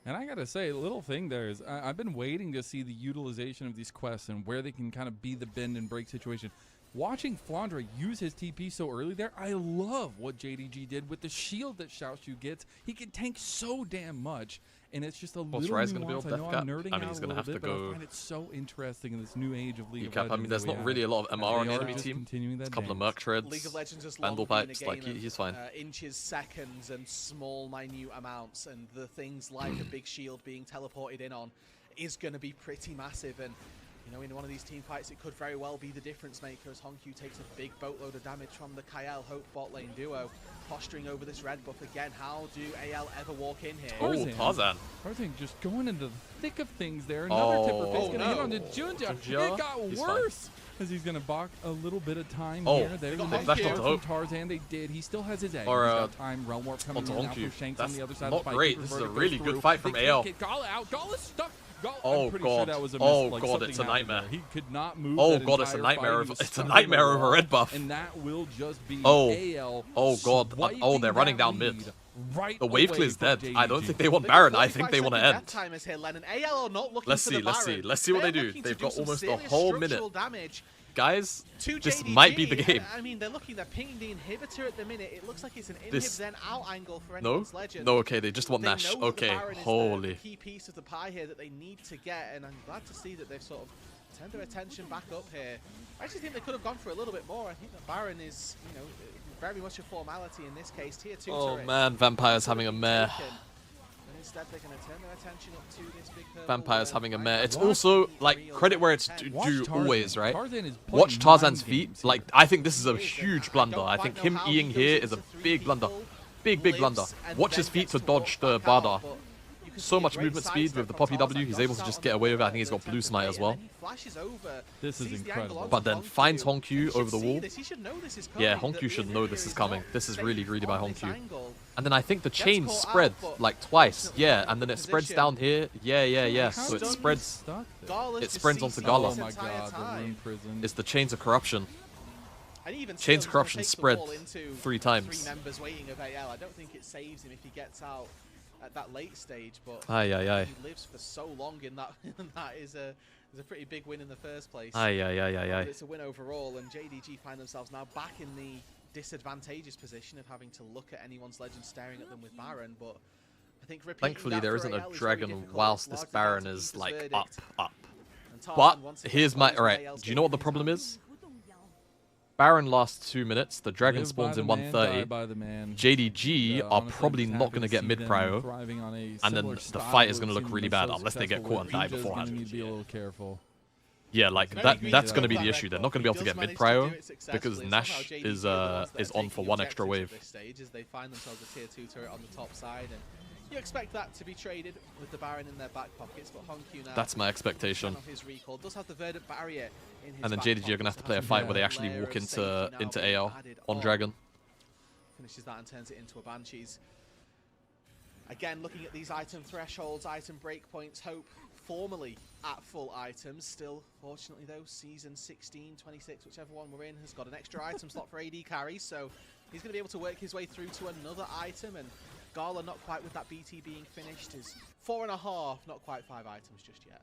And I gotta say, a little thing there is, I've been waiting to see the utilization of these quests and where they can kind of be the bend and break situation. Watching Flandre use his TP so early there, I love what JDG did with the shield that Xiaoshu gets. He can tank so damn much, and it's just a little nuance. I know I'm nerding out a little bit, but I find it so interesting in this new age of League of Legends. I mean, there's not really a lot of MR on the enemy team. A couple of Merc treads, League of Legends just Vandal pipes, like he's fine. Inches, seconds, and small, minute amounts, and the things like a big shield being teleported in on is going to be pretty massive. And you know, in one of these team fights, it could very well be the difference maker as Honkyu takes a big boatload of damage from the Kyle Hope bot lane duo. Posturing over this red buff again. How do AL ever walk in here? Oh, Tarzan. Tarzan just going into the thick of things there. Another Tipper Fist going to hit on the Junja. It got worse. as he's going to balk a little bit of time Oh, here. There's they the flashed nice onto from Hope. Tarzan. They did. He still has his egg. Or, He's got time. Realm Warp coming onto in now Honku. for Shanks That's on the other side not of the fight. great. Super This is a Verdict really goes good through. fight from They AL. can't get Gala out. Gala's stuck. Oh I'm pretty god. sure that was a miss. Oh like, god, something it's a happened nightmare. there. He could not move. Oh that god, it's a entire nightmare fight. of He was it's a stuck nightmare in the over wall, red buff. and that will just be Oh. AL. Oh god. Oh, they're running down mid. Right The wave clear's away dead. from I don't JDG. think they want They've got Baron. I 45 think they want to second end. death timers here, Len, and AL are not looking Let's for see, the let's Baron. see. Let's see what They're they do. looking to They've got some almost a serious whole minute. structural damage Guys, to this JDG. might be the game. I mean, they're pinging the inhibitor at the minute. It looks like it's an This- inhib then out angle for No? anyone's legend. No, okay, they just want They Nash. know that the Okay, Baron is holy. the key piece of the pie here that they need to get, and I'm glad to see that they've sort of turned their attention back up here. I actually think they could have gone for a little bit more. I think the Baron is, you know, very much a formality in this case. Tier 2 Oh turret man, Vampire's having a mare. taken. And instead they're going to turn their attention up to this big purple Vampire's wall. having a mare. It's Watch also, the like, real credit where it's intent. Watch due Tarzan. always, right? Tarzan is Watch playing Tarzan's mind feet. games. Like, I think this is a I huge don't blunder. I quite think know him how he Eing goes here into is a 3 big blunder. people, Big blunder. lives, and Watch then his feet gets to walk dodge the back out, Bardar. but you can So see a much great movement speed sidestep with the from Poppy Tarzan. W. He's Dodges able to out just on get the away with it. I wall, think he's got turns blue to smite bait, as and well. then he flashes over, This is sees the angle incredible. onto But then Honku. finds Honku He should over the see wall. this. He should know this is coming, Yeah, that Honku the should know this inhibitor is coming. not This is really safe greedy by on this Honku. angle. And then I think the Gets chain caught out, spread but like twice. fortunately Yeah, not and then in it spreads position. down here. Yeah. How So it did he spreads. stuck there? Gala's It just spreads onto CC'd Gala. this Oh my entire god, the time. Rune Prison. It's the chains of corruption. And even still, Chains he's of gonna corruption take the spread ball into 3 times. 3 members waiting of AL. I don't think it saves him if he gets out at that late stage, but Aye. he lives for so long in that. That is a pretty big win in the first place. Aye. But it's a win overall, and JDG find themselves now back in the disadvantageous position of having to look at anyone's legend staring at them with Baron, but I think repeating Thankfully, that there for isn't a AL is very dragon difficult. whilst Large this Baron advantage is equals like verdict. up. And Tarzan But once again here's my follows what right. AL's Do you know what the doing. problem is? Baron lasts 2 minutes. The dragon Live by spawns the in man, 130. die by the man. JDG And, are honestly, probably just not happy going to to get see mid them prio, thriving on a and then similar the style fight is we've going to look seen really them bad so unless they get successful caught and with. die Ninja's gonna beforehand. need to be a little careful. Yeah, like Very that's greedy going to be though, the that issue. They're record. not going to be able He to does get mid manage to prio do it successfully. because Somehow Nash JDG is are the ones that are on for taking 1 extra objectives wave. at this stage as they find themselves a tier 2 turret on the top side, and you expect that to be traded with the Baron in their back pockets, but Honku now That's my expectation. of his recall does have the verdant barrier in his And then back JDG are going to pocket, have to so play a has fight a where they actually layer walk of safety now into being AL added on Dragon. Finishes that and turns it into a Banshees. Again, looking at these item thresholds, item breakpoints, Hope formally at full items. Still, fortunately though, season 16, 26, whichever one we're in, has got an extra item slot for AD carry, so he's going to be able to work his way through to another item, and Gala not quite with that BT being finished is 4.5, not quite 5 items just yet.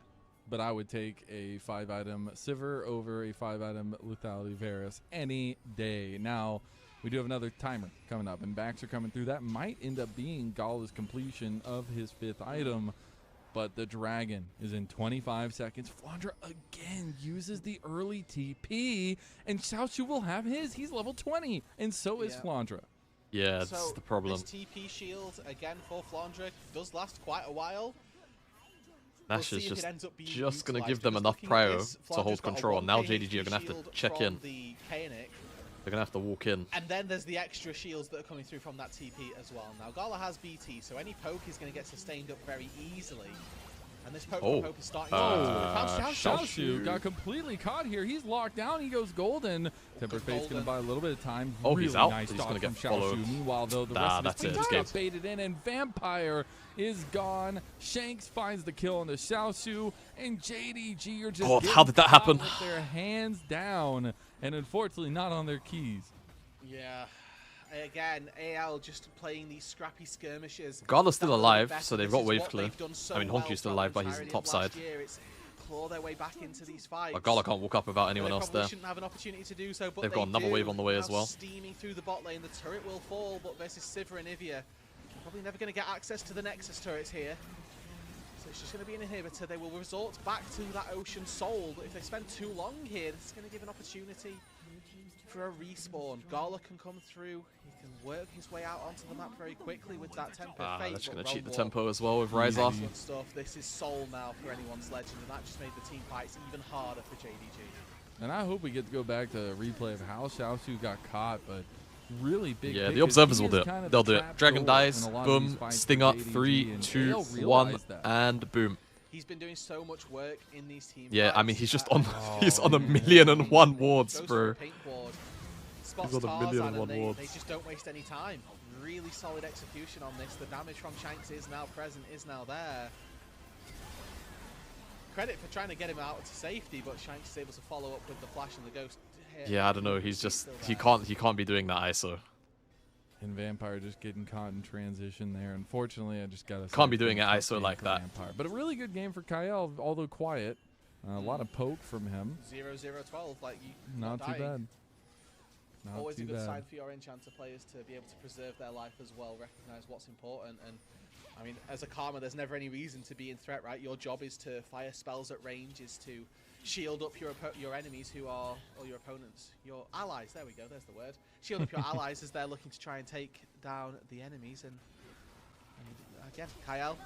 But I would take a 5-item Sivir over a 5-item Lethality Varus any day. Now, we do have another timer coming up, and backs are coming through. That might end up being Gala's completion of his 5th item, but the dragon is in 25 seconds. Flandra again uses the early TP, and Xiaoshu will have his. He's level 20, and so is Flandra. Yeah, that's So the problem. this TP shield, again, for Flandra, does last quite a while. Nash We'll is see if it ends up being just going to utilised, give them because enough looking at prio this, to hold Flandra's got a control. Now 1k JDG are HP going to have to shield check from in. the Kaenic. They're going to have to walk in. And then there's the extra shields that are coming through from that TP as well. Now, Gala has BT, so any poke is going to get sustained up very easily. And this poke from Hope is starting to Xiaoshu got completely caught here. He's locked down. He goes golden. Tempered Fate's going to buy a little bit of time. Oh, really he's out. Nice He's dodge gonna get from followed. Xiaoshu. Meanwhile, though, the Nah, rest that's of it. his It's team game. got baited in, and Vampire is gone. Shanks finds the kill on the Xiaoshu, and JDG are just God, getting how did that caught happen? with their hands down, and unfortunately not on their keys. Yeah. Again, AL just playing these scrappy skirmishes. Gala's still That little alive, better. so they've This got is wave what clear. they've done so I mean, well Honky's still throughout alive, but the he's on entirety top of last side. year. It's claw their way back into these fights. But Gala can't walk up without anyone They else probably there. shouldn't have an opportunity to do so, but They've they got another do. wave on the way as Now well. Steaming through the bot lane, the turret will fall, but versus Sivir and Ivia, probably never going to get access to the Nexus turrets here. So it's just going to be an inhibitor. They will resort back to that Ocean Soul, but if they spend too long here, this is going to give an opportunity for a respawn. Gala can come through. He can work his way out onto the map very quickly with that Tempo Fate. That's but going to cheat the Realm Warp, tempo as well with Rise Off. excellent stuff. This is Soul now for anyone's legend, and that just made the team fights even harder for JDG. And I hope we get to go back to a replay of how Xiaoshu got caught, but really big. Yeah, pick the is observers he will do is it. kind of They'll the do it. trap Dragon door dies, in a lot of these boom, fights sting for up, JDG, 3, and 2, they'll 1, realize that. and boom. He's been doing so much work in these teams. Yeah, I mean, he's just on he's on 1,000,001 wards, bro. Spots He's on 1,000,001 and they wards. just don't waste any time. Really solid execution on this. The damage from Shanks is now present, is now there. Credit for trying to get him out to safety, but Shanks is able to follow up with the flash and the ghost hit. Yeah, I don't know. He's just he can't be doing that ISO. And Vampire just getting caught in transition there. Unfortunately, I just got to Can't be doing it ISO like that. Vampire. But a really good game for Kyle, although quiet. A lot of poke from him. 0-0-12, like you. Not too bad. Not Always too a good bad. sign for your Enchanter players to be able to preserve their life as well, recognize what's important. And I mean, as a Karma, there's never any reason to be in threat, right? Your job is to fire spells at range, is to shield up your enemies who are, or your opponents, your allies. There we go, there's the word. Shield up your allies as they're looking to try and take down the enemies. And again, Kyle,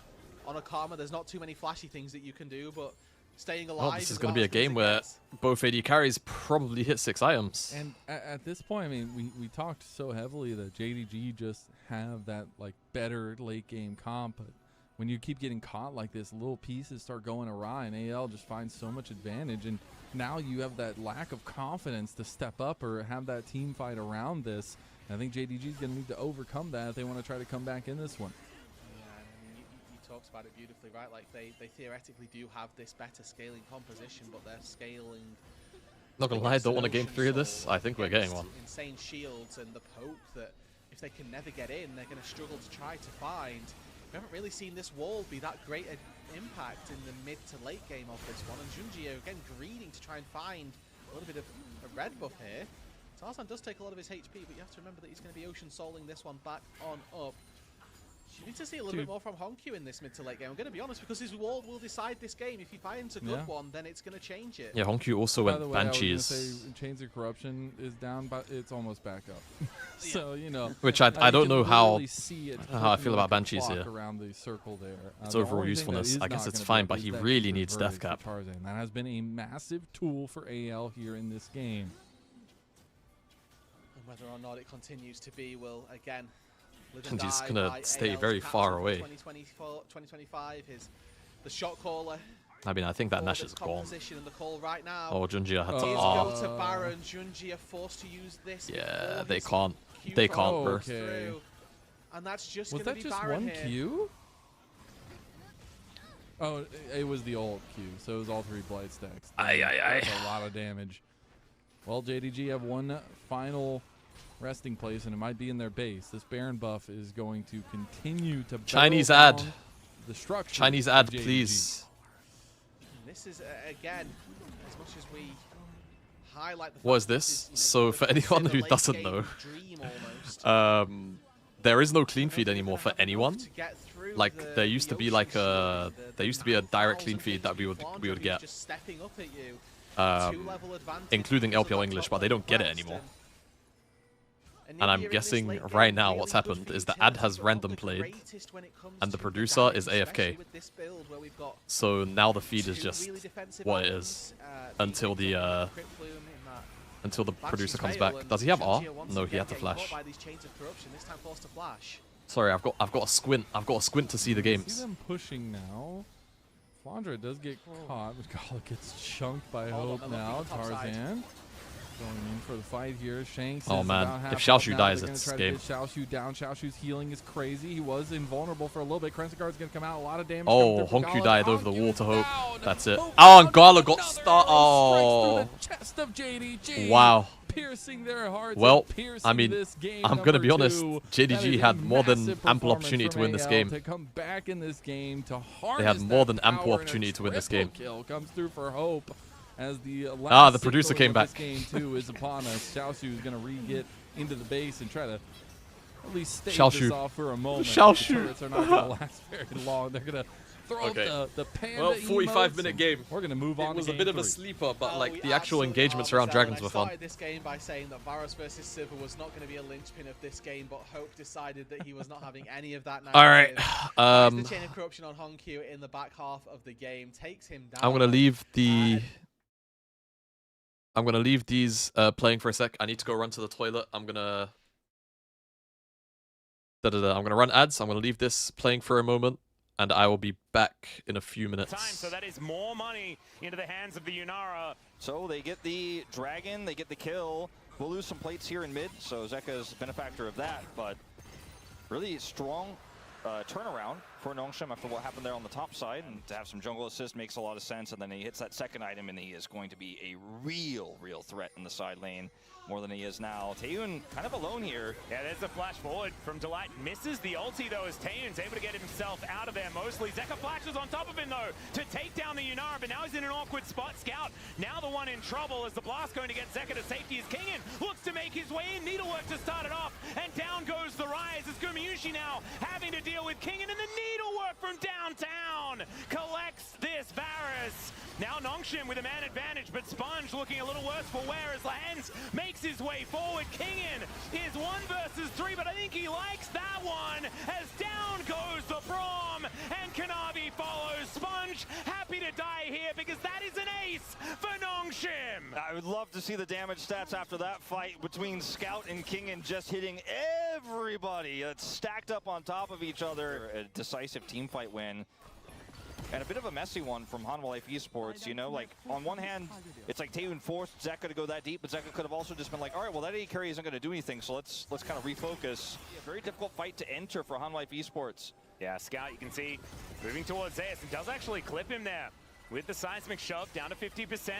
on a Karma, there's not too many flashy things that you can do, but staying alive. Well, this is going to be a game where both AD carries probably hit 6 items. And at this point, I mean, we talked so heavily that JDG just have that like better late game comp, but when you keep getting caught like this, little pieces start going awry, and AL just finds so much advantage. And now you have that lack of confidence to step up or have that team fight around this. And I think JDG is going to need to overcome that if they want to try to come back in this one. Talks about it beautifully, right? Like they theoretically do have this better scaling composition, but they're scaling. Not gonna lie, I don't want a game 3 of this. I think we're getting one. Insane shields and the poke that if they can never get in, they're going to struggle to try to find. We haven't really seen this wall be that great an impact in the mid to late game of this one. And Junjie again greeding to try and find a little bit of a red buff here. Tarzan does take a lot of his HP, but you have to remember that he's going to be Ocean Souling this one back on up. You need to see a little bit more from Honkyu in this mid to late game. I'm going to be honest, because his wall will decide this game. If he finds a good one, then it's going to change it. Yeah, Honkyu also went Banshees. I was gonna say Chains of Corruption is down, but it's almost back up. So, you know. Which I don't know how I feel about like Banshees here. Around the circle there. Its overall usefulness, I guess it's fine, but he really needs Death Cap. That has been a massive tool for AL here in this game. And whether or not it continues to be will, again, and he's going to stay very far away. 2025 is the shot caller. I mean, I think that Nash is gone. Right now. Oh, Junjie had to go to Baron. Junjie are forced to use this. Yeah, they can't. They can't, bro. Okay. And that's just was that just Baron one here. Q? Oh, it was the ult Q, so it was all 3 blight stacks. That's a lot of damage. Well, JDG have one final resting place, and it might be in their base. This Baron buff is going to continue to Chinese ad. The structure. Chinese ad, please. This is again, as much as we highlight the what is this? So for anyone who doesn't know, there is no clean feed anymore for anyone. Like there used to be like a direct clean feed that we would get, including LPL English, but they don't get it anymore. And I'm guessing right now what's happened is the ad has random played and the producer is AFK. So now the feed is just what it is until the producer comes back. Does he have R? No, he had to flash. Sorry, I've got a squint. I've got a squint to see the games. See them pushing now. Flandra does get caught, but Gala gets chunked by Hope now. Tarzan going in for the fight here. Shanks. Oh man, if Xiaoshu dies, it's game. Xiaoshu down. Xiaoshu's healing is crazy. He was invulnerable for a little bit. Krensigar's gonna come out. A lot of damage. Oh, Honkyu died over the wall to Hope. That's it. Oh, and Gala got stuck. Oh. Chest of JDG. Wow. Piercing their hearts. Well, I mean, I'm gonna be honest. JDG had more than ample opportunity to win this game. To come back in this game to they had more than ample opportunity to win this game. Kill comes through for Hope. As the the producer came back. This game too is upon us. Xiaoshu is going to re-get into the base and try to at least stave this off for a moment. Xiaoshu. The turrets are not going to last very long. They're going to throw up the panda. Well, 45-minute game. We're going to move on. It was a bit of a sleeper, but like the actual engagements around Dragons were fun. I started this game by saying that Varus versus Silver was not going to be a linchpin of this game, but Hope decided that he was not having any of that. All right. The chain of corruption on Honkyu in the back half of the game takes him down. I'm going to leave I'm going to leave these playing for a sec. I need to go run to the toilet. I'm going to run ads. I'm going to leave this playing for a moment. and I will be back in a few minutes. So that is more money into the hands of the Yunara. So they get the dragon, they get the kill. We'll lose some plates here in mid, so Zeka's been a factor of that, but really strong turnaround for Nongshim after what happened there on the top side, and to have some jungle assist makes a lot of sense, and then he hits that second item and he is going to be a real threat in the side lane, more than he is now. Taeyun kind of alone here. Yeah, there's the flash forward from Delight. Misses the ulti though as Taeyun's able to get himself out of there mostly. Zeka flashes on top of him though to take down the Yunara, but now he's in an awkward spot. Scout now the one in trouble as the blast going to get Zeka to safety as Kingen looks to make his way in. Needlework to start it off, and down goes the Rise as Gumayusi now having to deal with Kingen, and the Needlework from downtown collects this Varus. Now Nongshim with a man advantage, but Sponge looking a little worse for wear as Lehens makes his way forward. Kingen is 1 versus 3, but I think he likes that one as down goes the Braum, and Kanavi follows. Sponge happy to die here because that is an ace for Nongshim. I would love to see the damage stats after that fight between Scout and Kingen, just hitting everybody that's stacked up on top of each other. A decisive team fight win. And a bit of a messy one from Hanwha Life Esports, you know, like on one hand, it's like Taeyun forced Zeka to go that deep, but Zeka could have also just been like, all right, well that AD carry isn't going to do anything, so let's kind of refocus. A very difficult fight to enter for Hanwha Life Esports. Yeah, Scout, you can see, moving towards Zeus, and does actually clip him there with the seismic shove down to 50%.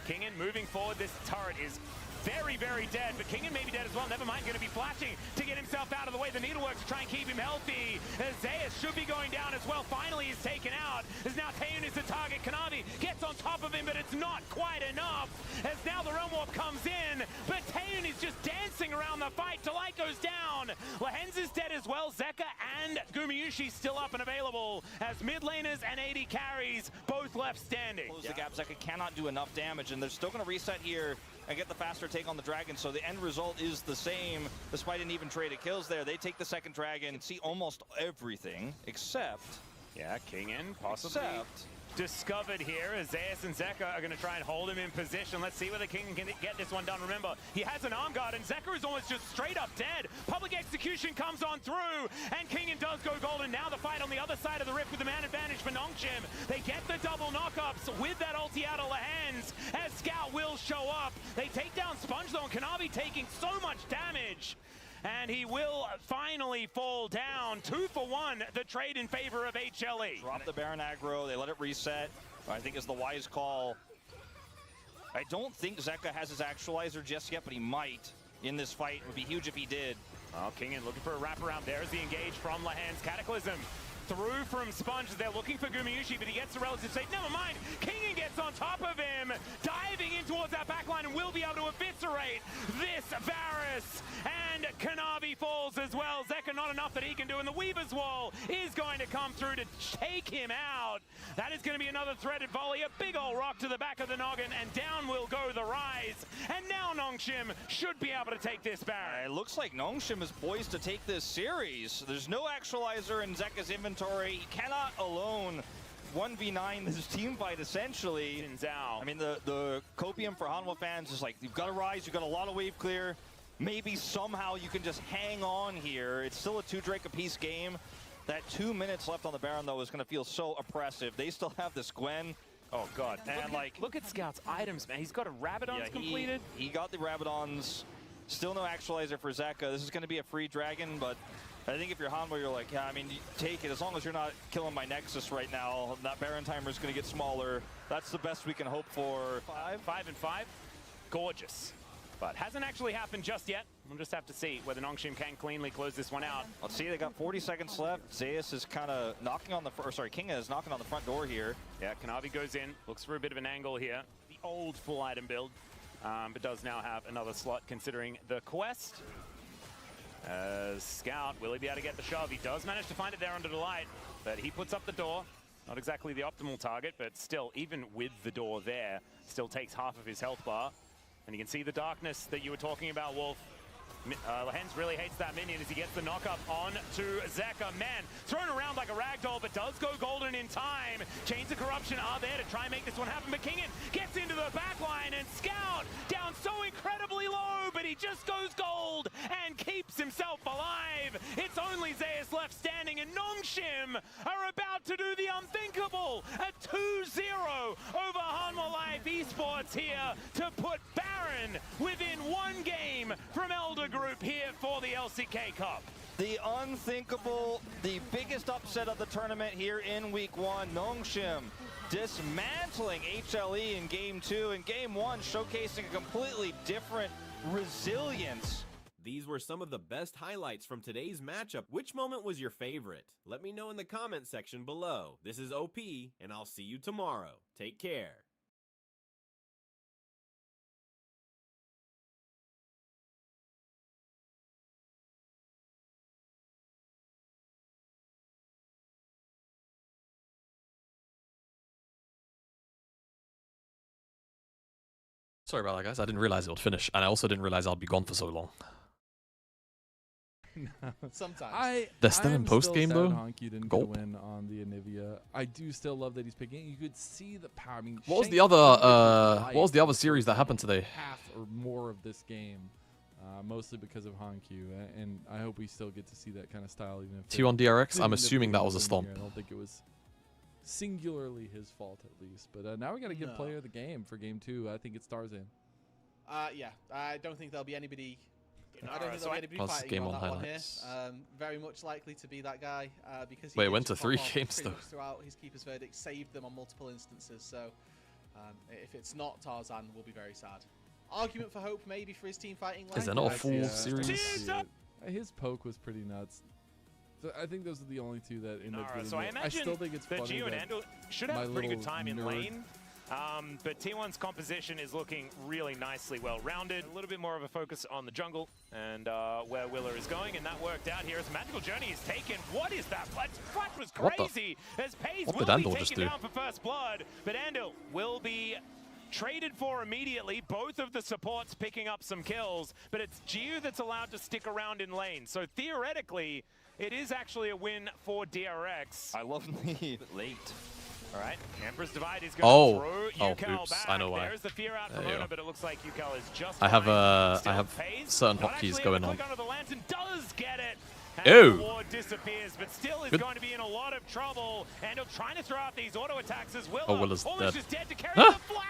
Kingen moving forward, this turret is very dead, but Kingen may be dead as well. Never mind, going to be flashing to get himself out of the way. The Needlework to try and keep him healthy. Zeus should be going down as well. Finally, he's taken out. As now Taeyun is the target. Kanavi gets on top of him, but it's not quite enough. As now the Realm Warp comes in, but Taeyun is just dancing around the fight. Delight goes down. Lehens is dead as well. Zeka and Gumayusi still up and available as mid laners and AD carries both left standing. Close the gap. Zeka cannot do enough damage, and they're still going to reset here and get the faster take on the dragon, so the end result is the same despite an even trade of kills there. They take the second dragon and see almost everything except... Yeah, Kingen possibly discovered here as Zeus and Zeka are going to try and hold him in position. Let's see whether Kingen can get this one done. Remember, he has an arm guard, and Zeka is almost just straight up dead. Public execution comes on through, and Kingen does go golden. Now the fight on the other side of the rift with the man advantage for Nongshim. They get the double knockups with that ulti out of Lehens, as Scout will show up. They take down Sponge though, and Kanavi taking so much damage. And he will finally fall down. 2 for 1, the trade in favor of HLE. Drop the Baron aggro, they let it reset. I think is the wise call. I don't think Zeka has his actualizer just yet, but he might in this fight. It would be huge if he did. Oh, Kingen looking for a wraparound. There's the engage from Lehens. Cataclysm through from Sponge. They're looking for Gumayusi, but he gets the relative safe. Never mind. Kingen gets on top of him, diving in towards that backline, and will be able to eviscerate this Varus. And Kanavi falls as well. Zeka not enough that he can do, and the Weaver's Wall is going to come through to take him out. That is going to be another threaded volley. A big old rock to the back of the noggin, and down will go the Rise. And now Nongshim should be able to take this Baron. It looks like Nongshim is poised to take this series. There's no actualizer in Zeka's inventory. He cannot alone 1v9 this team fight, essentially. I mean, the copium for Hanwha fans is like, you've got a Rise, you've got a lot of wave clear. Maybe somehow you can just hang on here. It's still a 2 Drake apiece game. That 2 minutes left on the Baron, though, is going to feel so oppressive. They still have this Gwen. Oh, God. And look at Scout's items, man. He's got a Rabadon's completed. He got the Rabadons. Still no actualizer for Zeka. This is going to be a free dragon, but I think if you're Hanwha, you're like, yeah, I mean, take it. As long as you're not killing my Nexus right now, that Baron timer is going to get smaller. That's the best we can hope for. 5 and 5. Gorgeous. But hasn't actually happened just yet. We'll just have to see whether Nongshim can cleanly close this one out. Let's see, they got 40 seconds left. Zeus is kind of knocking on the, Kingen is knocking on the front door here. Yeah, Kanavi goes in, looks for a bit of an angle here. The old full item build, but does now have another slot considering the quest. Scout, will he be able to get the shove? He does manage to find it there under the light, but he puts up the door. Not exactly the optimal target, but still, even with the door there, still takes half of his health bar. And you can see the darkness that you were talking about, Wolf. Hens really hates that minion as he gets the knock-up on to Zeka. Man, thrown around like a ragdoll, but does go golden in time. Chains of Corruption are there to try and make this one happen, but Kingen gets into the backline, and Scout down so incredibly low, but he just goes gold and keeps himself alive. It's only Zeus left standing, and Nongshim are about to do the unthinkable. A 2-0 over Hanwha Life Esports here to put Baron within one game from Elder Group here for the LCK Cup. The unthinkable, the biggest upset of the tournament here in week 1. Nongshim dismantling HLE in game 2, and game 1 showcasing a completely different resilience. These were some of the best highlights from today's matchup. Which moment was your favorite? Let me know in the comment section below. This is OP, and I'll see you tomorrow. Take care. Sorry about that, guys. I didn't realize it would finish, and I also didn't realize I'd be gone for so long. Sometimes. They're still in post game though. Honky didn't get a win on the Anivia. I do still love that he's picking. You could see the power. I mean, What was the other series that happened today? Half or more of this game, mostly because of Hankyu, and I hope we still get to see that kind of style. Even if T1 DRX. I'm didn't assuming that was a win stomp. here. I don't think it was singularly his fault, at least. But now we got to get player of the game for game 2. I think it's Tarzan. Yeah, I don't think there'll be anybody. I don't think so there'll be anybody Plus fighting game on on that one highlights. here. Very much likely to be that guy because he Wait, did went to just 3 pop off games pretty though. much throughout his keeper's verdict, saved them on multiple instances. So if it's not Tarzan, we'll be very sad. Argument for hope maybe for his team fighting. Is there not a full series? His poke was pretty nuts. So I think those are the only two that ended up getting So I it. imagine still think it's that funny Gio and that Andal should have a pretty good little time in nerd- lane. But T1's composition is looking really nicely well-rounded. A little bit more of a focus on the jungle and where Willer is going, and that worked out here as Magical Journey is taken. What is that? Flash was crazy as Paze will be taken down for first blood, but Andal will be traded for immediately. Both of the supports picking up some kills, but it's Gio that's allowed to stick around in lane. So theoretically, it is actually a win for DRX. I love the late. All right, Emperor's Divide is going to throw Yukal oops, back. I know why. There's the fear out from There you Ona, go. but it looks like Yukal is just I have fine. I have Paze, certain not hotkeys actually going able on. to click onto the lantern, does get it. Ew. And the ward disappears, but still is Good. going to be in a lot of trouble. And he'll trying to throw out these auto attacks as Willow. Oh, Willow's Almost dead. just dead to carry Huh? the flash.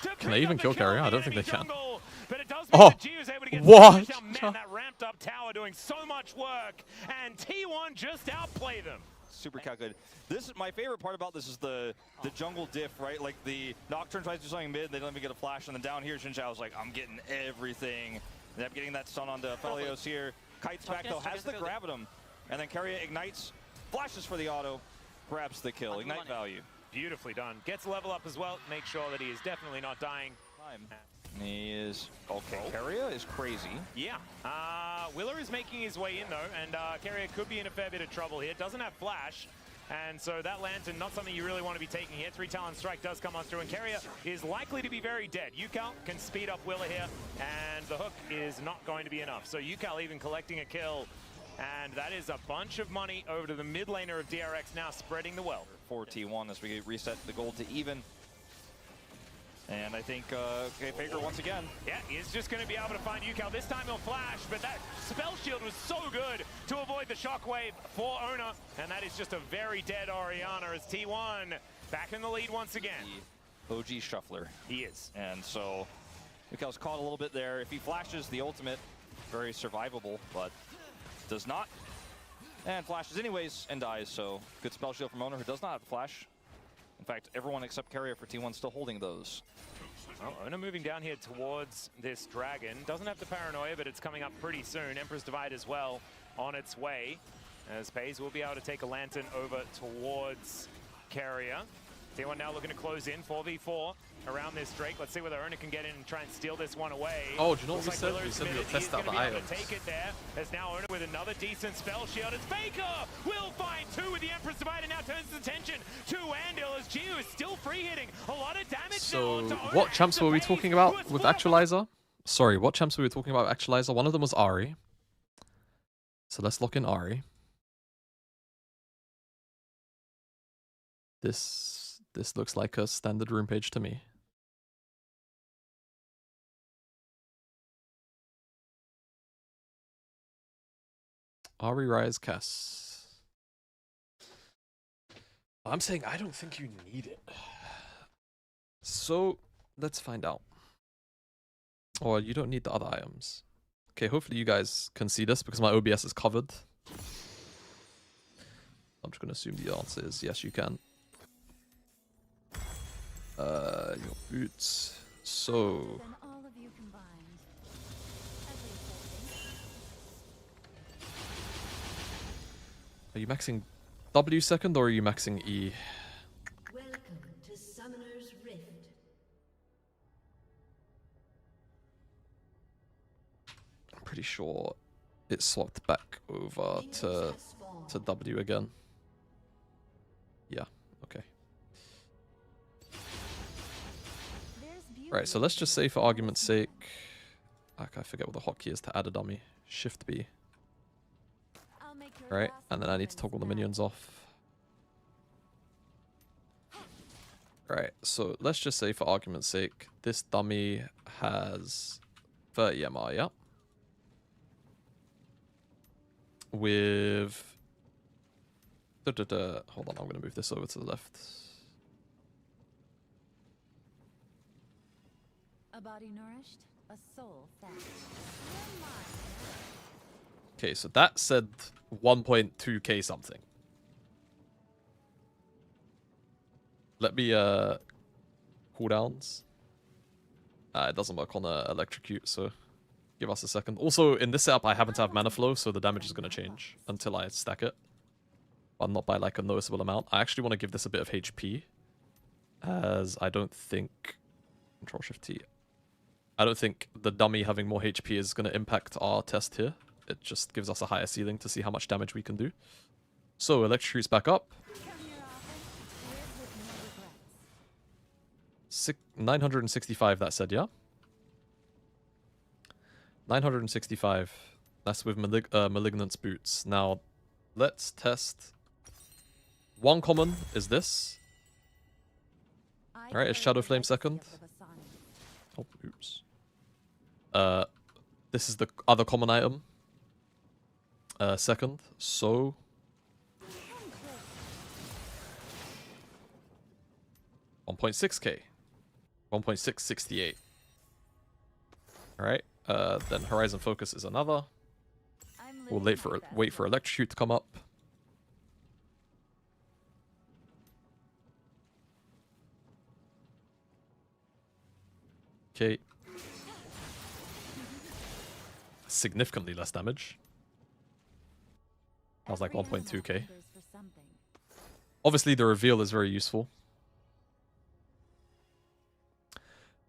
To Can they pick even up kill the carrier? in I the don't think they enemy can. jungle, but it does mean Oh, that Gio's able to get what? some push out. Man, that ramped up tower doing so much work. And T1 just outplay them. Super calculated. This is my favorite part about this is the jungle diff, right? Like the Nocturne tries to do something mid, they don't even get a flash, and then down here Xin Zhao's like, I'm getting everything. And I'm getting that stun onto Felios here. Kite's back though, has the grab at him. And then Carrier ignites, flashes for the auto, grabs the kill. Ignite value. Beautifully done. Gets level up as well. Make sure that he is definitely not dying. He is okay. Carrier is crazy. Yeah. Willer is making his way in though, and Carrier could be in a fair bit of trouble here. Doesn't have flash, and so that lantern not something you really want to be taking here. 3 Talon Strike does come on through, and Carrier is likely to be very dead. Yukal can speed up Willer here, and the hook is not going to be enough. So Yukal even collecting a kill, and that is a bunch of money over to the mid laner of DRX now, spreading the wealth. 4T1 as we reset the gold to even. And I think Faker once again. Yeah, he's just going to be able to find Yukal. This time he'll flash, but that spell shield was so good to avoid the shockwave for Ona. And that is just a very dead Orianna as T1 back in the lead once again. The OG shuffler. He is. And so Yukal's caught a little bit there. If he flashes the ultimate, very survivable, but does not. And flashes anyways and dies, so good spell shield from Ona who does not have flash. In fact, everyone except Carrier for T1 still holding those. Well, Ona moving down here towards this dragon. Doesn't have the paranoia, but it's coming up pretty soon. Emperor's Divide as well on its way. As Paze will be able to take a lantern over towards Carrier. T1 now looking to close in 4v4 around this Drake. Let's see whether Ona can get in and try and steal this one away. Oh, do you know what Looks we like said? We said Willer's we'll test out the committed. He's items. gonna be able to take it there. As now Ona with another decent spell shield. It's Faker will find 2 with the Empress Divide and now turns his attention to Andil as Gio is still free hitting. A lot of damage So, now to Ona what and champs to were we Paze, talking who about has with fought Actualizer? Sorry, what champs were we talking about with Actualizer? One of them was Ari. So let's lock in Ari. This looks like a standard room page to me. Ari Rise Cass. I'm saying I don't think you need it. So let's find out. Or you don't need the other items. Okay, hopefully you guys can see this because my OBS is covered. I'm just gonna assume the answer is yes, you can. Your boots. So are you maxing W second or are you maxing E? Welcome to Summoner's Rift. I'm pretty sure it swapped back over to W again. Yeah, okay. Right, so let's just say for argument's sake, I forget what the hotkey is to add a dummy. Shift B. Right, and then I need to toggle the minions off. Right, so let's just say for argument's sake, this dummy has 30 MR, yeah? With... Hold on, I'm going to move this over to the left. A body nourished, a soul fat. Okay, so that said 1.2k something. Let me cooldowns. It doesn't work on electrocute, so give us a second. Also, in this setup, I happen to have mana flow, so the damage is going to change until I stack it. But not by like a noticeable amount. I actually want to give this a bit of HP, as I don't think Control Shift T. I don't think the dummy having more HP is going to impact our test here. It just gives us a higher ceiling to see how much damage we can do. So, electrocute's back up. 965, that said, yeah? 965. That's with Malignant's boots. Now, let's test. One common is this. Alright, it's Shadow Flame second. Oh, oops. This is the other common item. Second, so... 1.6k. 1.668. Alright, then Horizon Focus is another. We'll wait for Electrocute to come up. Okay. Significantly less damage. That was like 1.2k. Obviously, the reveal is very useful.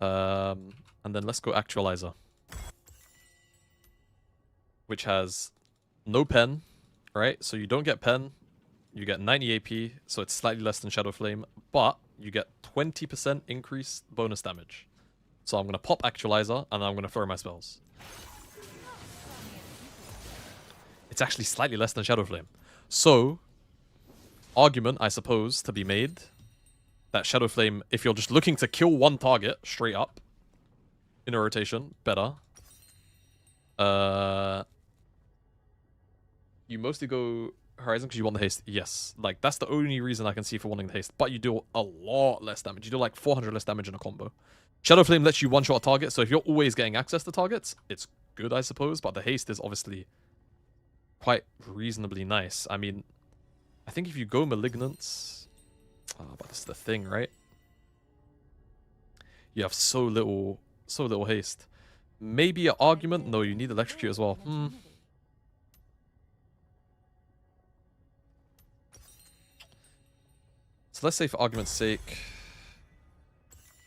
And then let's go Actualizer. Which has no pen, right? So you don't get pen. You get 90 AP, so it's slightly less than Shadow Flame. But you get 20% increased bonus damage. So I'm going to pop Actualizer, and I'm going to throw my spells. It's actually slightly less than Shadow Flame. So, argument, I suppose, to be made that Shadow Flame, if you're just looking to kill one target straight up in a rotation, better. You mostly go Horizon because you want the haste. Yes, like that's the only reason I can see for wanting the haste. But you do a lot less damage. You do like 400 less damage in a combo. Shadow Flame lets you one-shot a target, so if you're always getting access to targets, it's good, I suppose. But the haste is obviously quite reasonably nice. I mean, I think if you go Malignance... but this is the thing, right? You have so little haste. Maybe an argument? No, you need Electrocute as well. So let's say for argument's sake,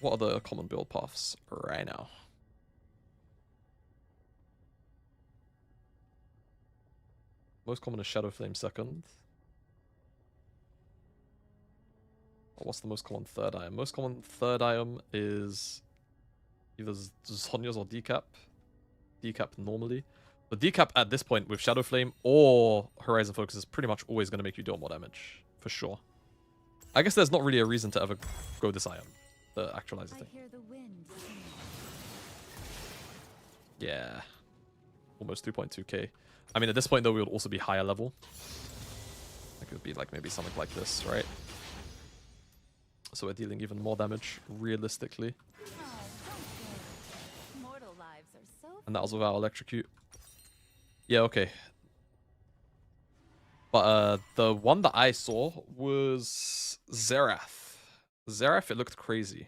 what are the common build paths right now? Most common is Shadow Flame second. What's the most common third item? Most common third item is either Zhonya's or Decap. Decap normally. The decap at this point with Shadow Flame or Horizon Focus is pretty much always going to make you deal more damage, for sure. I guess there's not really a reason to ever go this item, the actualizer thing. Yeah. Almost 3.2k. I mean, at this point, though, we would also be higher level. Like, it would be like maybe something like this, right? So we're dealing even more damage, realistically. And that was without Electrocute. Yeah, okay. But the one that I saw was Xerath. Xerath, it looked crazy.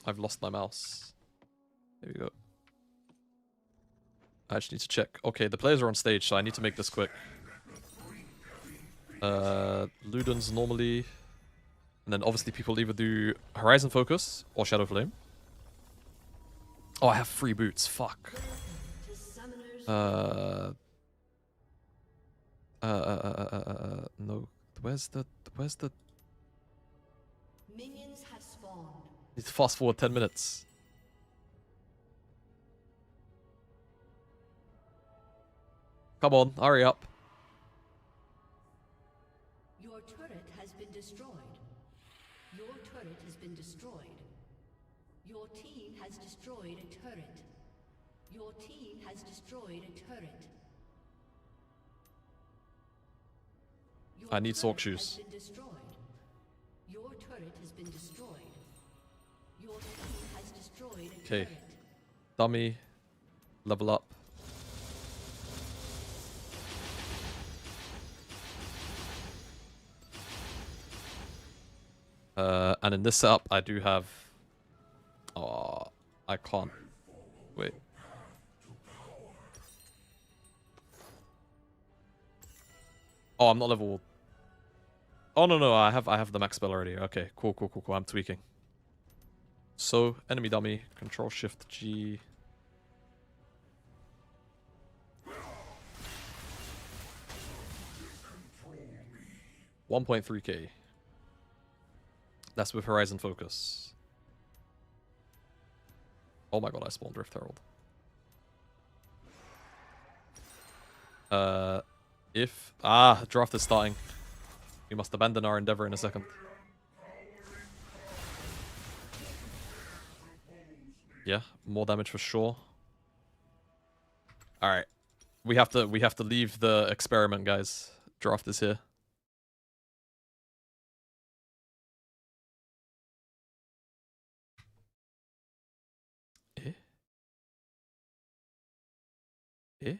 I've lost my mouse. There we go. I just need to check. Okay, the players are on stage, so I need to make this quick. Ludens normally. And then obviously people either do Horizon Focus or Shadow Flame. Oh, I have free boots. Fuck. No. Where's the... Minions have spawned. Need to fast forward 10 minutes. Come on, hurry up. Your turret has been destroyed. Your turret has been destroyed. Your team has destroyed a turret. Your team has destroyed a turret. I need Sork shoes. Your turret has been destroyed. Your team has destroyed a Okay. turret. Dummy. Level up. And in this setup, I do have... Oh, I can't. Wait. Oh, I'm not level... Oh, no, I have the max spell already. Okay, cool. I'm tweaking. So, enemy dummy, Control Shift G. $1.3k. That's with Horizon Focus. Oh my god, I spawned Rift Herald. Draft is starting. We must abandon our endeavor in a second. Yeah, more damage for sure. Alright. We have to leave the experiment, guys. Draft is here. Eh?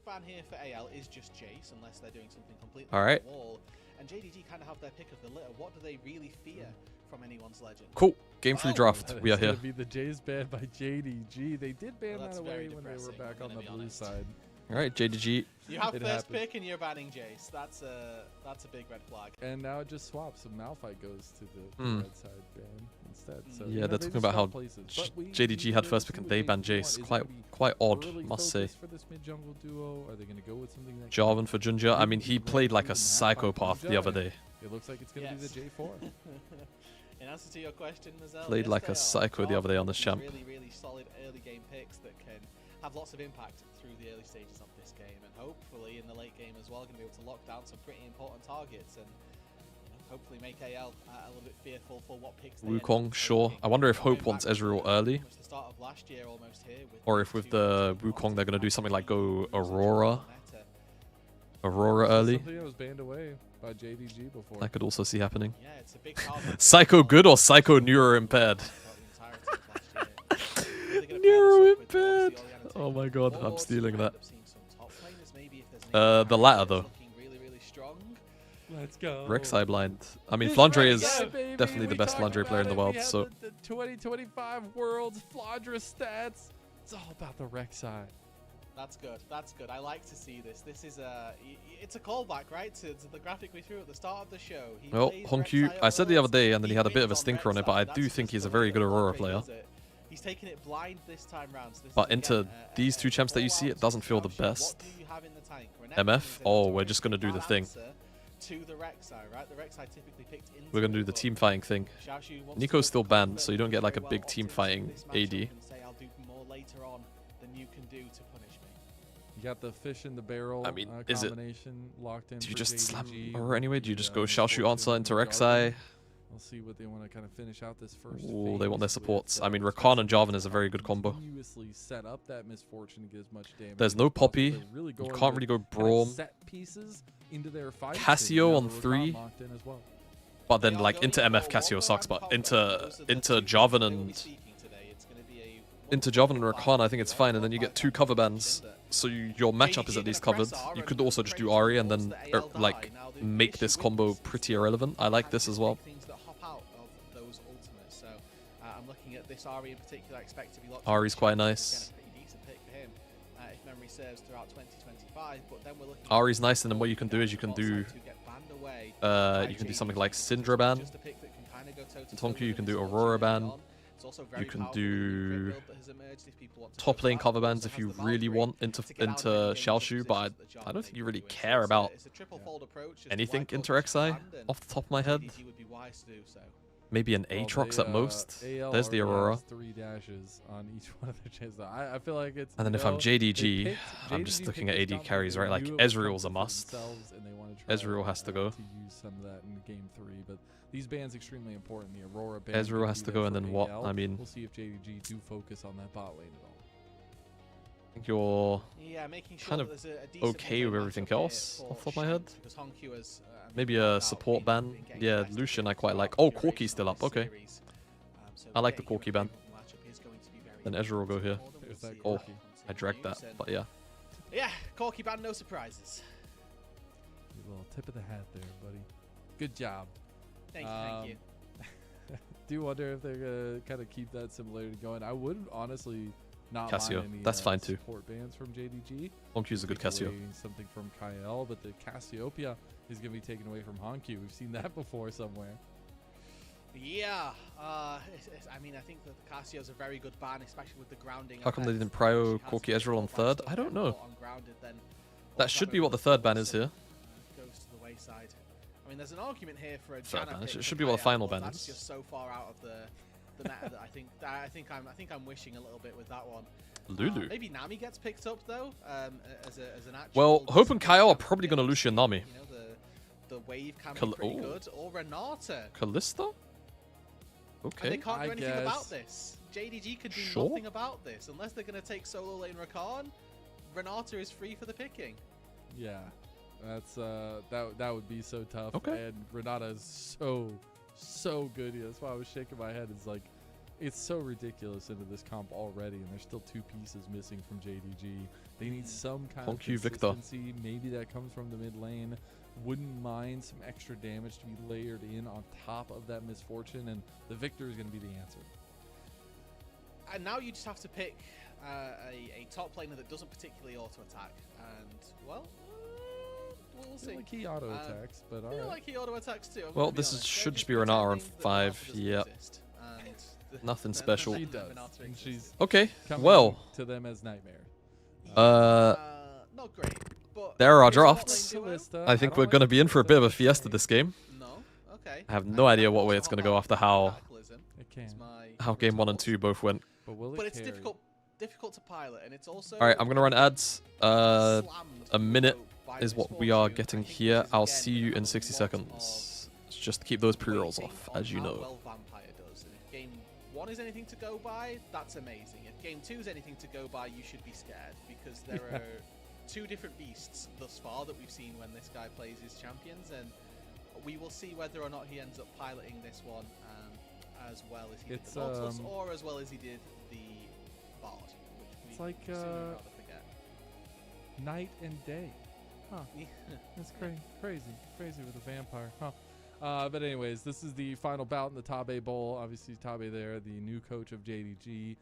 Fan here for AL is just Jace, unless they're doing something completely All right. off the wall. And JDG kind of have their pick of the litter. What do they really fear from anyone's legend? Cool. Game 3 draft. We are here. Be the Jays banned by JDG. They did ban Well, that's that away very when they were depressing, back I'm on the gonna be blue honest. side. All right, JDG. You have It first happened. pick and you're banning Jace. That's a big red flag. And now it just swaps. And Malphite goes to the Hmm. red side ban instead. So, Yeah, you know, they're they talking just about how swap places. But we JDG had need first to pick and see they what banned JDG Jace. want. Is it gonna be Quite odd, early must say. focus for this mid jungle duo? Are they going to go with something that Jarvan for Junja. I mean, he played like a psychopath the other day. It looks like it's going to be Yes. the J4. In answer to your question, Mazel, Played yes, like they a are. psycho the other day on this champ. Really solid early game picks that can have lots of impact through the early stages of this game, and hopefully in the late game as well, going to be able to lock down some pretty important targets and hopefully make AL a little bit fearful for what picks. they end up Wukong, sure. taking. I wonder if Going Hope wants back Ezreal to early, almost the start of last year, almost here, or if with the Wukong they're gonna do something like go Aurora Aurora early. Something that was banned away by JDG before. I could also see happening. Yeah, it's a big target. Psycho good or psycho neuro impaired? Neuro impaired. Oh my god, I'm stealing that. The latter though. Let's go. Rek'Sai blind. I mean, It's Flandre is Rek'Sai, baby. definitely the We best talked Flandre player in the about it. world. We have So the 2025 Worlds Flandre stats. It's all about the Rek'Sai. That's good. That's good. I like to see this. This is it's a callback, right, to the graphic we threw at the start of the show. Well, Honkyu, I said the other day, and then he had a bit of a stinker on it, but I do think he's a very good Aurora player. He's taking it blind this time round. So but into these two champs that you see, it doesn't feel the best. MF? Oh, we're just going to do the thing. We're going to do the team fighting thing. Nico's still banned, so you don't get like a big team fighting AD. You got the fish in the barrel. I mean, is it? Locked in Do you just JDG. slam Aurora anyway? Do you just go Xiaoshu answer into Rek'Sai? We'll see what they want to kind of finish out this first. Ooh, they want their supports. I mean, Rakan and Jarvan is a very good combo. Set up that misfortune to get as much damage. There's no Poppy. You can't really go Braum. Set pieces into their fight. Cassio on 3. But then, like, into MF Cassio sucks, but into Jarvan and Rakan, I think it's fine. And then you get 2 cover bans. So your matchup is at least covered. You could also just do Ahri and then like make this combo pretty irrelevant. I like this as well. Ahri's quite nice. Ahri's nice, and then what you can do is you can do something like Syndra ban. Tonku, you can do Aurora ban. You can do top lane cover bans if you really want into Xiaoshu, but I don't think you really care about anything into Rek'Sai off the top of my head. Maybe an Aatrox at most. There's the Aurora. 3 dashes on each one of their chances. I feel like it's. And then if I'm JDG, I'm just looking at AD carries, right? Like Ezreal's a must. Ezreal has to go. To use some of that in game 3, but these bans extremely important. The Aurora ban. Ezreal has to go, and then what? AL. I mean, we'll see if JDG do focus on that bot lane at all. I think you're kind of okay with everything else off the top of my head. Maybe a support ban. Yeah, Lucian I quite like. Oh, Corki's still up. Okay. I like the Corki ban. Then Ezreal will go here. Oh, I dragged that, but yeah. Yeah, Corki ban, no surprises. A little tip of the hat there, buddy. Good job. Thank you. Do you wonder if they're gonna kind of keep that similarity going? I would honestly not Cassio. mind any, That's fine too. Support bans from JDG. Honkyu's a good Cassio. Something from Kyle, but the Cassiopeia is gonna be taken away from Honky. We've seen that before somewhere. Yeah, I mean, I think that the Cassio's a very good ban, especially with the grounding. How come they didn't prio Corki Ezreal on 3rd? I don't know. That should be what the 3rd ban is here. Goes to the wayside. I mean, there's an argument here for a Third ban. It should be what the final ban is. That's just so far out of the meta that I think I'm wishing a little bit with that one. Lulu. Maybe Nami gets picked up though, as an actual. Well, Hope and Kyle are probably going to Lucian Nami. You know, the wave can be pretty good. Or Renata. Kalista? Okay. And they can't do anything about this. JDG could do nothing about this unless they're going to take solo lane Rakan. Renata is free for the picking. Yeah, that's that would be so tough. Okay. And Renata is so good. Yeah, that's why I was shaking my head. It's like, it's so ridiculous into this comp already, and there's still 2 pieces missing from JDG. They need some kind of consistency. Maybe that comes from the mid lane. Wouldn't mind some extra damage to be layered in on top of that misfortune, and the Victor is going to be the answer. And now you just have to pick a top laner that doesn't particularly auto attack, and well, we'll see. Like he auto attacks, but all right. Like he auto attacks too. Well, this should just be Renata on 5. Yep. Nothing special. She does. And she's okay. Well, to them as Nightmare. Not great. But there are our drafts. I think we're going to be in for a bit of a fiesta this game. No. Okay. I have no idea what way it's going to go after how game 1 and 2 both went. But it's difficult to pilot, and it's also. All right, I'm going to run ads. A minute is what we are getting here. I'll see you in 60 seconds. Just keep those pre-rolls off, as you know. Well, Vampire does. And if game 1 is anything to go by, that's amazing. If game 2 is anything to go by, you should be scared, because there are 2 different beasts thus far that we've seen when this guy plays his champions, and we will see whether or not he ends up piloting this one as well as he did the Nautilus, or as well as he did the Bard. It's like night and day. Huh. That's crazy with a vampire. Huh. But anyways, this is the final bout in the Tabe Bowl. Obviously, Tabe there, the new coach of JDG.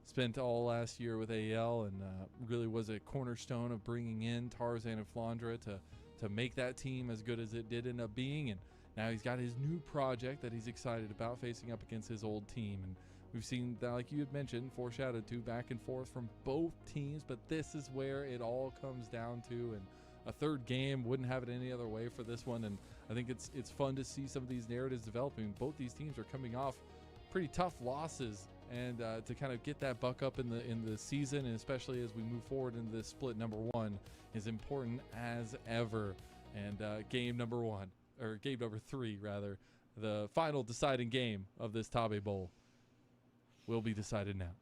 spent all last year with AL and really was a cornerstone of bringing in Tarzan and Flandre to make that team as good as it did end up being. And now he's got his new project that he's excited about, facing up against his old team. And we've seen that, like you had mentioned, foreshadowed to back and forth from both teams, but this is where it all comes down to. And a third game wouldn't have it any other way for this one. And I think it's fun to see some of these narratives developing. Both these teams are coming off pretty tough losses, and to kind of get that buck up in the season, and especially as we move forward into this split number 1, is important as ever. And game number 3 rather, the final deciding game of this Tabe Bowl will be decided now.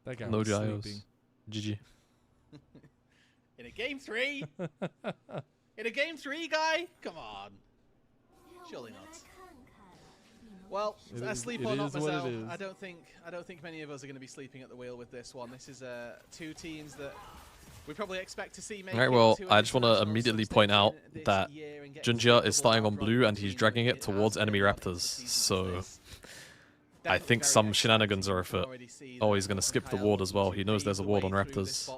That guy No was Giles. sleeping. GG. In a game 3? In a game 3, guy? Come on. Surely not. Well, sleep or not, Marcel, I don't think many of us are going to be sleeping at the wheel with this one. This is two teams that we probably expect to see. Alright, well, I just want to immediately point out that Junjia is starting on blue and he's dragging it towards enemy Raptors. So I think some shenanigans are afoot. Oh, he's going to skip the ward as well. He knows there's a ward on Raptors.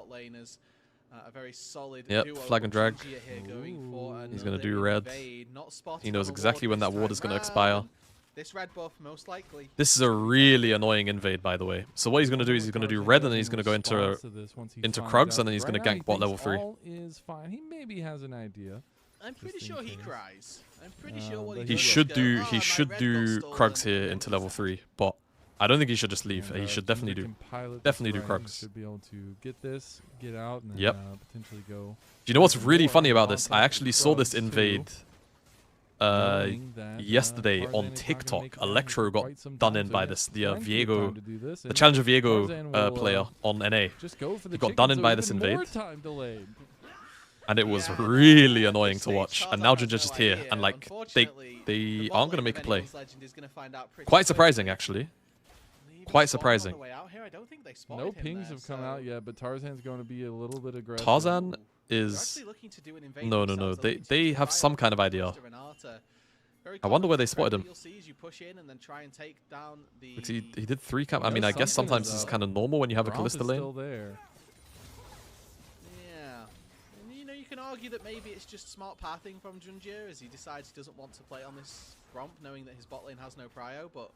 Yep, flag and drag. He's going to do red. He knows exactly when that ward is going to expire. This red buff, most likely. This is a really annoying invade, by the way. So what he's going to do is he's going to do red, and then he's going to go into Krugs, and then he's going to gank bot level 3. All is fine. He maybe has an idea. I'm pretty sure he cries. I'm pretty sure what he should do. He should do Krugs here into level 3, but I don't think he should just leave. He should definitely do Krugs. Should be able to get this, get out, and then, potentially go. Do you know what's really funny about this? I actually saw this invade yesterday on TikTok. Electro got done in by this, the Viego, the Challenger Viego player on NA. He got done in by this invade, and it was really annoying to watch. And now Junja's just here, and like they aren't gonna make a play. Quite surprising, actually. Quite surprising. No pings have come out yet, but Tarzan's going to be a little bit aggressive. Tarzan is no. They have some kind of idea. I wonder where they spotted him. Because he did 3 camp. I mean, I guess sometimes this is kind of normal when you have a Kalista lane. Yeah, and you can argue that maybe it's just smart pathing from Junjia as he decides he doesn't want to play on this Gromp, knowing that his bot lane has no prio, but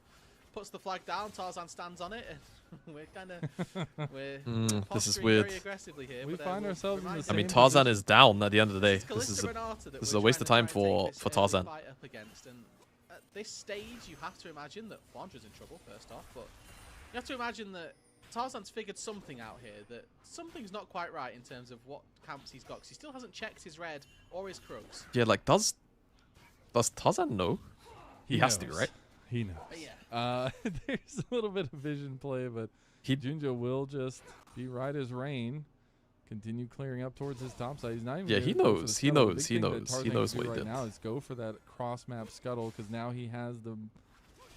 puts the flag down, Tarzan stands on it, and we're kind of this is weird. Very aggressively here, we find ourselves in the same I mean, Tarzan is down at the end of the day. This is a waste of time for Tarzan. And at this stage, you have to imagine that Flandre's in trouble, first off, but you have to imagine that Tarzan's figured something out here, that something's not quite right in terms of what camps he's got, because he still hasn't checked his red or his Krugs. Yeah, like, does Tarzan know? He has to, right? He knows. There's a little bit of vision play, but Junja will just be right as rain. Continue clearing up towards his top side. He's not even. Yeah, he knows. He knows. He knows. He knows what he did. Now is go for that cross map scuttle, because now he has the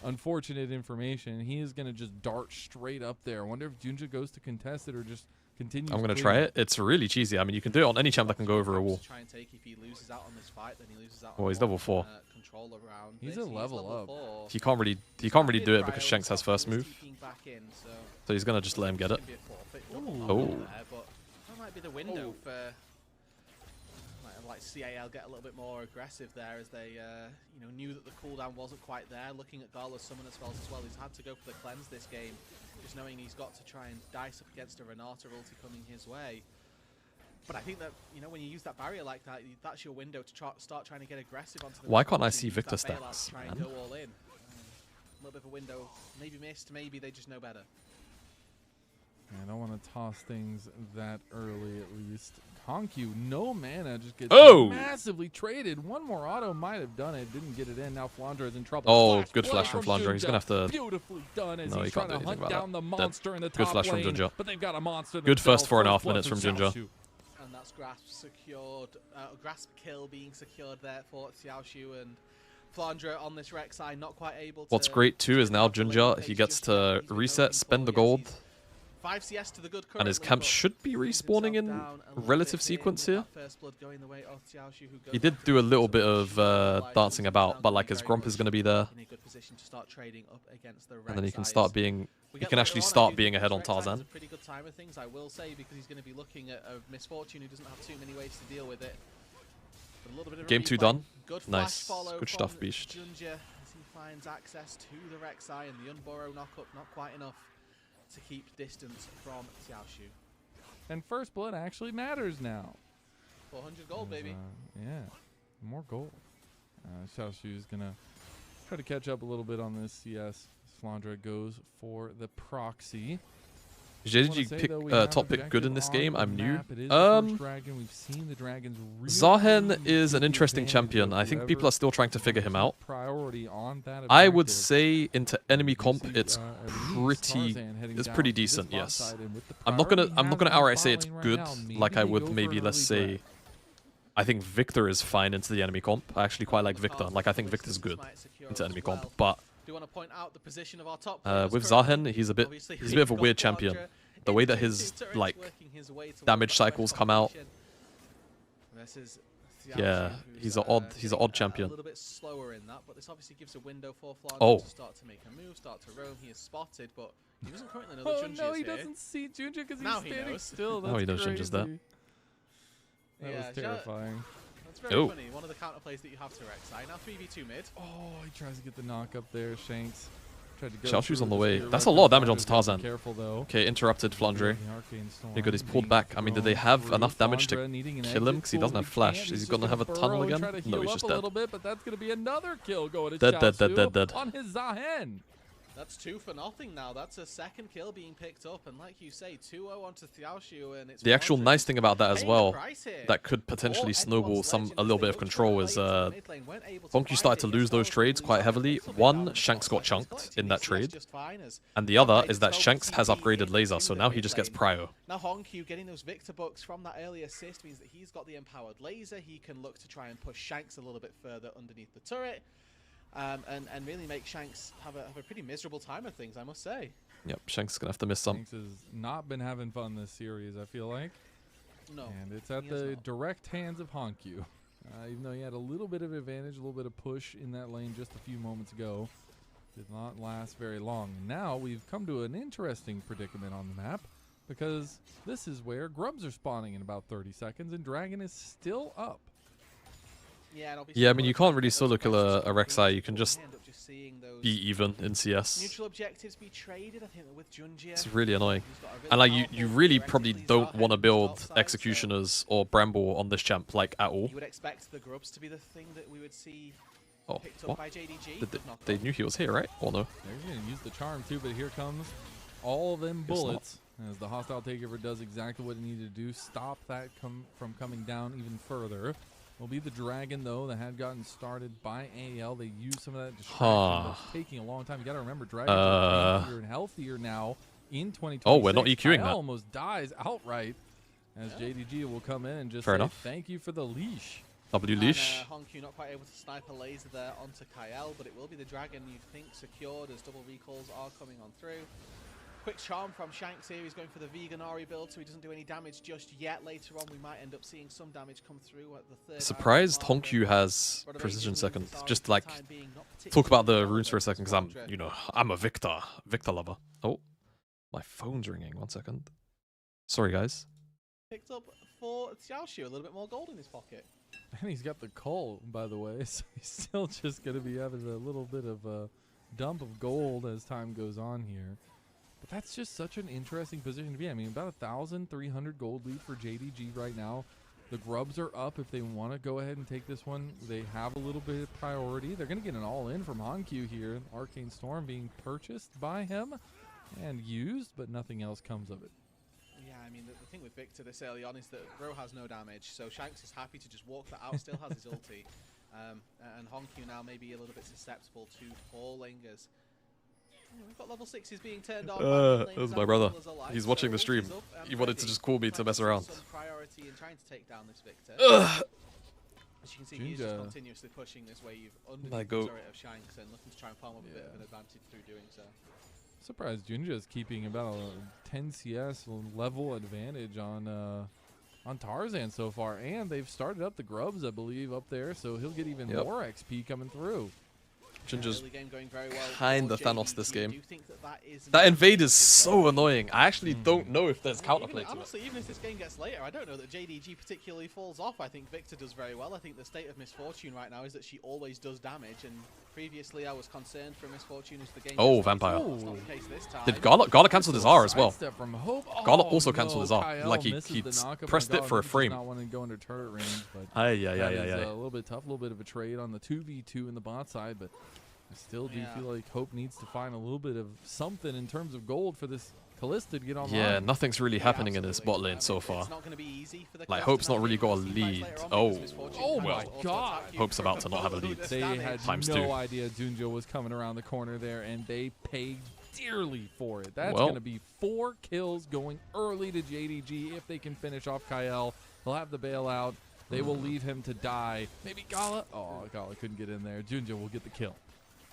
unfortunate information. He is going to just dart straight up there. I wonder if Junja goes to contest it or just continues. I'm going to try it. It's really cheesy. I mean, you can do it on any champ that can go over a wall. Oh, he's level 4. He's a level up. He can't really do it because Shanks has first move. So he's gonna just let him get it. Oh. That might be the window for like CAL get a little bit more aggressive there as they knew that the cooldown wasn't quite there. Looking at Gala's summon spells as well, he's had to go for the cleanse this game, just knowing he's got to try and dice up against a Renata ulti coming his way. But I think that, when you use that barrier like that, that's your window to start trying to get aggressive onto the. Why can't I see Victor stats, try and go all in. A little bit of a window, maybe missed, maybe they just know better. I don't want to toss things that early, at least. Conq, no mana, just gets massively traded. One more auto might have done it, didn't get it in. Now Flandre is in trouble. Oh, good flash from Flandre. He's gonna have to. Beautifully done as no, he's trying to hunt down the monster in the top good flash from lane, Junja. but they've got a monster. Good first 4.5 minutes from Junja. And that's grasp secured, grasp kill being secured there for Xiaoshu, and Flandre on this Rek'Sai not quite able to. What's great too is now Junja, he gets to reset, spend the gold, 5 CS to the good And his currently, camps but should be brings respawning himself in down a little relative bit sequence with here. that first blood going the way of Xiaoshu, who goes He did back do a and little picks bit up of the shield. dancing He's about, now but gonna like be his very Grump is much going to be there. in a good position to start trading up against the And then he can Rek'Sais. start being... We He get can later actually on, I start do being think ahead this on Rek'Sai has Tarzan. a pretty good time of things, I will say, because he's going to be looking at a Misfortune who doesn't have too many ways to deal with it. But a little bit of a Game 2 replay. done. Good flash Nice. follow Good from stuff, Beast. Junja as he finds access to the Rek'Sai, and the Unburrow knockup not quite enough to keep distance from Xiaoshu. And first blood actually matters now. 400 gold, baby. Yeah, more gold. Xiaoshu is going to try to catch up a little bit on this CS. Flandra goes for the proxy. JDG pick, top pick good in this game. I'm new. We've seen the dragons really Zahen is an take interesting advantage champion. of I think whoever people are still trying to figure him out. Priority on that I would objective. say into enemy comp, See, it's at least pretty Tarzan heading it's down pretty to this decent. bot Yes, side, and with the I'm not gonna priority outright has say been it's falling good right now, like I maybe would they go maybe for an let's early say. grab. I think Victor is fine into the enemy comp. I actually quite like Victor. Like I think Victor's good into enemy comp, but Do want to point out the position of our top with players Zahen, he's a bit Obviously, of a got weird Flandra champion. The way that into his turrets, like working his way towards damage that cycles west come out. population. Versus Yeah, Xiaoshu, he's who's, an odd a champion. little bit slower in that, but this obviously gives a window for Flandra Oh. to start to make a move, start to roam. He is spotted, but he doesn't currently know that Oh Junji no, is he here. doesn't see Junja because Now he's he standing knows. still. Now he knows That's Junja's there. crazy. That Yeah, was terrifying. That's very Oh. funny. One of the counter plays that you have to Rek'Sai. Now 3v2 mid. Oh, he tries to get the knock up there. Shanks tried to go Xiaoshu's through on the with way. spear That's rush. a lot of damage onto Flandra's gotta be Tarzan. Careful though. Okay, interrupted Flandre. The Arcane Storm Very good. He's pulled being back. I mean, did they thrown have through. enough damage to Flandra needing an kill him? exit Because he doesn't pool. have flash. Can't. Is he He's gonna just have a tunnel burrow and again? try to No, heal he's up just a dead. little bit, but that's going to be another kill going to Dead, Xiaoshu dead. on his Zahen. That's 2 for nothing now. That's a second kill being picked up, and like you say, 2-0 onto Xiaoshu, and it's The actual Flandra nice thing about that as paying the well, price here. that could potentially Or snowball anyone's legend a as little they bit of go control to is the mid lane, weren't able to Honky find started it. to Yes, lose those Flandra trades lose quite that heavily. little bit One, down, Shanks got but he's chunked collecting in that CS trade. just fine as And the other upgrades is that himself Shanks has TP upgraded laser, into so the now he mid just gets lane. prio. Now Honky getting those Victor books from that early assist means that he's got the empowered laser. He can look to try and push Shanks a little bit further underneath the turret, and really make Shanks have a pretty miserable time of things, I must say. Yep, Shanks is gonna have to miss some. Shanks has not been having fun this series, I feel like. No, And it's at he has the not. direct hands of Honkyu. Even though he had a little bit of advantage, a little bit of push in that lane just a few moments ago. Did not last very long. Now we've come to an interesting predicament on the map, because this is where grubs are spawning in about 30 seconds and Dragon is still up. Yeah, and obviously Yeah, I mean, one you of can't the really solo kill a Rek'Sai. You can we just end up seeing those be even in CS. neutral objectives be traded. I think that with Junjia, It's really annoying. he's got a really And like, you powerful really direct probably lead don't Zahen want to from build top side, so Executioners or Bramble on this champ, like, at all. you would expect the grubs to be the thing that we would see Oh, picked up what? by JDG. Did but not they up. knew he was here, right? Or no? They're going to use the charm too, but here comes all of them Guess not. bullets. As the hostile takeover does exactly what it needed to do. Stop that from coming down even further. Will be the Dragon, though, that had gotten started by AL. They used some of that distraction, but it's taking a long time. You got to remember, Dragons are tankier and healthier now in 2026. Oh, we're not EQing Kyle that. almost dies outright as JDG will come in and just Fair say enough. thank you for the leash. W leash. And, Honku not quite able to snipe a laser there onto Kyle, but it will be the Dragon you'd think secured as double recalls are coming on through. Quick charm from Shanks here. He's going for the Veganari build, so he doesn't do any damage just yet. Later on, we might end up seeing some damage come through at the third. Surprised hour mark, Honku has but precision amazingly, second. Visaris Just for the like time being not talk about the particularly runes for a relevant second, to because Flandra. I'm, you know, I'm a Victor lover. Oh, my phone's ringing. 1 second. Sorry, guys. Picked up for Xiaoshu a little bit more gold in his pocket. And he's got the coal, by the way, so he's still just going to be having a little bit of a dump of gold as time goes on here. But that's just such an interesting position to be in. I mean, about 1,300 gold lead for JDG right now. The grubs are up if they want to go ahead and take this one. They have a little bit of priority. They're going to get an all-in from Honkyu here. Arcane Storm being purchased by him and used, but nothing else comes of it. Yeah, I mean, the thing with Victor this early on is that Bro has no damage, so Shanks is happy to just walk that out, still has his ulti. And Honku now may be a little bit susceptible to falling as... We've got level 6s being turned on. That was my brother. He's watching the stream. He wanted to just call me to mess around. Some priority in trying to take down this Victor. Ugh. As you can see, he's just Junja. continuously pushing this wave underneath My the goat. turret of Shanks and looking to try and palm up a bit of an advantage through doing so. surprised Junja is keeping about a 10 CS level advantage on Tarzan so far, and they've started up the grubs, I believe, up there, so he'll get even more XP coming through. Jinja's well kinda Thanos this game. That invade is so annoying. I actually don't know if there's counterplay to it. Honestly, even if this game gets later, I don't know that JDG particularly falls off. I think Victor does very well. I think the state of Misfortune right now is that she always does damage, and previously I was concerned for Misfortune as the game. Oh, Vampire. That's not the case this time. Did Gala cancelled his R as well? From Hope. Gala also cancelled his R. Kyle Like he misses the knock-up pressed on it for a Gala. frame. Not want to go into turret range, but That is a little bit tough, a little bit of a trade on the 2v2 in the bot side, but I still do feel like Hope needs to find a little bit of something in terms of gold for this Callista to get online. Yeah, nothing's really happening in this bot lane so far. It's not going to be easy for the Like, Hope's not really got a lead. Oh, Oh well. my god! Hope's about to not have a lead. They had Times no two. idea Junjo was coming around the corner there, and they paid dearly for it. That's Well. going to be 4 kills going early to JDG if they can finish off Kyle. They'll have the bailout. They will leave him to die. Maybe Gala. Oh, Gala couldn't get in there. Junjo will get the kill.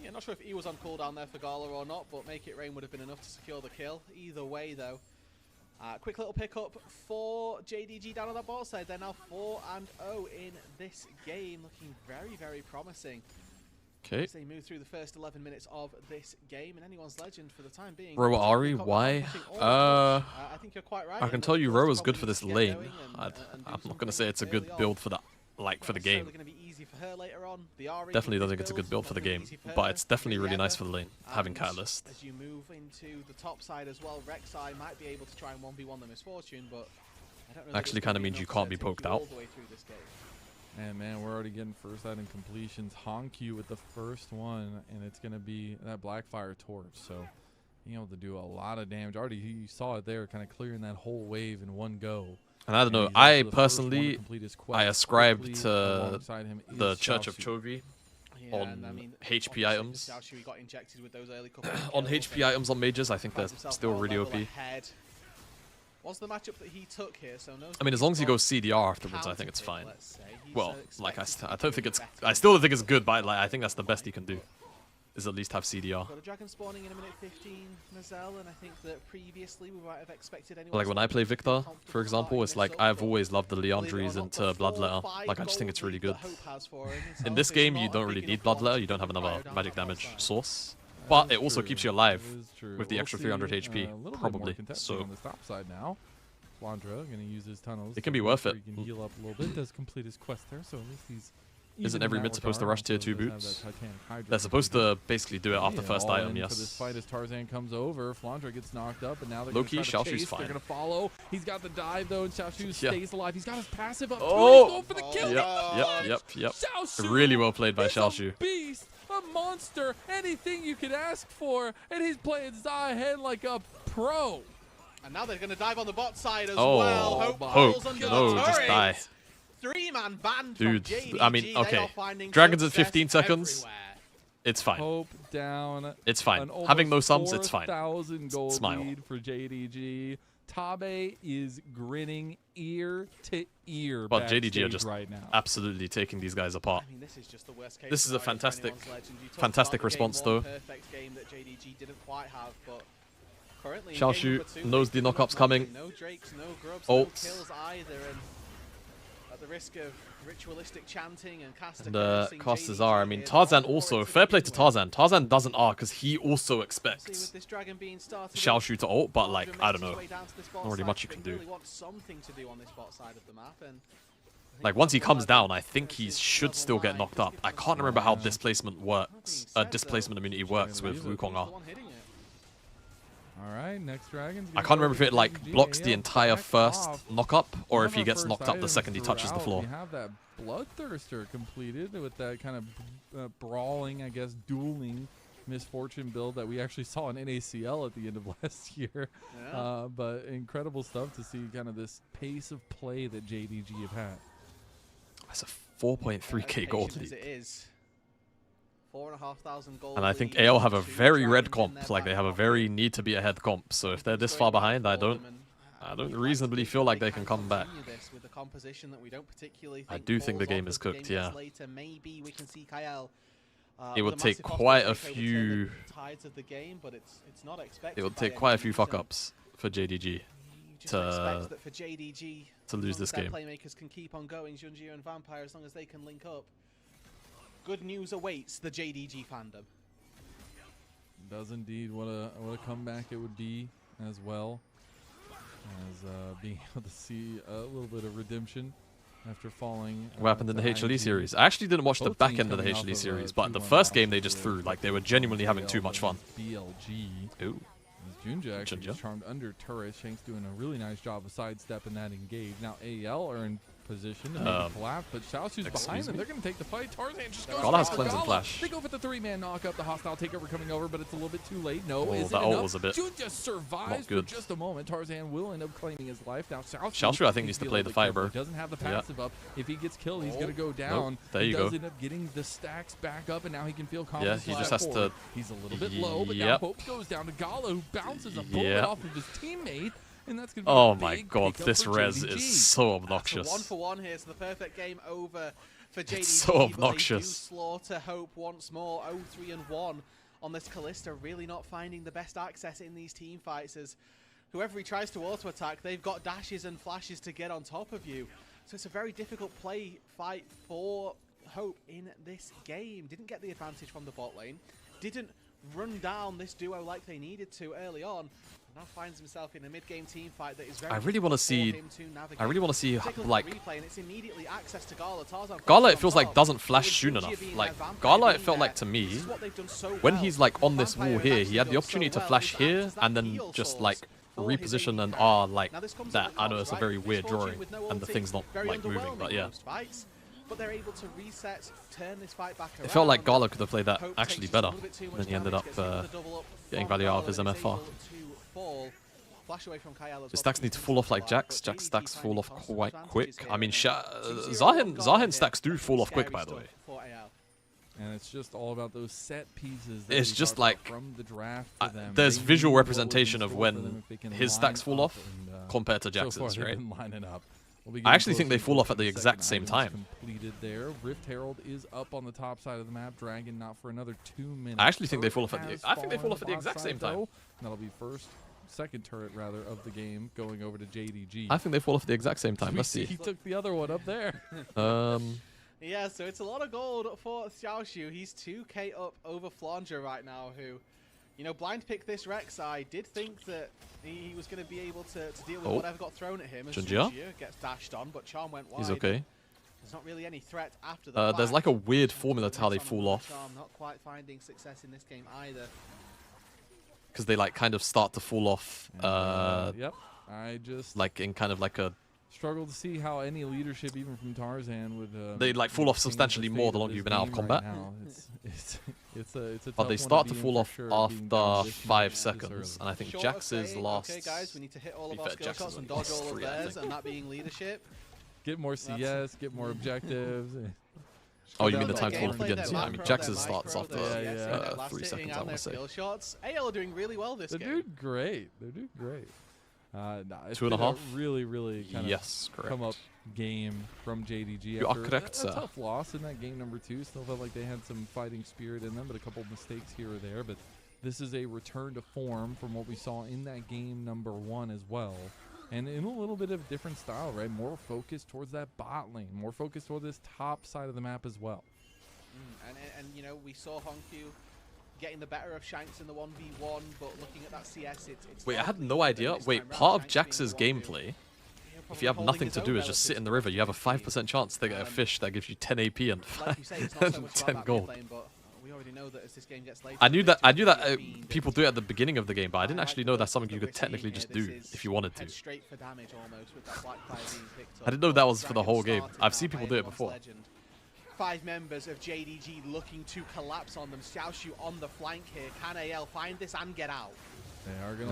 Yeah, not sure if he was on cooldown there for Gala or not, but Make It Rain would have been enough to secure the kill. Either way, though. Quick little pickup for JDG down on that ball side. They're now 4-0 in this game, looking very, very promising. Okay. As they move through the first 11 minutes of this game, and anyone's legend for the time being. Roa Ari, why? I think you're quite right. I can tell you Roa's good for this lane. I'm not going to say it's a good build for that, like, for the game. Definitely don't think it's a good build for the game, but it's definitely really nice for the lane, having Catalyst. As you move into the top side as well, Rek'Sai might be able to try and 1v1 the Misfortune, but I don't know. Actually kind of means you can't be poked out. And man, we're already getting first item completions. Honkyu with the first one, and it's going to be that Blackfire Torch. So being able to do a lot of damage. Already you saw it there, kind of clearing that whole wave in one go. And I don't know, I personally, I ascribe to the Church of Chovy on HP items. On HP items on mages, I think they're still really OP. Was the matchup that he took here, so no. I mean, as long as he goes CDR afterwards, I think it's fine. Well, like I don't think it's, I still don't think it's good, but like I think that's the best he can do, is at least have CDR. Got a dragon spawning in a minute 15, Mazel, and I think that previously we might have expected anyone. Like when I play Victor, for example, it's like I've always loved the Leandries into Bloodletter. Like I just think it's really good. In this game, you don't really need Bloodletter. You don't have another magic damage source. But it also keeps you alive with the extra 300 HP, probably. So on the top side now, Flandra gonna use his tunnels. It can be worth it. He can heal up a little bit. Does complete his quest there, so at least he's. Isn't every mid supposed to rush tier 2 boots? They're supposed to basically do it after first item, yes. For this fight as Tarzan comes over, Flandra gets knocked up, and now they're Low-key, Xiaoshu's fine. They're gonna follow. He's got the dive though, and Xiaoshu stays alive. He's got his passive up. Oh! He's going for the kill. Yep. Xiaoshu Really well played by is a Xiaoshu. beast, a monster, anything you could ask for, and he's playing Zai ahead like a pro. And now they're gonna dive on the bot side as Oh, well. Hope, under no, the just turret. die. 3-man banned Dude, from JDG. I mean, okay. Dragons at 15 seconds. It's fine. Hope down. It's fine. Having no sums, it's fine. 4,000 gold Smile. lead for JDG. Tabe is grinning ear to ear. But JDG are just right now. absolutely taking these guys apart. I mean, this is just the worst case. This is a scenario for fantastic, anyone's legend. You talked fantastic about the response, game one though. perfect game that JDG didn't quite have, but currently in Xiaoshu game number 2, knows they the do not knockup's coming. No drakes, no grubs, Ults. no kills either, and at the risk of ritualistic chanting and caster And casters are, I mean, Tarzan also, fair play to Tarzan. Tarzan doesn't R because he also expects Xiaoshu to ult, but like, I don't know. Not really much you can do. Like, once he comes down, I think he should still get knocked up. I can't remember how displacement works, displacement immunity works with Wukong R. All right, next dragon. I can't remember if it like blocks the entire first knock up or if he gets knocked up the second he touches the floor. We have that Bloodthirster completed with that kind of brawling, I guess, dueling Misfortune build that we actually saw in NACL at the end of last year. Yeah. But incredible stuff to see kind of this pace of play that JDG have had. That's a 4.3k gold lead. 4,500 gold. And I think AL have a very red comp, like they have a very need to be ahead comp. So if they're this far behind, I don't reasonably feel like they can come back. I do think the game is cooked, yeah. Maybe we can see Kyle it would take quite a few. Tides of the game, but it's not expected. It would take quite a few fuck ups for JDG to for JDG to lose this game. Playmakers can keep on going, Junjie and Vampire, as long as they can link up. Good news awaits the JDG fandom. Does indeed. What a comeback it would be as well as being able to see a little bit of redemption after falling. What happened in the HLE series? I actually didn't watch the back end of the HLE series, but the first game they just threw, like they were genuinely having too much fun. BLG. Ooh. Junja actually gets charmed under turret. Shank's doing a really nice job of sidestepping that engage. Now AL are in position to make a collapse, but Xiaoshu's behind them. They're going to take the fight. Tarzan just goes Gala has cleansing flash. They go for the 3-man knockup. The hostile takeover coming over, but it's a little bit too late. No, that ult was a bit Junja survives for just a moment. Tarzan will end up claiming his life. Now Xiaoshu I think needs to play the fight, bro. He doesn't have the passive up. If he gets killed, he's going to go down. Nope. There you go. Does end up getting the stacks back up, and now he can feel confident. Yeah, he just has to. He's a little bit low, but now Hope goes down to Gala, who bounces a bullet off of his teammate. And that's gonna be oh my god, this res is so obnoxious. 1-for-1 here, so the perfect game over for JDG. It's so obnoxious. Slaughter Hope once more, 0-3-1 on this Kalista, really not finding the best access in these team fights, as whoever he tries to auto-attack, they've got dashes and flashes to get on top of you. So it's a very difficult fight for Hope in this game. Didn't get the advantage from the bot lane, didn't run down this duo like they needed to early on. Now finds himself in a mid-game team fight that is very. I really want to see like replay, and it's immediately access to Gala. Gala, it feels like doesn't flash soon enough. Like Gala, it felt like to me when he's like on this wall here, he had the opportunity to flash here and then just like reposition and like that. I know it's a very weird drawing and the thing's not like moving, but yeah. But they're able to reset, turn this fight back around. It felt like Gala could have played that actually better, then he ended up getting value out of his MFR. The stacks need to fall off like Jax. Jax stacks fall off quite quick. I mean, Zahin stacks do fall off quick, by the way. And it's just all about those set pieces. It's just like from the draft to them. There's visual representation of when his stacks fall off compared to Jax's, so right? I actually think they fall off at the exact same time. Completed there. Rift Herald is up on the top side of the map. Dragon not for another 2 minutes. I actually think they fall off at the exact same time. That'll be second turret rather of the game going over to JDG. I think they fall off at the exact same time. Let's see. He took the other one up there. Yeah, so it's a lot of gold for Xiaoshu. He's 2k up over Flandre right now, who, you know, blind picked this Rex. I did think that he was going to be able to deal with whatever got thrown at him. As Junjia gets dashed on, but Charm went wide. He's okay. There's not really any threat after the there's like a weird formula to how they fall off. Charm not quite finding success in this game either. Because they like kind of start to fall off. Yep. I just like in kind of like a. Struggle to see how any leadership, even from Tarzan, would. They like fall off substantially more the longer you've been out of combat. It's a but they start to fall off after 5 seconds, and I think Jax's last. Okay, guys, we need to hit all of our skill shots and dodge all of theirs, and that being leadership. Get more CS, get more objectives. Oh, you mean the time to fall off begins? Yeah, I mean Jax's starts after 3 seconds. I want to say. AL are doing really well this game. They're doing great. They're doing great. It's 2.5. Really kind of come up game from JDG. You are correct, sir. A tough loss in that game number 2. Still felt like they had some fighting spirit in them, but a couple of mistakes here or there. But this is a return to form from what we saw in that game number 1 as well. And in a little bit of a different style, right? More focused towards that bot lane. More focused toward this top side of the map as well. And you know, we saw Honkyu getting the better of Shanks in the 1v1, but looking at that CS, it's wait, I had no idea. Wait, part of Jax's gameplay, if you have nothing to do, is just sit in the river. You have a 5% chance to get a fish that gives you 10 AP and, like you say, it's not so much 10 gold. Lane, but we already know that as this game gets later, I knew that people do it at the beginning of the game, but I didn't actually know that's something you could technically just do if you wanted to. Straight for damage almost with that Black Fire being picked up. I didn't know that was for the whole game. I've seen people do it before. 5 members of JDG looking to collapse on them. Xiaoshu on the flank here. Can AL find this and get out?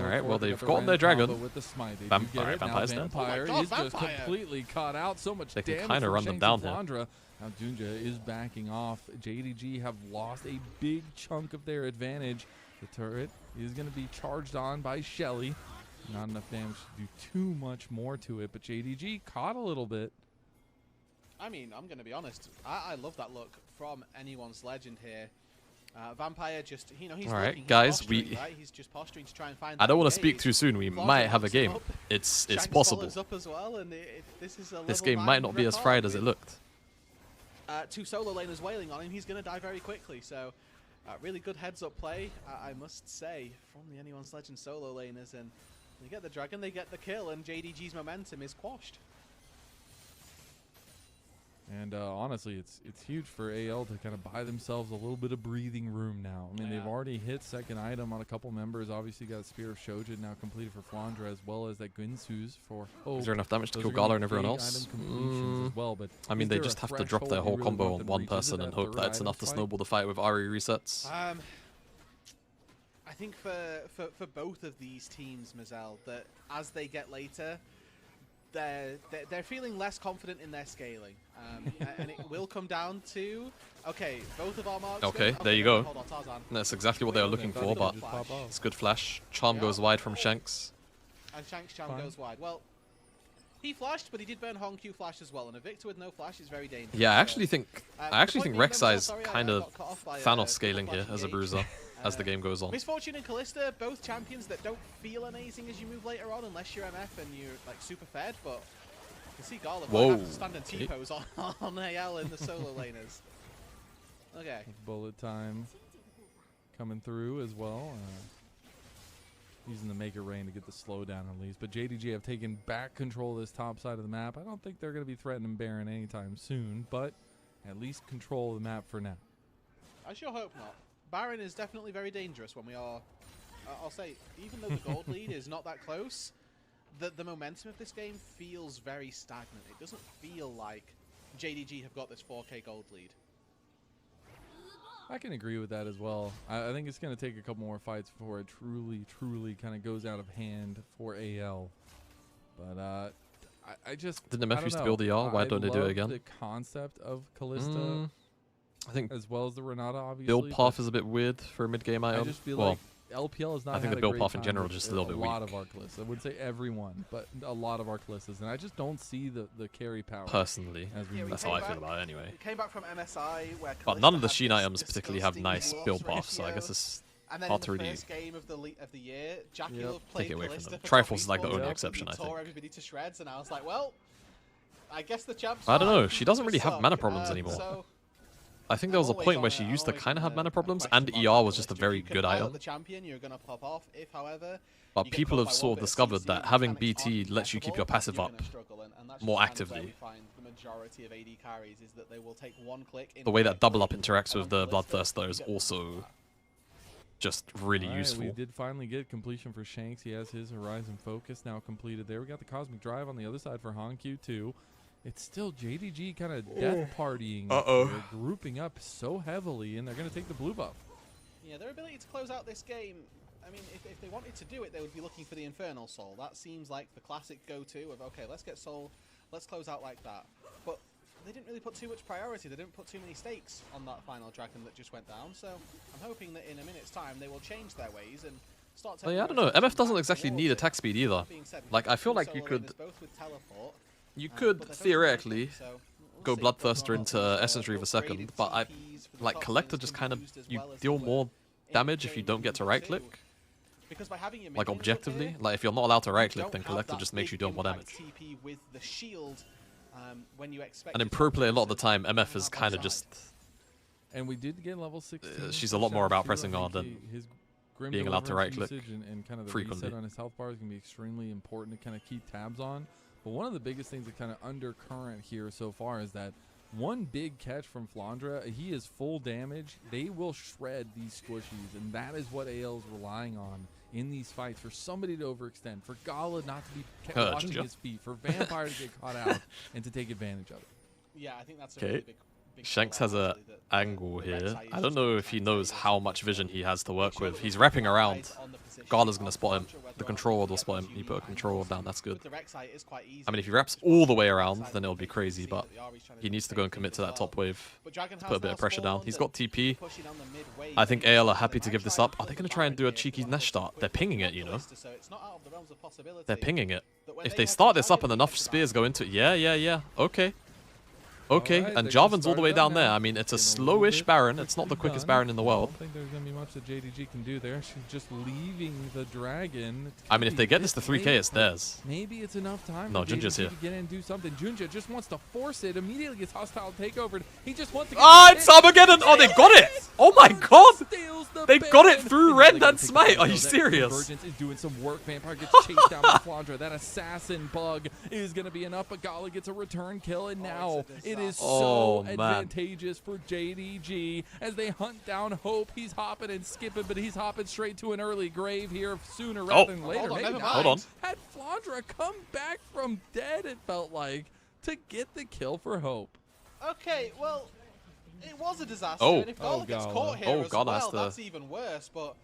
Alright, well, they've gotten their dragon. With the smite. Vampire's down. Vampire is just completely caught out. So much damage. They can kind of run them down here. Now Junja is backing off. JDG have lost a big chunk of their advantage. The turret is going to be charged on by Shelly. Not enough damage to do too much more to it, but JDG caught a little bit. I mean, I'm going to be honest. I love that look from anyone's legend here. Vampire just, you know, he's All right, looking, he's guys, posturing, right? He's just posturing to try and find I don't that want to speak engage. too soon. We Flawless might have a knocks him game. up. It's Shanks possible. follows up as well, and this is a This level game 9 might not be as Ripard fried as it with, looked. 2 solo laners wailing on him. He's going to die very quickly. So, really good heads-up play, I must say, from the Anyone's Legend solo laners. And they get the dragon, they get the kill, and JDG's momentum is quashed. And honestly, it's huge for AL to kind of buy themselves a little bit of breathing room now. I mean, they've already hit second item on a couple members. Obviously, got a Spear of Shojin now completed for Flandra, as well as that Gunsu's for Hope. Is there enough damage to Those kill are gonna Gala be and everyone big else? item completions as well, but I mean, is they there just a have to drop their threshold whole you really combo want on them to one reach? Is it person and that hope third that it's item enough to fight? snowball the fight with Ari resets. I think for both of these teams, Mazel, that as they get later, they're feeling less confident in their scaling, and it will come down to both of our marks. Okay, there you go. Hold on, Tarzan. That's exactly what they were looking for, but it's good flash. Charm goes wide from Shanks. And Shanks' charm goes wide. Well, he flashed, but he did burn Hong Q flash as well, and a Victor with no flash is very dangerous. Yeah, I actually think Rek'Sai Rek'Sai's kind of Thanos scaling here as a bruiser as the game goes on. Misfortune and Callista, both champions that don't feel amazing as you move later on, unless you're MF and you're like super fed. But you can see Gala have to stand and T-pose on AL in the solo laners. Okay. Bullet time coming through as well. Using the Maker Rain to get the slowdown at least. But JDG have taken back control of this top side of the map. I don't think they're going to be threatening Baron anytime soon, but at least control the map for now. I sure hope not. Baron is definitely very dangerous when we are... I'll say, even though the gold lead is not that close, the momentum of this game feels very stagnant. It doesn't feel like JDG have got this 4K gold lead. I can agree with that as well. I think it's going to take a couple more fights before it truly kind of goes out of hand for AL. But I just... Didn't MF used to build ER? Why don't they do it again? The concept of Callista, I think as well as the Renata, obviously. build path is a bit weird for a mid-game item. I just feel like LPL is not. I think the build path in general is just a little bit weak. A lot of our Callistas. I wouldn't say everyone, but a lot of our Callistas, and I just don't see the carry power. Personally, as that's how I feel about it anyway. We came back from MSI where But none of the Sheen items particularly have nice build paths, so I guess it's hard to really... And then in the first game of the year, Jackie played take it away from Callista them. for Triforce is like the only exception, I think. Tore everybody to shreds, and I was like, well, I guess the champ's I don't know. fine. She doesn't really have Suck. mana problems anymore. So I think there was a point where she used to kind of have mana problems, and ER was just a very good item. The champion, you're gonna pop off. If, however, but people have sort of discovered that having BT lets you keep your passive up more actively. The majority of AD carries is that they will take one click. The way that double up interacts with the Bloodthirster is also just really useful. We did finally get completion for Shanks. He has his Horizon Focus now completed there. We got the Cosmic Drive on the other side for Hong-Q too. It's still JDG kind of death partying. They're grouping up so heavily, and they're going to take the blue buff. Yeah, their ability to close out this game, I mean, if they wanted to do it, they would be looking for the Infernal Soul. That seems like the classic go-to of, okay, let's get Soul, let's close out like that. But they didn't really put too much priority. They didn't put too many stakes on that final dragon that just went down. So I'm hoping that in a minute's time, they will change their ways and start taking... I don't know. MF doesn't exactly need attack speed either. Like, I feel like you could... You could theoretically go Bloodthirster into Essence Reaver second, but like Collector just kind of, you deal more damage if you don't get to right click. Like objectively, like if you're not allowed to right click, then Collector just makes you deal more damage. And in pro play a lot of the time, MF is kind of just... And we did get level 16. She's a lot more about pressing R than being allowed to right click and kind of the frequently. reset on his health bar is going to be extremely important to kind of keep tabs on. But one of the biggest things that kind of undercurrent here so far is that one big catch from Flandra, he is full damage. They will shred these squishies, and that is what AL is relying on in these fights, for somebody to overextend, for Gala not to be watching his feet, for Vampire to get caught out and to take advantage of it. Yeah, I think that's a really big Shanks has an angle here. I don't know if he knows how much vision he has to work with. He's wrapping around. Gala's going to spot him. The control ward will spot him. He put a control ward down. That's good. I mean, if he wraps all the way around, then it'll be crazy, but he needs to go and commit to that top wave to put a bit of pressure down. He's got TP. I think AL are happy to give this up. Are they going to try and do a cheeky Nesh start? They're pinging it, you know. They're pinging it. If they start this up and enough spears go into it, yeah. Okay. Okay, Alright, and they're gonna Jarvan's all start the it way up down now. there. I mean, it's a Getting little slowish bit Baron. It's not the quickly quickest done. Baron in the I world. don't think there's gonna be much that JDG can do there. She's just leaving the dragon. It's I mean, gonna if be they a get bit this to 3K, late, it's but theirs. maybe it's enough time No, for Junja's JDG here. to get in and do something. Junja just wants to force it. Immediately gets hostile takeover. He just wants to get Ah, the it's pin. Armageddon! Oh, they got it! Oh my god! Steals the They got it Baron. through And Rend they're and gonna take Smite. the Are you that serious? Convergence is doing some work. Vampire gets chased down by Flandra. That assassin bug is going to be enough, but Gala gets a return kill, and now it is Oh, so man. advantageous for JDG as they hunt down Hope. He's hopping and skipping, but he's hopping straight to an early grave here sooner rather than later. Hold on, Maybe never not. Hold on. Had Flandra come back from dead, it felt like, to get the kill for Hope. Okay, well, it was a disaster. Oh. And if Gala gets Gala. caught here Oh, as Gala has well, to- that's even worse. But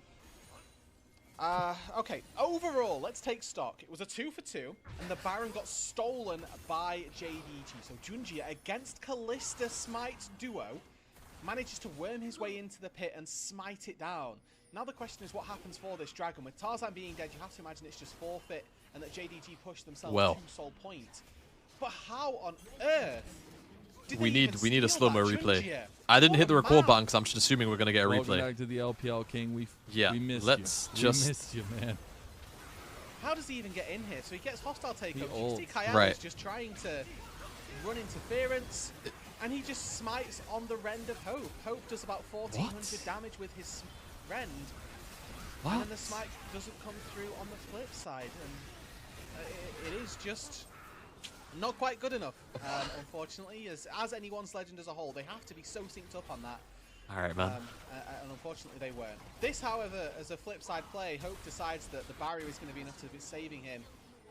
okay, overall, let's take stock. It was a 2 for 2, and the Baron got stolen by JDG. So Junjia against Callista Smite duo manages to worm his way into the pit and smite it down. Now the question is what happens for this dragon. With Tarzan being dead, you have to imagine it's just forfeit and that JDG pushed themselves Well. to soul point. But how on earth did We they even need a steal slow-mo that, replay. Junjia? I didn't What hit the a record man. button because I'm just assuming we're going to get a Welcome replay. back to the LPL King. We Yeah, missed let's you. just- We missed you, man. How does he even get in here? So he gets hostile takeover. You ult. see Kyle Right. is just trying to run interference, and he just smites on the Rend of Hope. Hope does about 1400 damage with his Rend, and then the smite doesn't come through on the flip side, and it is just not quite good enough, unfortunately. As anyone's legend as a whole, they have to be so synced up on that. All right, man. And unfortunately they weren't. This, however, as a flip side play, Hope decides that the barrier is going to be enough to be saving him,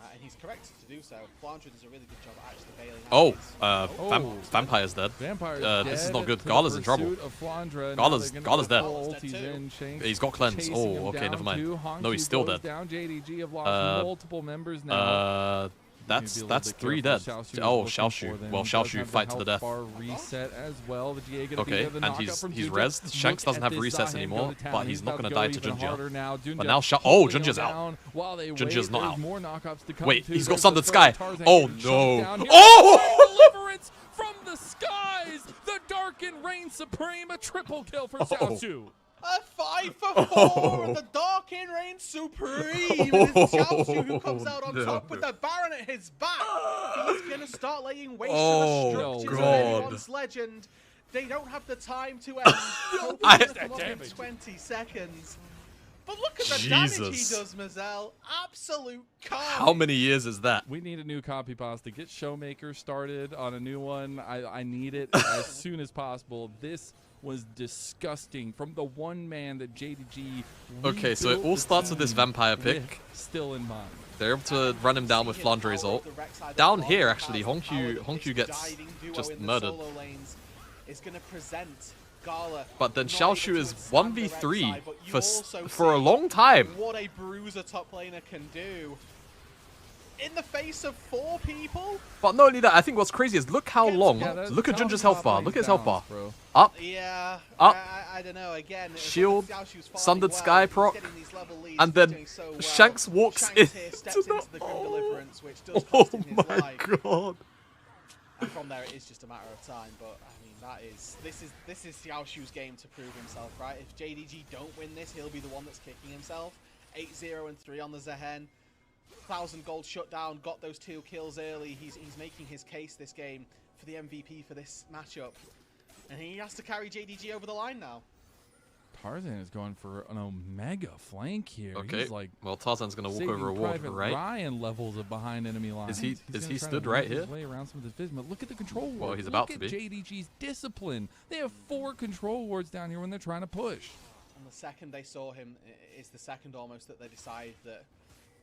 and he's correct to do so. Flandra does a really good job at actually bailing out. Oh, Vampire's dead. Vampire's This is dead not good. to Gala's the in trouble. pursuit of Flandra. Gala's- Now they're gonna Gala's go dead. full Gala's dead ultis too. in. Shanks He's got cleanse. chasing Oh, him okay, down never mind. too. No, he's Honky still goes dead. Down. JDG have lost multiple members now. That's Maybe a little bit 3 careful. dead. Xiaoshu is Oh, looking Xiaoshu. for them. Well, He does Xiaoshu have the fight to the health death. bar reset as well. The GA gonna Okay, be there. The and knockup he's from rezzed. Junja. Shanks doesn't Look have at this resets Zahen anymore, go to town. but he's not about gonna go die to even Junja. harder now. But Junja now holding Junja's him out. down while they Junja's wait. not There's out. more knockups to come Wait, too. he's got There's Sundered the Sky. first Tarzan Oh, getting no. shot down here. Oh! Deliverance from the skies. The Darken reigns supreme. A triple kill for Xiaoshu. A 5 for 4, and the Darkin reigns supreme. And it's Xiaoshu who comes out on top with the Baron at his back. He's going to start laying waste Oh, to the structures of God. anyone's legend. They don't have the time to end. Hope I- he's gonna come up in 20 seconds. But look at the damage he Jesus. does, Mazel. Absolute carnage. How many years is that? We need a new copy pasta. Get Showmaker started on a new one. I need it as soon as possible. This was disgusting from the one man that JDG. Okay, so it rebuilt all the starts with this team vampire with pick. still in mind. They're able to run him down with Flandre's ult. Down here, actually, Hongqiu gets just murdered. Is going to present Gala. But then not Xiaoshu able to is withstand the 1v3 Rek'Sai, but you also for a see long time. What a bruiser top laner can do. In the face of 4 people? But not only that, I think what's crazy is look how long. Yeah, that Look at Gala's Junja's health bar. operating Look at his health bar. balance, bro. Up. Yeah. Up. I don't know. Again, as Shield, long as Xiaoshu's farming Sundered well, Sky he's proc, getting these level leads, and he's then doing so well. Shanks walks Shanks in here steps to into the Grim oh. Deliverance, which does cost him his life. God. And from there, it is just a matter of time. But I mean, this is Xiaoshu's game to prove himself, right? If JDG don't win this, he'll be the one that's kicking himself. 8-0 and 3 on the Zahen. 1,000 gold shutdown. Got those 2 kills early. He's making his case this game for the MVP for this matchup, and he has to carry JDG over the line now. Tarzan is going for an Omega flank here. Okay. He's like Well, Tarzan's gonna walk saving over a ward, Private right? Ryan levels of behind enemy lines. he- He's is gonna he try stood to right weave his here? way around some of this vision, but look at the control ward. he's about look to at be. JDG's discipline. They have 4 control wards down here when they're trying to push. And the second they saw him, is the second almost that they decide that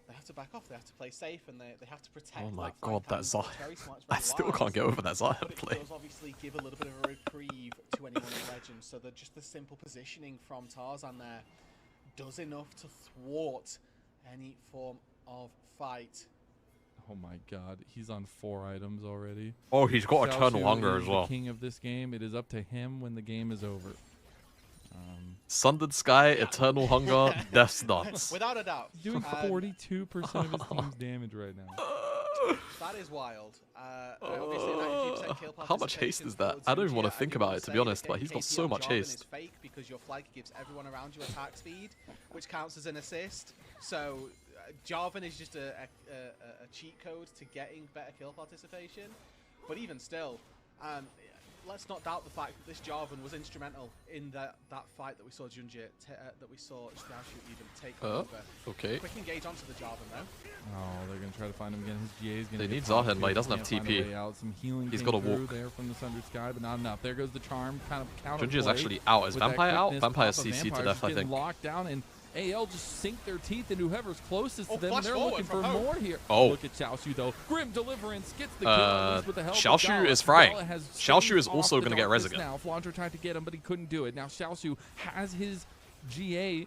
they have to back off. They have to play safe, and they have to protect. Oh my that God, flank that line. Zion. It's very smart, it's I very still wise, can't get over that Zion but it play. does obviously give a little bit of a reprieve to anyone in Legend. So that just the simple positioning from Tarzan there does enough to thwart any form of fight. Oh my God, he's on 4 items already. Oh, he's got Eternal Xiaoshu Hunger is as the well. king of this game. It is up to him when the game is over. Sundered Sky, Eternal Hunger, Death's Dance. Without a doubt. He's doing 42% of his team's damage right now. That is wild. Obviously, 90% kill How much haste participation is that? for I don't even want to Junjie. think I do about wanna it, to be say honest, that but he's got KP so on much Jarvan haste. is fake because your flag gives everyone around you attack speed, which counts as an assist. So Jarvan is just a cheat code to getting better kill participation. But even still, let's not doubt the fact that this Jarvan was instrumental in that fight that we saw Junjie, that we saw Xiaoshu even take over. Okay. Quick engage onto the Jarvan though. Oh, they're going to try to find him again. His GA is going to They need Zahen, but he doesn't have TP. Some healing He's came gotta through walk. there from the Sundered Sky, but not enough. There goes the charm, kind of counter. Junjie is actually out. Is with that Vampire out? quickness. Vampire's Papa CC to Vampire's death, just I getting think. locked down, and AL just sink their teeth into whoever's closest to them, flash and they're forward looking for from home. more here. Oh. Look at Xiaoshu, though. Grim Deliverance gets the kill, at least with the help of Xiaoshu Gala. is frying. Gala has Xiaoshu saved is also off gonna the get res darkness again. now. Flandre tried to get him, but he couldn't do it. Now Xiaoshu has his GA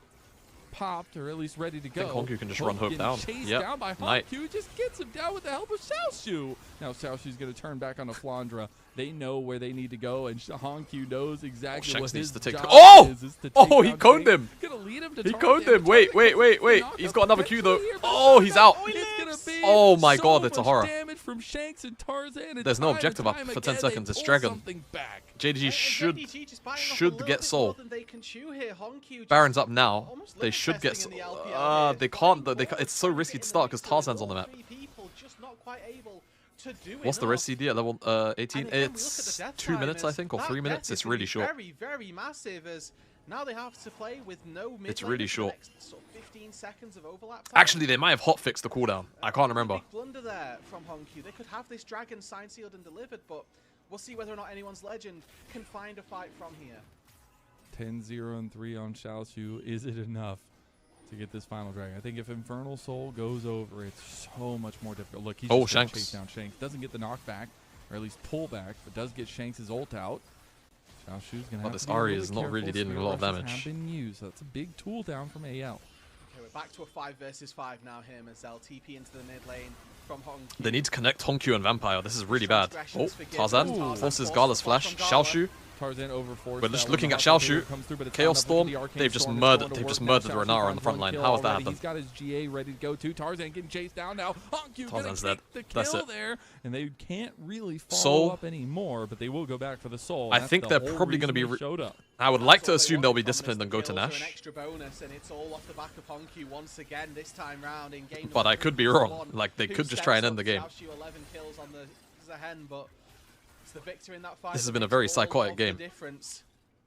popped, or at least ready to go. I think Hongyu can just run Hope down. Chased Yep. down by Night. Hongyu, just gets him down with the help of Xiaoshu. Now Xiaoshu's going to turn back on the Flandre. They know where they need to go, and Hongyu knows exactly Shanks what needs his to take job the- Oh! is to Oh, take he down coned Shanks. him. Gonna lead him to He Tarzan, coned him. but Wait. Tarzan He's got another Q though. here, but Oh, he's out. It's gonna be Oh my so god, it's a much horror. damage from Shanks and Tarzan, and There's no time and objective up time for 10 again, seconds. they It's pull Dragon. something back. JDG And should JDG just biting off a little get bit Soul. more than they can chew here. Hongyu just Baron's up now. almost They limit should get. testing in the LPL here. They can't. Though. It's so risky to start because Tarzan's on the map. Three people just not quite able to do What's the enough. rest CD at level 18? And again, we look at It's the death 2 minutes, I timers. think, or That 3 minutes. death It's is gonna really be short. Very, very massive as now they have to play with no mid It's really laners for the short. next sort of 15 seconds of overlap time. Actually, they might have hotfixed the cooldown. I can't remember. Big blunder there from Hongyu. They could have this dragon signed, sealed, and delivered, but we'll see whether or not anyone's legend can find a fight from here. 10-0-3 on Xiaoshu. Is it enough to get this final dragon? I think if Infernal Soul goes over, it's so much more difficult. Look, he's just gonna Shanks. chase down Shanks. Doesn't get the knockback, or at least pullback, but does get Shanks' ult out. Xiaoshu's gonna have this to be Ahri really is not really careful. dealing Spirit a lot of rushes damage. Have been used. So that's a big tool down from AL. Okay, we're back to a 5 versus 5 now here. Mazel TP into the mid lane from Hongyu. They need to connect Hongyu and Vampire. This is really bad. Oh, Transgressions forgiven. Tarzan Tarzan forces forced Gala's the flash flash. from Gala. Xiaoshu. Tarzan overforced. We're just looking at Xiaoshu. Chaos Storm. They've just murdered Renara on the front line. How has that happened? He's got his GA ready to go too. Tarzan getting chased down now. Hongyu gonna Tarzan's take dead. the That's kill it. there, and they can't really follow Soul. up anymore. But they will go back for the soul. I That's think the they're whole probably going to reason be. they showed up. I would like That's to all they assume they'll be wanted from disciplined this. and go to The kills are Nash. An extra bonus, and it's all off the back of Hongyu once again this time round in game. But I could be number wrong. 1. Like, they Who could just try and steps end the up? game. Xiaoshu 11 kills on the Zahen, but it's the victor in that fight. This has that been a makes very all psychotic of the game. difference.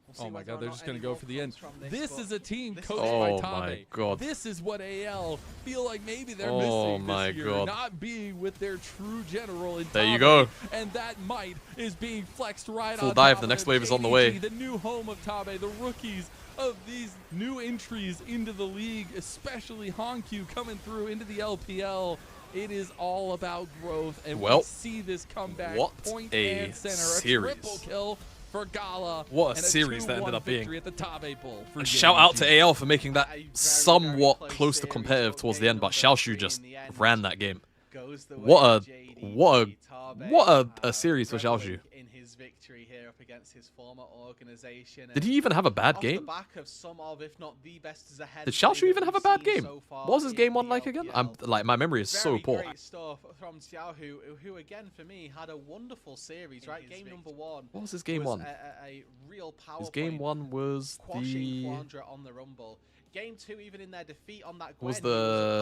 We'll see Oh my whether god, or they're not just going any to go more for the end. comes from This but is a team this is coached Oh by my Tabe. god. This is what AL feel like maybe they're Oh missing my this year. god. Not being with their true general in There you Tabe. go. And that might is being flexed right Full on dive, top the of next it. wave is on the JDG, way. The new home of Tabe, the rookies of these new entries into the league, especially Hongyu coming through into the LPL. It is all about growth, and Well, we see this comeback. what Point a and center, series. a triple kill for Gala. What a and series that 2-1 ended up being. victory at the Tabe Bowl for And shout out to JDG. AL for making that A very, somewhat very close to series, competitive but towards the game end, but number Xiaoshu 3 just in the end ran that game. goes the way What of a JDG. Tabe, what a series for reveling Xiaoshu. in his victory here up against his former organization. Did he even have a bad Off game? the back of some of, if not the best as a head Did play Xiaoshu that even have a we've bad seen game? so far What was his in game one the like again? LPL? Like my memory is so Very poor. great stuff from Xiaohu, who again for me had a wonderful series. Right, game number 1. What was his game was one? A real power. His game point, one was quashing the Flandre on the Rumble. Game 2, even in their defeat on that Gwen, was he was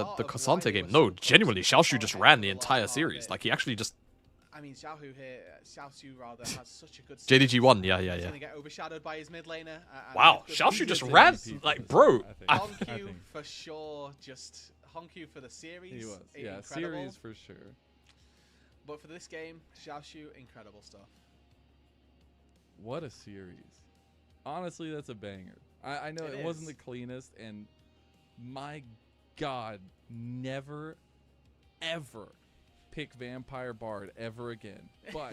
a part the of why Cassante they game. were No, so close genuinely, to Xiaoshu the just top ran of the the entire last series. bit. Like he actually just I mean, Xiaoshu rather has such a good. JDG series. won. Yeah. He's gonna get overshadowed by his mid laner. Wow, with Xiaoshu good just defense. ran. MVP Like, for bro. this, I- I Hongyu think. for sure. Just Hongyu for the series. He was. Yeah, incredible. series for sure. But for this game, Xiaoshu, incredible stuff. What a series. Honestly, that's a banger. I know it wasn't the cleanest, and my God, never, ever pick Vampire Bard ever again. But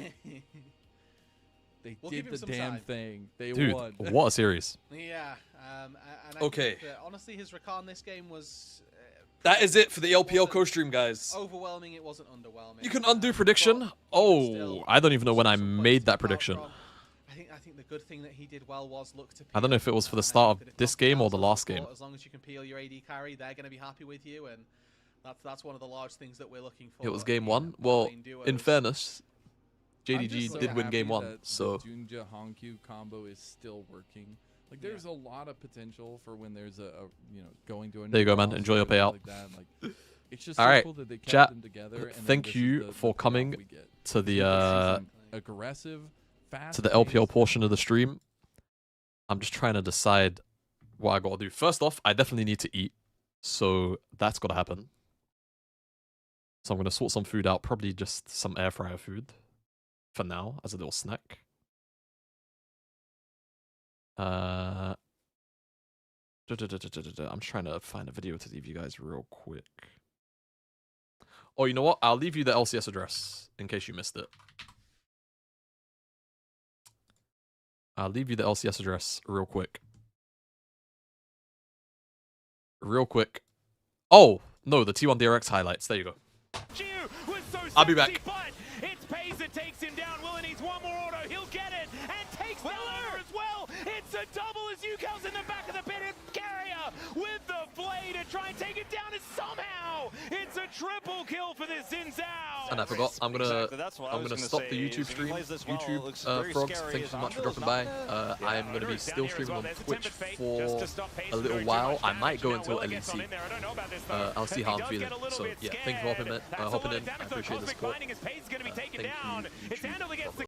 they We'll did give him the some damn time. thing. They Dude, won. what a series. Yeah. And I Okay. think that, honestly, his Rakan this game was. That is it for the LPL wasn't co-stream, guys. Overwhelming. It wasn't underwhelming. You can undo prediction. But Oh, still, I don't even know when I some points made to that pick out prediction. from. I think the good thing that he did well was look to. I don't know if it was for the start of this game or the last game. As long as you can peel your AD carry, they're going to be happy with you. And That's one of the large things that we're looking for. It was game in one. Well, lane duos. in fairness, I'm JDG just so did win game happy one, that so the Junja Hankyu combo is still working. Like, there's a lot of potential for when there's a going to a there you new go, man. roster Enjoy your or something payout. Like that. Like, it's just All so right, cool that they kept chat. them together. And Thank then this you is the for payoff coming we get. to the Aggressive, fast to the LPL portion of the stream. I'm just trying to decide what I gotta do. First off, I definitely need to eat, so that's gotta happen. So I'm gonna sort some food out, probably just some air fryer food for now as a little snack. I'm trying to find a video to leave you guys real quick. Oh, you know what? I'll leave you the LCS address in case you missed it. I'll leave you the LCS address real quick. Oh, no, the T1 DRX highlights. There you go. I'll be back. But it's Pace that takes him down. Willer needs one more auto. He'll get it and takes down Willer as well. It's a double as Yukel's in the back of the pit. Carrier with the blade to try and take it down, and somehow it's a triple kill for this Zinzao. And I forgot, I'm gonna stop the YouTube stream. YouTube frogs, thanks so much for dropping by. I am gonna be still streaming on Twitch for a little while. I might go until LEC. I'll see how I'm feeling. So yeah, thanks for hopping in. I appreciate the support. Thank you.